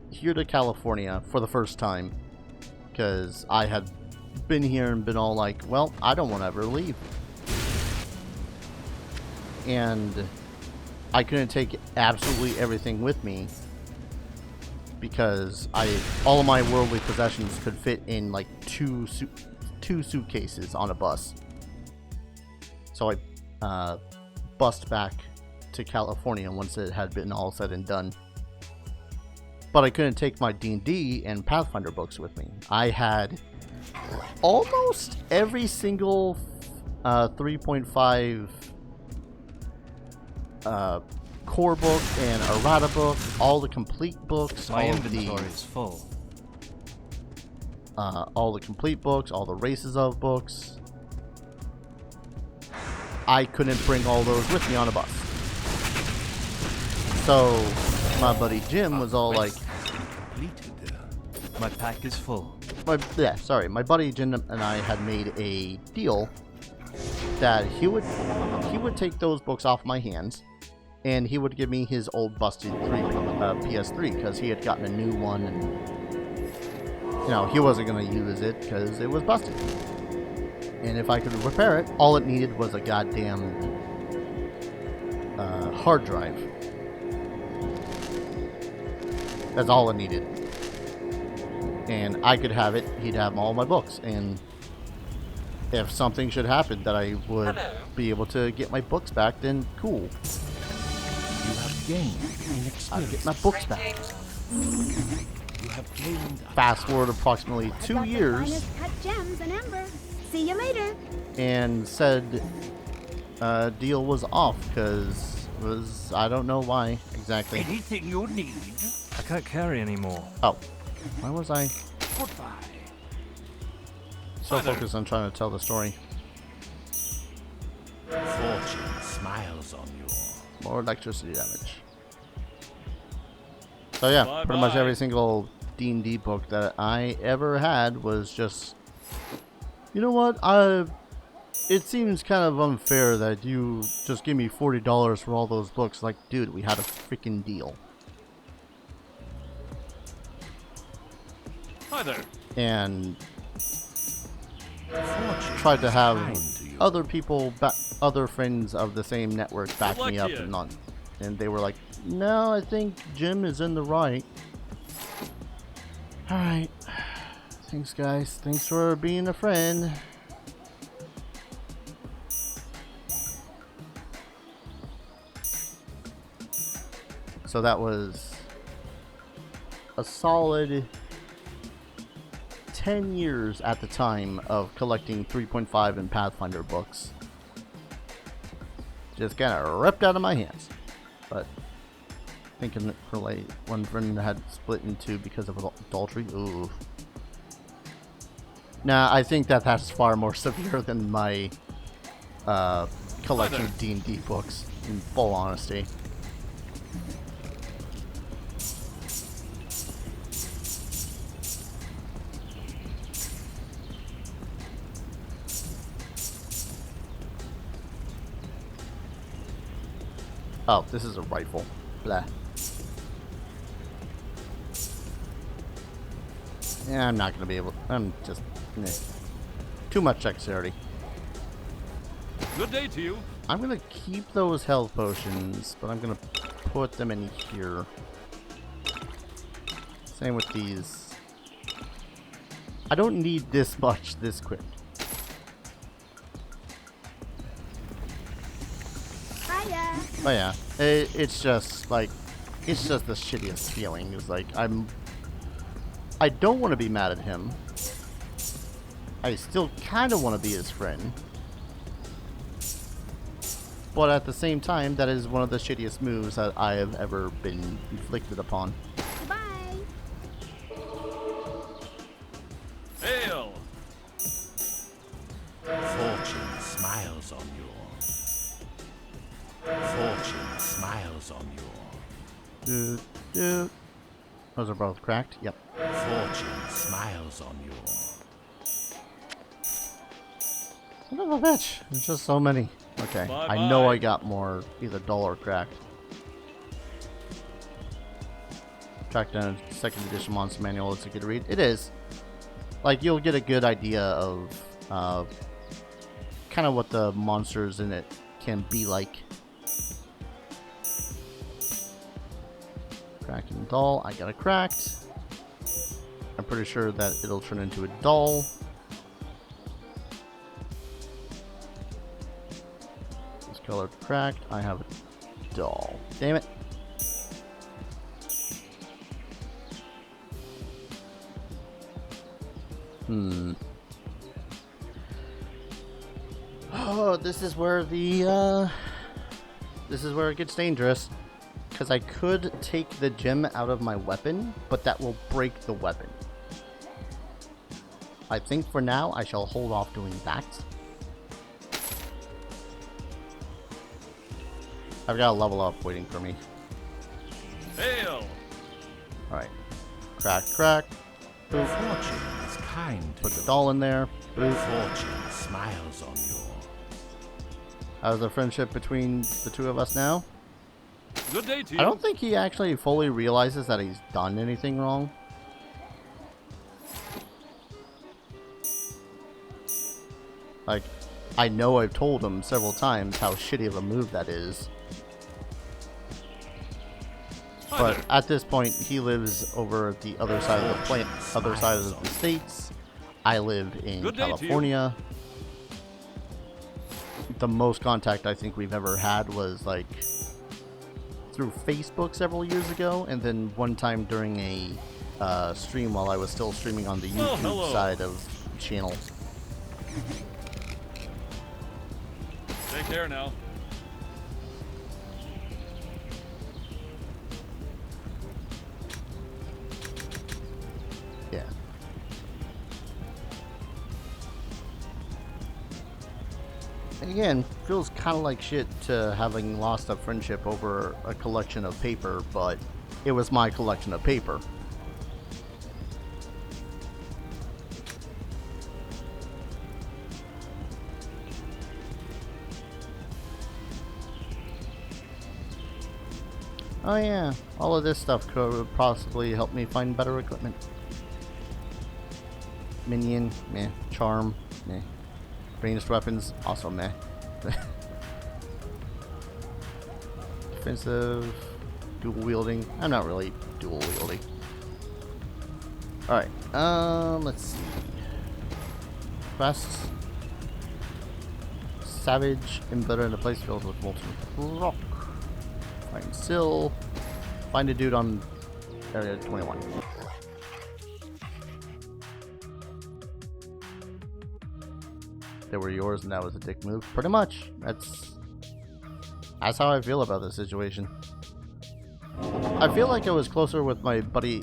here to California for the first time because I had been here and been all like, well, I don't want to ever leave. And I couldn't take absolutely everything with me because all of my worldly possessions could fit in like two suitcases on a bus. So I bussed back to California once it had been all said and done. But I couldn't take my D&D and Pathfinder books with me. I had almost every single 3.5 core book and errata book, all the complete books, My inventory is full. All the complete books, all the races of books. I couldn't bring all those with me on a bus. So my buddy Jim was all like, My pack is full. my buddy Jim and I had made a deal that he would take those books off my hands, and he would give me his old busted PS3 because he had gotten a new one, and you know he wasn't gonna use it because it was busted. And if I could repair it, all it needed was a goddamn hard drive. That's all it needed. And I could have it, he'd have all my books. And if something should happen that I would be able to get my books back, then cool. You have gained an experience. I'll get my books back. You have gained Fast forward approximately 2 years, Finest cut gems and amber. See you later. and said deal was off because I don't know why exactly. anything you need. I can't carry anymore. Oh, why was I Goodbye. so focused on trying to tell the story? Fortune smiles on you. More electricity damage. So yeah, pretty much Bye-bye. every single D&D book that I ever had was just, you know what, it seems kind of unfair that you just give me $40 for all those books. Like, dude, we had a freaking deal. Hi there. And Fortune tried to is have kind to you. other people, other friends of the same network back luck me to up, you. and they were like, no, I think Jim is in the right. Alright. Thanks, guys. Thanks for being a friend. So that was a solid 10 years at the time of collecting 3.5 and Pathfinder books. Just kind of ripped out of my hands. But thinking one friend had split in two because of adultery. Ooh. Nah, I think that's far more severe than my collection of D&D books, in full honesty. Oh, this is a rifle. Blah. Yeah, I'm not gonna be able. I'm just too much dexterity. Good day to you. I'm gonna keep those health potions, but I'm gonna put them in here. Same with these. I don't need this much this quick. Hiya. But yeah, it's just like, it's just the shittiest feeling. It's like, I don't want to be mad at him. I still kind of want to be his friend. But at the same time, that is one of the shittiest moves that I have ever been inflicted upon. Bye. Hail! Fortune smiles on you. Fortune smiles on you. Those are both cracked. Yep. Fortune smiles on you. Son of a bitch. There's just so many. Okay. Bye I know bye. I got more either dull or cracked. Track down a second edition monster manual. It's a good read. It is. Like, you'll get a good idea of kind of what the monsters in it can be like. Cracked and dull. I got a cracked. I'm pretty sure that it'll turn into a dull. This colored cracked. I have a dull. Damn it. Oh, this is where the this is where it gets dangerous. Because I could take the gem out of my weapon, but that will break the weapon. I think for now I shall hold off doing that. I've got a level up waiting for me. Hail! Alright. Crack, crack. Boop. Fortune is kind to Put the you. doll in there. Boop. Fortune smiles on you. How's the friendship between the two of us now? Good day to you. I don't think he actually fully realizes that he's done anything wrong. Like, I know I've told him several times how shitty of a move that is. But at this point, he lives over the other side of the planet, other side of the states. I live in Good day to you. California. The most contact I think we've ever had was like through Facebook several years ago, and then one time during a stream while I was still streaming on the YouTube hello. side of the channel. Take care now. Yeah. And again, feels kind of like shit to having lost a friendship over a collection of paper, but it was my collection of paper. Oh yeah, all of this stuff could possibly help me find better equipment. Minion, meh. Charm, meh. Ranged weapons, also meh. Defensive, dual wielding. I'm not really dual wielding. Alright, let's see. Quest. Savage, embedded in a place filled with molten rock. Find Sill. Find a dude on area 21. They were yours and that was a dick move. Pretty much. That's how I feel about this situation. I feel like I was closer with my buddy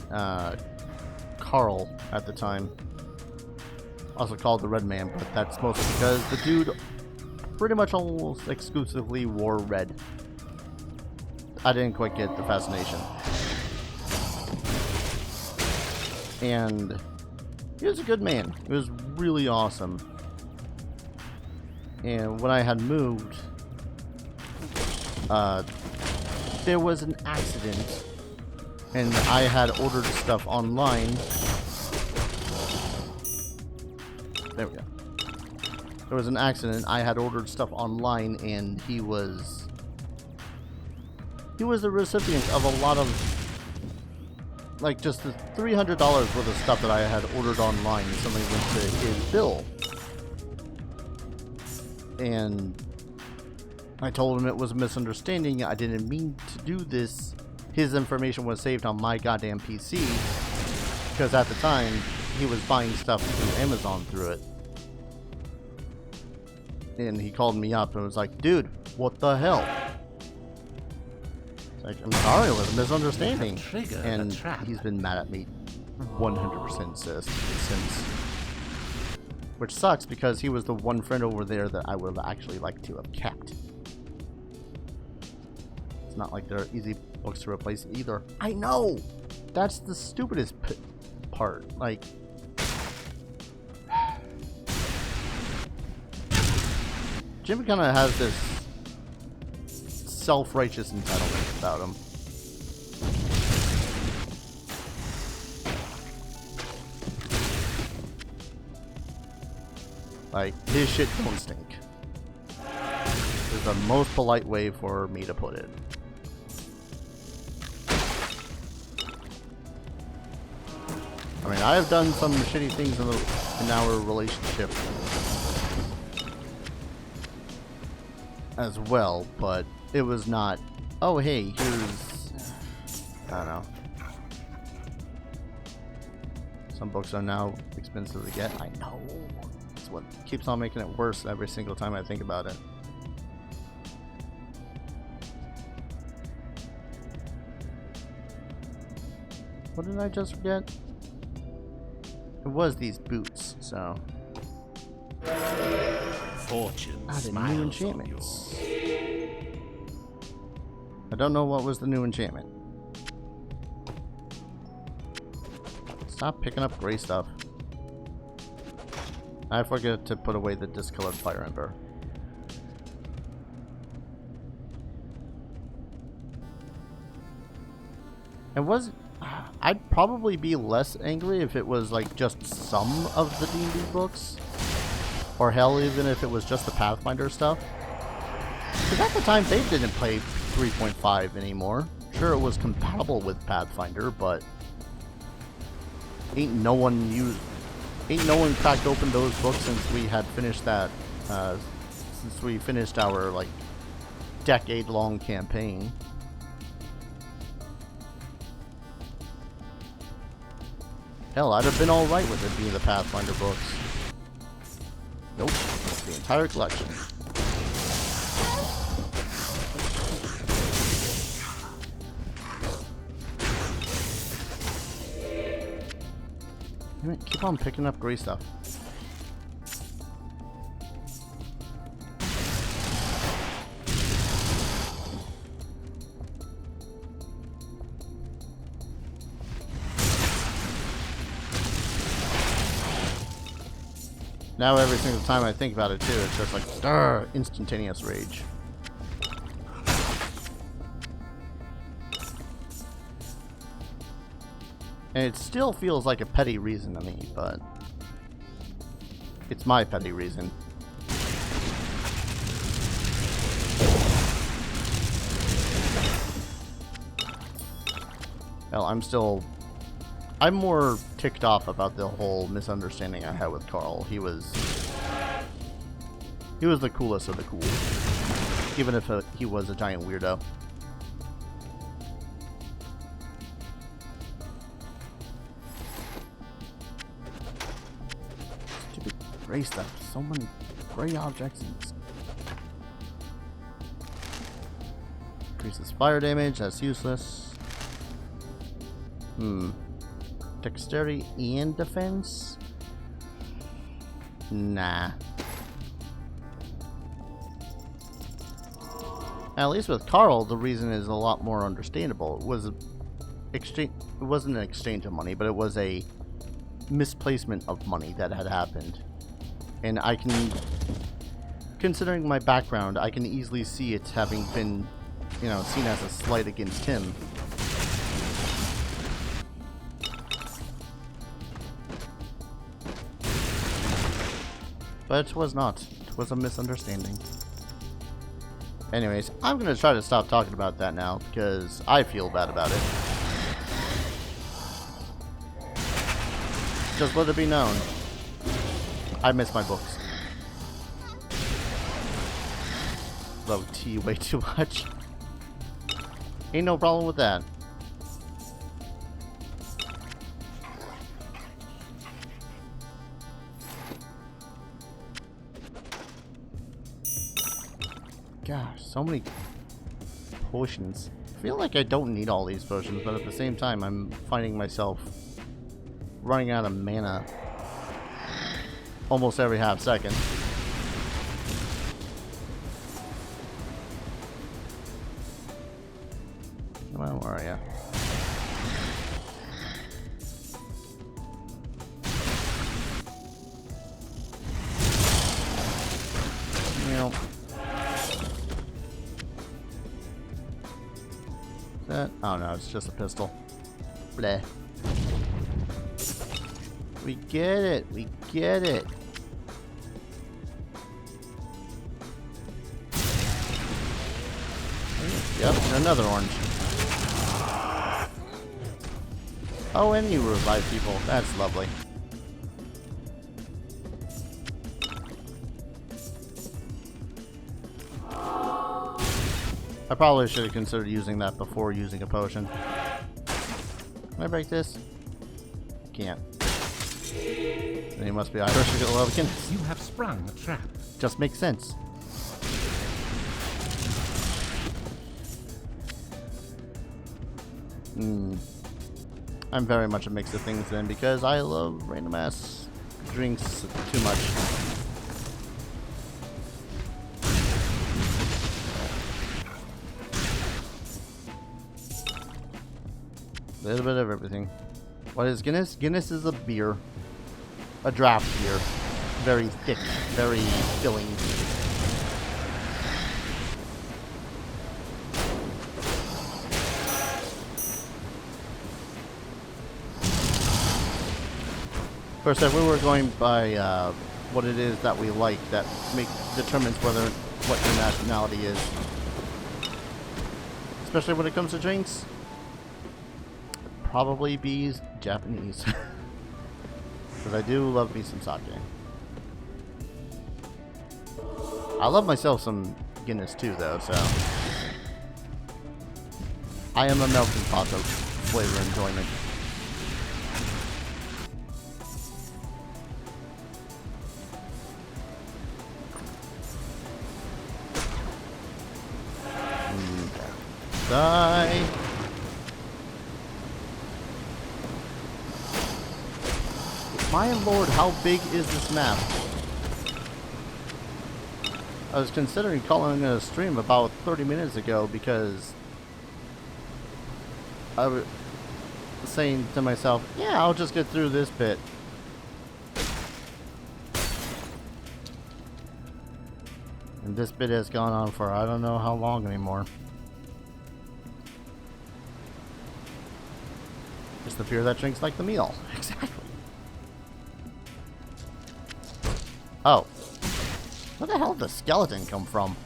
Carl at the time. Also called the Red Man, but that's mostly because the dude pretty much almost exclusively wore red. I didn't quite get the fascination. And he was a good man. He was really awesome. And when I had moved, there was an accident, and I had ordered stuff online. There we go. There was an accident. I had ordered stuff online, and he was the recipient of a like just the $300 worth of stuff that I had ordered online suddenly went to his bill. And I told him it was a misunderstanding. I didn't mean to do this. His information was saved on my goddamn PC because at the time he was buying stuff through Amazon through it. And he called me up and was like, dude, what the hell? It's like, I'm sorry, it was a misunderstanding. And he's been mad at me 100% since. Which sucks because he was the one friend over there that I would have actually liked to have kept. It's not like they're easy books to replace either. I know! That's the stupidest part. Like, Jim kind of has this self-righteous entitlement about him. Like, his shit don't stink. Is the most polite way for me to put it. I mean, I have done some shitty things in our relationship as well, but it was not, oh hey, here's, I don't know. Some books are now expensive to get. I know. It's what keeps on making it worse every single time I think about it. What did I just forget? It was these boots, so. Fortune Added smiles new on enchantments. I don't know what was the new enchantment. Stop picking up gray stuff. I forget to put away the discolored fire ember. I'd probably be less angry if it was like just some of the D&D books. Or hell, even if it was just the Pathfinder stuff. Because at the time, they didn't play 3.5 anymore. Sure, it was compatible with Pathfinder, but ain't no one cracked open those books since we had finished that. Since we finished our like decade-long campaign. Hell, I'd have been alright with it being the Pathfinder books. Nope, it's the entire collection. Damn it, keep on picking up gray stuff. Now every single time I think about it too, it's just like, instantaneous rage. And it still feels like a petty reason to me, but it's my petty reason. Hell, I'm more ticked off about the whole misunderstanding I had with Carl. He was the coolest of the cool, even if he was a giant weirdo. Stupid gray stuff. So many gray objects. Increases fire damage. That's useless. Dexterity and defense? Nah. At least with Carl, the reason is a lot more understandable. It wasn't an exchange of money, but it was a misplacement of money that had happened. And I can, considering my background, I can easily see it having been, seen as a slight against him. But it was not. It was a misunderstanding. Anyways, I'm going to try to stop talking about that now, because I feel bad about it. Just let it be known. I miss my books. Love tea way too much. Ain't no problem with that. Gosh, so many potions. I feel like I don't need all these potions, but at the same time, I'm finding myself running out of mana almost every half second. Come on, where are ya? Well. That? Oh no, it's just a pistol. Bleh. We get it. We get it. Yep, another orange. Oh, and you revive people. That's lovely. I probably should have considered using that before using a potion. Can I break this? Can't. Then he must be Irish to get a love Guinness. You have sprung a trap. Just makes sense. I'm very much a mix of things then because I love random ass drinks too much. A little bit of everything. What is Guinness? Guinness is a beer. A draft beer. Very thick, very filling. Of course, if we were going by what it is that we like, that determines what your nationality is. Especially when it comes to drinks. Probably be Japanese. Because I do love me some sake. I love myself some Guinness too, though, so. I am a melting pot of flavor enjoyment. Die. My lord, how big is this map? I was considering calling it a stream about 30 minutes ago because I was saying to myself, yeah, I'll just get through this bit. And this bit has gone on for I don't know how long anymore. It's the beer that drinks like the meal. Exactly. Oh. Where the hell did the skeleton come from?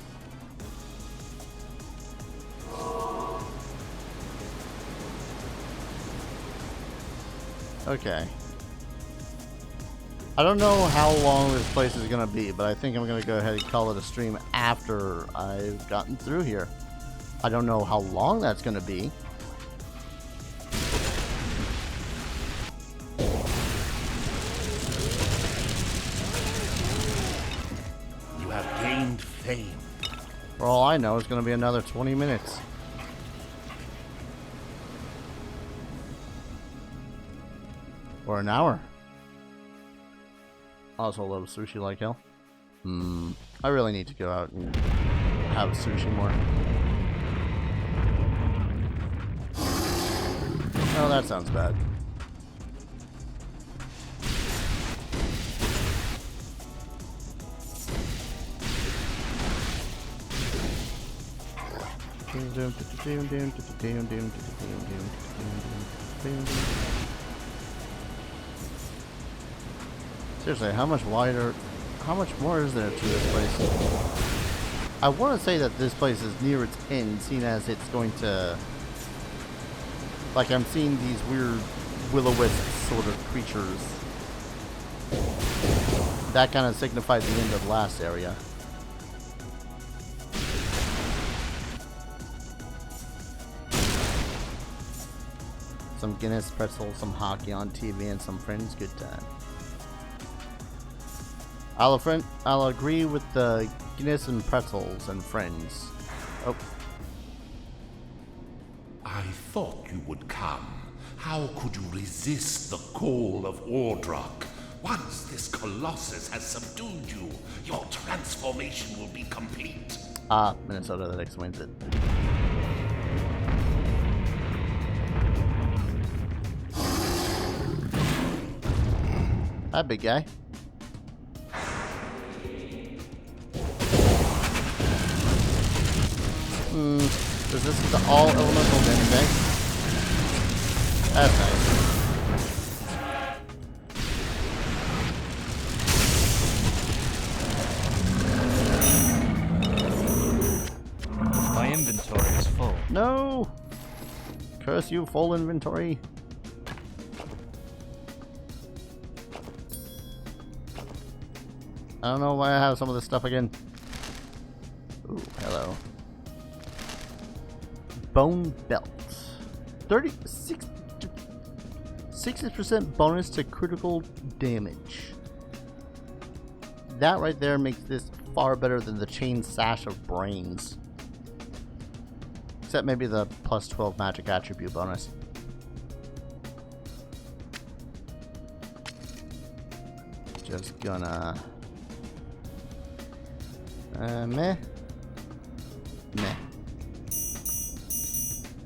Okay. I don't know how long this place is going to be, but I think I'm going to go ahead and call it a stream after I've gotten through here. I don't know how long that's going to be. Fame. For all I know, it's going to be another 20 minutes. Or an hour. I also love sushi like hell. I really need to go out and have sushi more. Oh, that sounds bad. Seriously, how much more is there to this place? I want to say that this place is near its end, seeing as it's going to... Like, I'm seeing these weird will-o-wisp sort of creatures That kind of signified the end of the last area. Some Guinness pretzel, some hockey on TV, and some friends. Good time. I'll agree with the Guinness and pretzels and friends. Oh. I thought you would come. How could you resist the call of Ordrock? Once this colossus has subdued you, your transformation will be complete. Minnesota, that explains it. Hi, big guy. Resistance to all elemental damage, eh? That's nice. My inventory is full. No! Curse you, full inventory. I don't know why I have some of this stuff again. Ooh, hello. Bone belt. 60% bonus to critical damage. That right there makes this far better than the chain sash of brains. Except maybe the plus 12 magic attribute bonus. Just gonna... meh. Meh.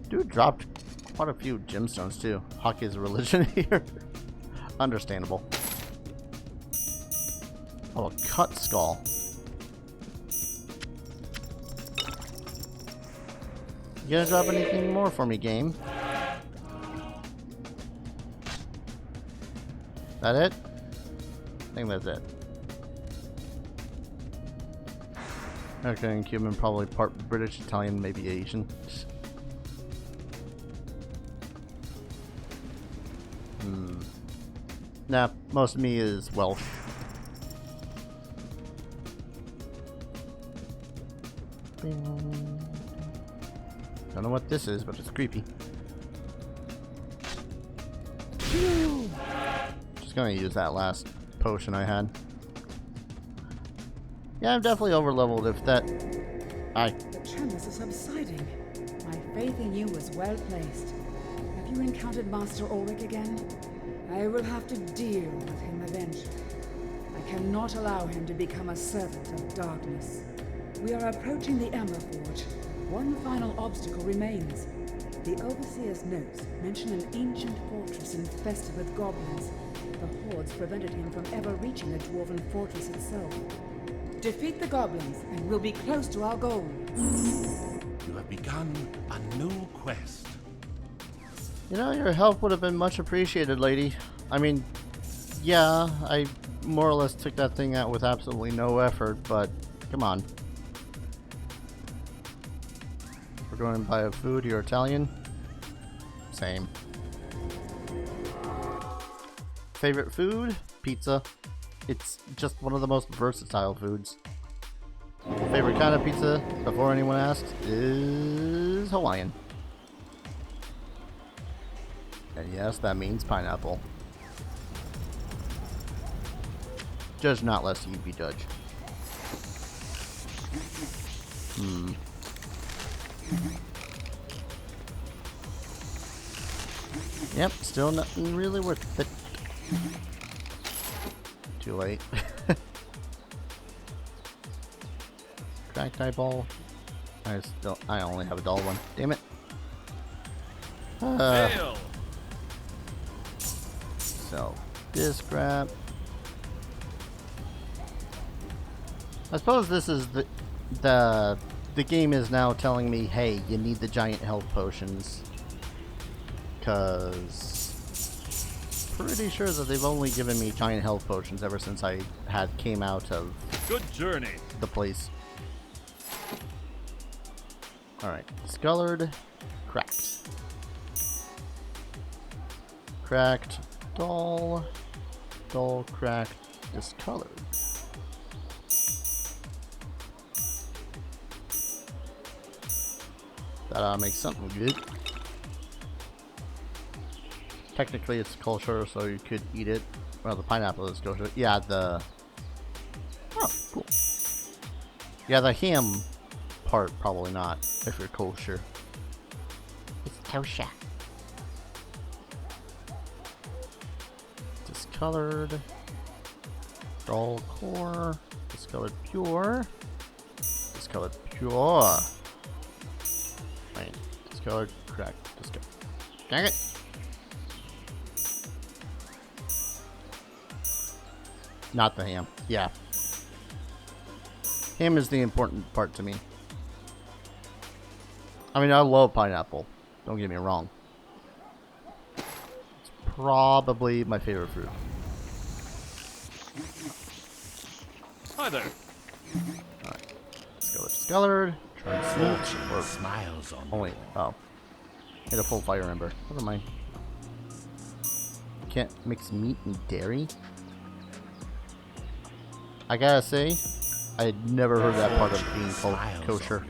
Dude dropped quite a few gemstones too. Hockey is a religion here. Understandable. Oh, a cut skull. You gonna drop anything more for me, game? That it? I think that's it. American and Cuban, probably part British, Italian, maybe Asian. Nah, most of me is Welsh. Don't know what this is, but it's creepy. Just gonna use that last potion I had. Yeah, I'm definitely over leveled if that... The tremors are subsiding. My faith in you was well placed. Have you encountered Master Ulrich again? I will have to deal with him eventually. I cannot allow him to become a servant of darkness. We are approaching the Ember Forge. One final obstacle remains. The Overseer's notes mention an ancient fortress infested with goblins. The hordes prevented him from ever reaching the dwarven fortress itself. Defeat the goblins, and we'll be close to our goal. You have begun a new quest. You know, your help would have been much appreciated, lady. I mean, yeah, I more or less took that thing out with absolutely no effort, but come on. We're going to buy a food. You're Italian? Same. Favorite food? Pizza. It's just one of the most versatile foods. Favorite kind of pizza, before anyone asks, is Hawaiian. And yes, that means pineapple. Judge not lest ye be judged. Yep, still nothing really worth it. Too late. Cracked eyeball. I only have a dull one. Damn it. Hail! So, this crap. I suppose this is the game is now telling me, hey, you need the giant health potions. Cause pretty sure that they've only given me giant health potions ever since I came out of Good journey. the place. Alright, discolored, cracked, doll, Dull, cracked, discolored. That makes something good. Technically it's kosher, so you could eat it. Well, the pineapple is kosher. Yeah, the... Oh, cool. Yeah, the ham part, probably not, if you're kosher. It's kosher. Discolored. Dull core. Discolored pure. Discolored pure. Wait. Discolored cracked. Discolored. Dang it! Not the ham. Yeah. Ham is the important part to me. I mean, I love pineapple. Don't get me wrong. It's probably my favorite fruit. Hi there. Alright. Discolored. Fortune Or smiles on oh wait. Oh. Hit a full fire ember. Never mind. Can't mix meat and dairy? I gotta say, I had never heard that part of being called kosher.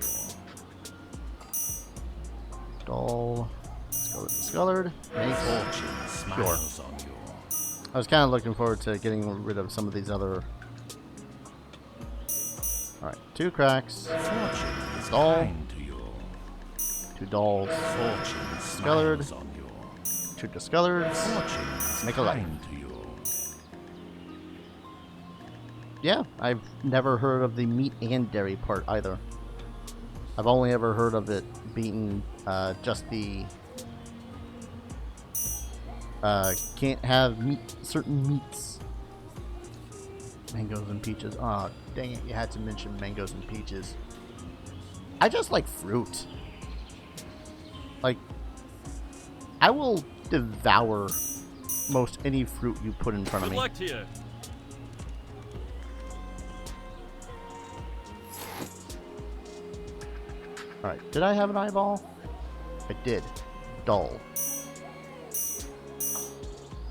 Dull. Discolored. Nice. Fortune smiles on you. I was kind of looking forward to getting rid of some of these other... Alright, 2 cracks. Fortune is Dull. kind to you. 2 dulls. Fortune Discolored. smiles on you. 2 discoloreds. Fortune is Make a light. kind to you. Yeah, I've never heard of the meat and dairy part either. I've only ever heard of it being just the can't have meat, certain meats. Mangoes and peaches. Oh, dang it, you had to mention mangoes and peaches. I just like fruit. Like, I will devour most any fruit you put in front of Good me. luck to you. Alright, did I have an eyeball? I did. Dull.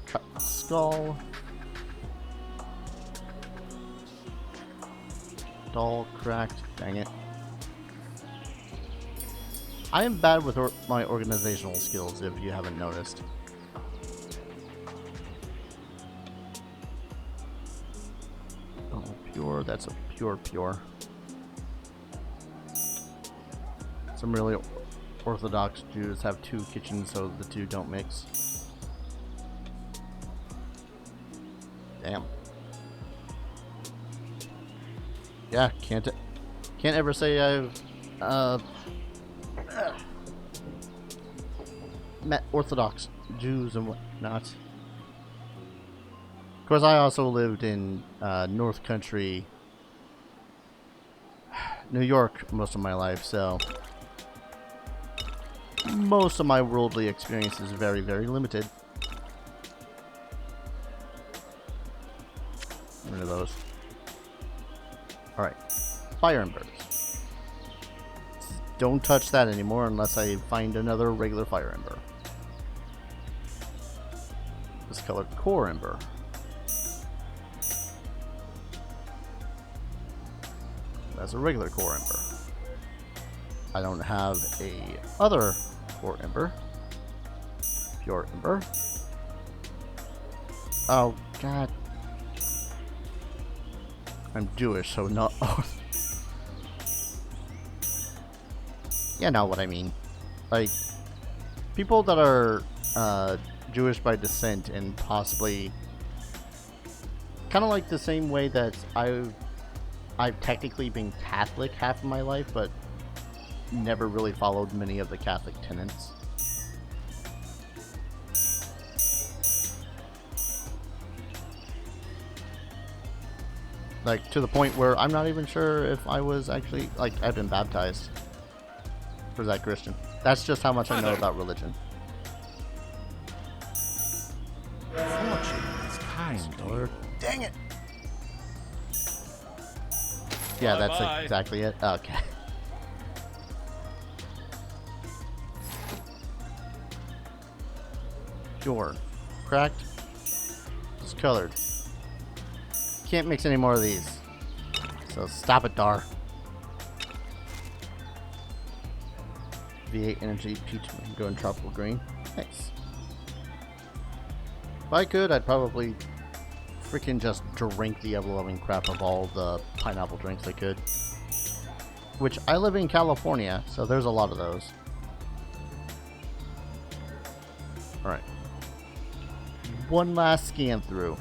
Cut the skull. Dull, cracked. Dang it. I am bad with my organizational skills, if you haven't noticed. Oh, pure. That's a pure. Some really Orthodox Jews have 2 kitchens, so the 2 don't mix. Damn. Yeah, can't ever say I've met Orthodox Jews and whatnot. Of course, I also lived in North Country, New York, most of my life, so most of my worldly experience is very, very limited. Get rid of those. Alright. Fire embers. Don't touch that anymore unless I find another regular fire ember. Discolored core ember. That's a regular core ember. I don't have a other core ember. Pure ember. Oh god. I'm Jewish, so not. You know what I mean. Like, people that are Jewish by descent and possibly kind of like the same way that I've technically been Catholic half of my life, but never really followed many of the Catholic tenets. Like, to the point where I'm not even sure if I was actually, like, I've been baptized. Or is that Christian? That's just how much I know about religion. Fortune is kind to you. Dang it! Yeah, that's Bye-bye. exactly it. Okay. Pure. Cracked. Discolored. can't mix any more of these. So stop it, Dar. V8 energy, peach, go in tropical green. Nice. If I could, I'd probably freaking just drink the ever-loving crap of all the pineapple drinks I could. Which, I live in California, so there's a lot of those. Alright. One last scan through.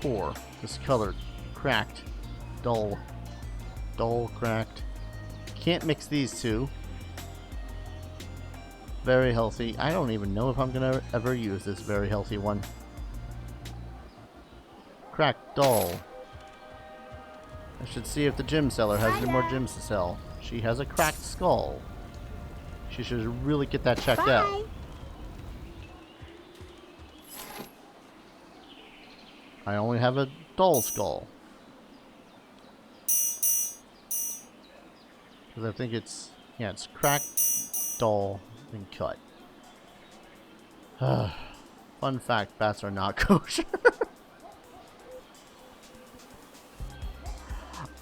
Core. Discolored. Cracked. Dull. Dull, cracked. Can't mix these two. Very healthy. I don't even know if I'm gonna ever use this very healthy one. Cracked, dull. I should see if the gem seller has any more gems to sell. She has a cracked skull. She should really get that checked out. I only have a dull skull. Because I think it's, yeah, it's cracked, dull, and cut. Fun fact, bats are not kosher.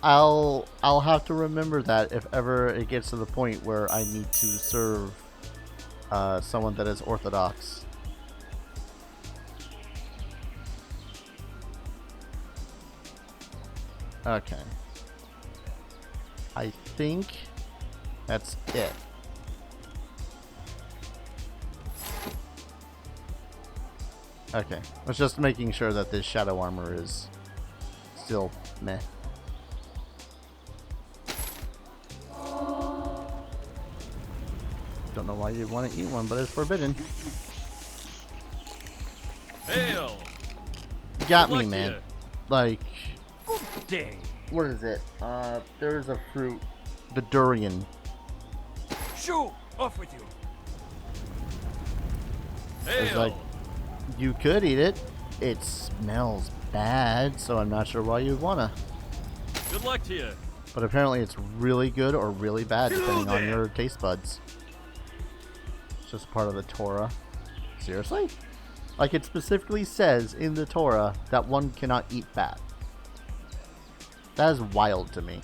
I'll have to remember that if ever it gets to the point where I need to serve someone that is Orthodox. Okay. I think that's it. Okay. I was just making sure that this shadow armor is still meh. Don't know why you'd want to eat one, but it's forbidden. Hail! You got Good me, luck to man. ya. Like, Day. what is it? There's a fruit. The durian. Shoo! Off with you. It's Hail! like, you could eat it. It smells bad, so I'm not sure why you'd wanna. Good luck to you. But apparently it's really good or really bad, depending on your taste buds. It's just part of the Torah. Seriously? Like, it specifically says in the Torah that one cannot eat bat. That is wild to me.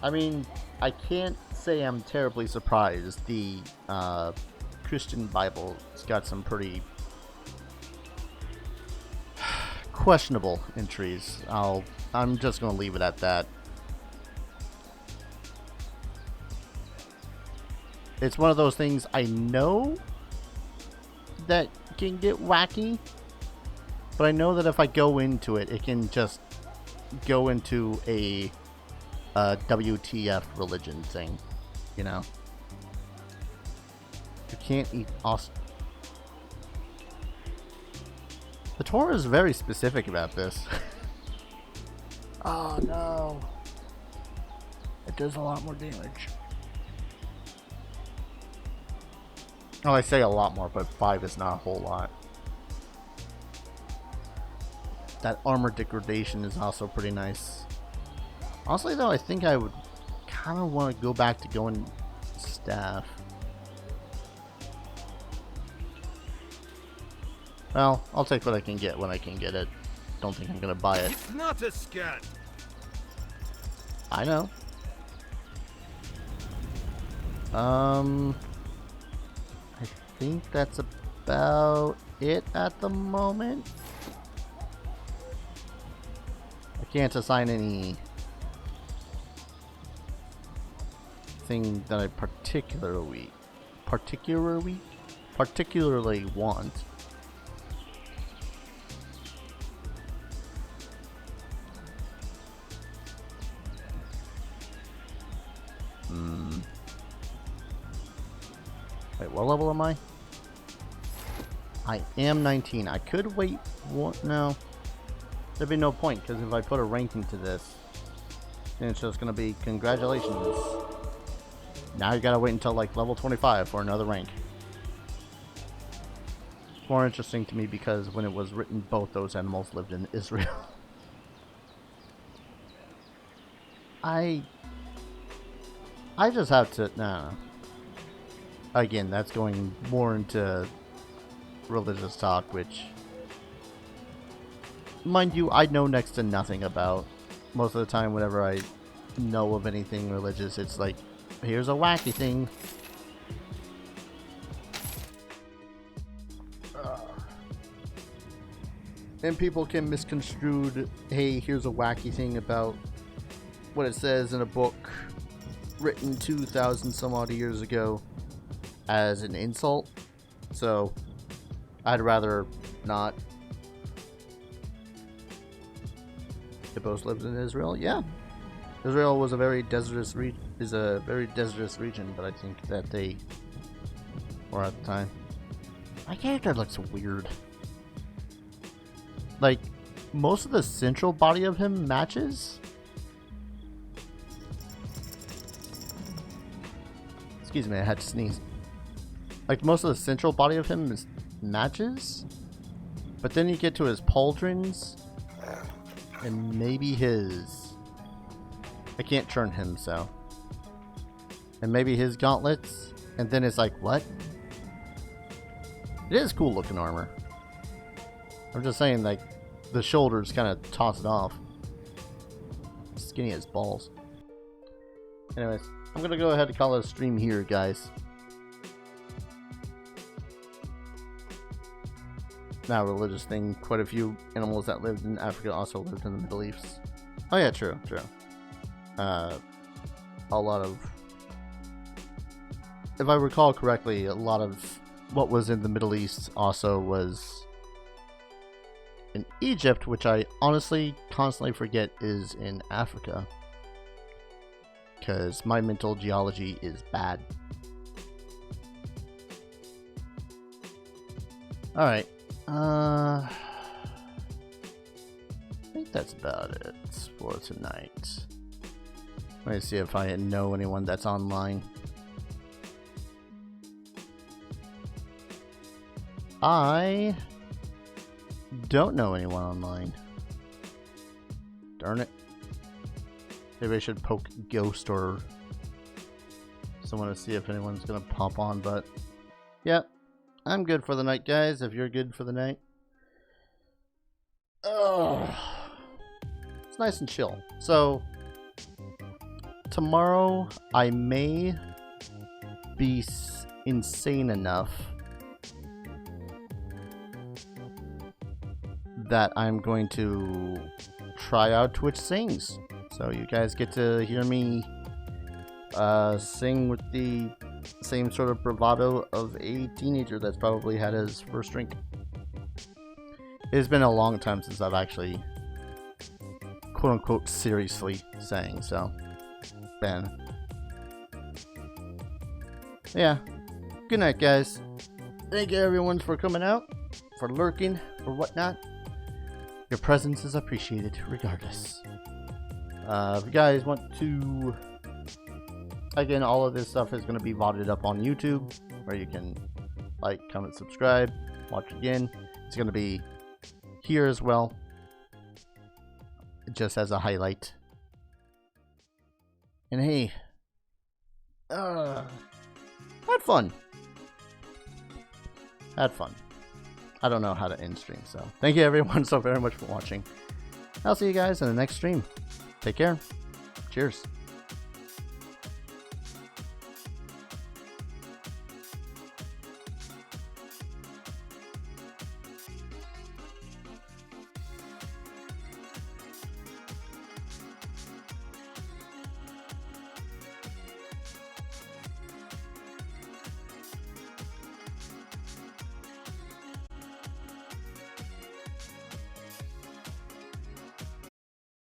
I mean, I can't say I'm terribly surprised. The Christian Bible's got some pretty questionable entries. I'm just gonna leave it at that. It's one of those things I know that can get wacky, but I know that if I go into it, it can just go into a WTF religion thing, you know? You can't eat The Torah is very specific about this. Oh no. It does a lot more damage. Oh, I say a lot more, but 5 is not a whole lot. That armor degradation is also pretty nice. Honestly, though, I think I would kind of want to go back to going staff. Well, I'll take what I can get when I can get it. Don't think I'm gonna buy it. It's not a scat. I know. I think that's about it at the moment. I can't assign any thing that I particularly want. Wait, what level am I? I am 19. I could wait one. No. There'd be no point, because if I put a rank into this, then it's just going to be congratulations. Now you gotta wait until like level 25 for another rank. It's more interesting to me because when it was written, both those animals lived in Israel. I just have to... Nah. Again, that's going more into religious talk, which... Mind you, I know next to nothing about. Most of the time, whenever I know of anything religious, it's like, here's a wacky thing. And people can misconstrue, hey, here's a wacky thing about what it says in a book written 2,000 some odd years ago as an insult. So, I'd rather not. Hippos lived in Israel? Yeah. Israel was a very desertous region, but I think that they were at the time. My character looks weird. Like, most of the central body of him matches. Excuse me, I had to sneeze. Like, most of the central body of him matches. But then you get to his pauldrons. And maybe his... I can't turn him, so... And maybe his gauntlets. And then it's like, what? It is cool looking armor. I'm just saying, like, the shoulders kind of toss it off. Skinny as balls. Anyways, I'm going to go ahead and call it a stream here, guys. Now, religious thing, quite a few animals that lived in Africa also lived in the Middle East. Oh yeah, true. A lot of... If I recall correctly, a lot of what was in the Middle East also was... in Egypt, which I honestly constantly forget is in Africa. Because my mental geology is bad. Alright. I think that's about it for tonight. Let me see if I know anyone that's online. I don't know anyone online. Darn it. Maybe I should poke Ghost or someone to see if anyone's gonna pop on, but yeah, I'm good for the night, guys, if you're good for the night. Ugh. It's nice and chill. So, tomorrow I may be insane enough that I'm going to try out Twitch Sings. So you guys get to hear me sing with the same sort of bravado of a teenager that's probably had his first drink. It's been a long time since I've actually quote-unquote seriously sang, so Ben. Yeah. Good night, guys. Thank you everyone for coming out, for lurking, for whatnot. Your presence is appreciated regardless. If you guys want to... Again, all of this stuff is going to be VODed up on YouTube, where you can like, comment, subscribe, watch again. It's going to be here as well, just as a highlight. And hey, had fun. Had fun. I don't know how to end stream, so thank you everyone so very much for watching. I'll see you guys in the next stream. Take care. Cheers.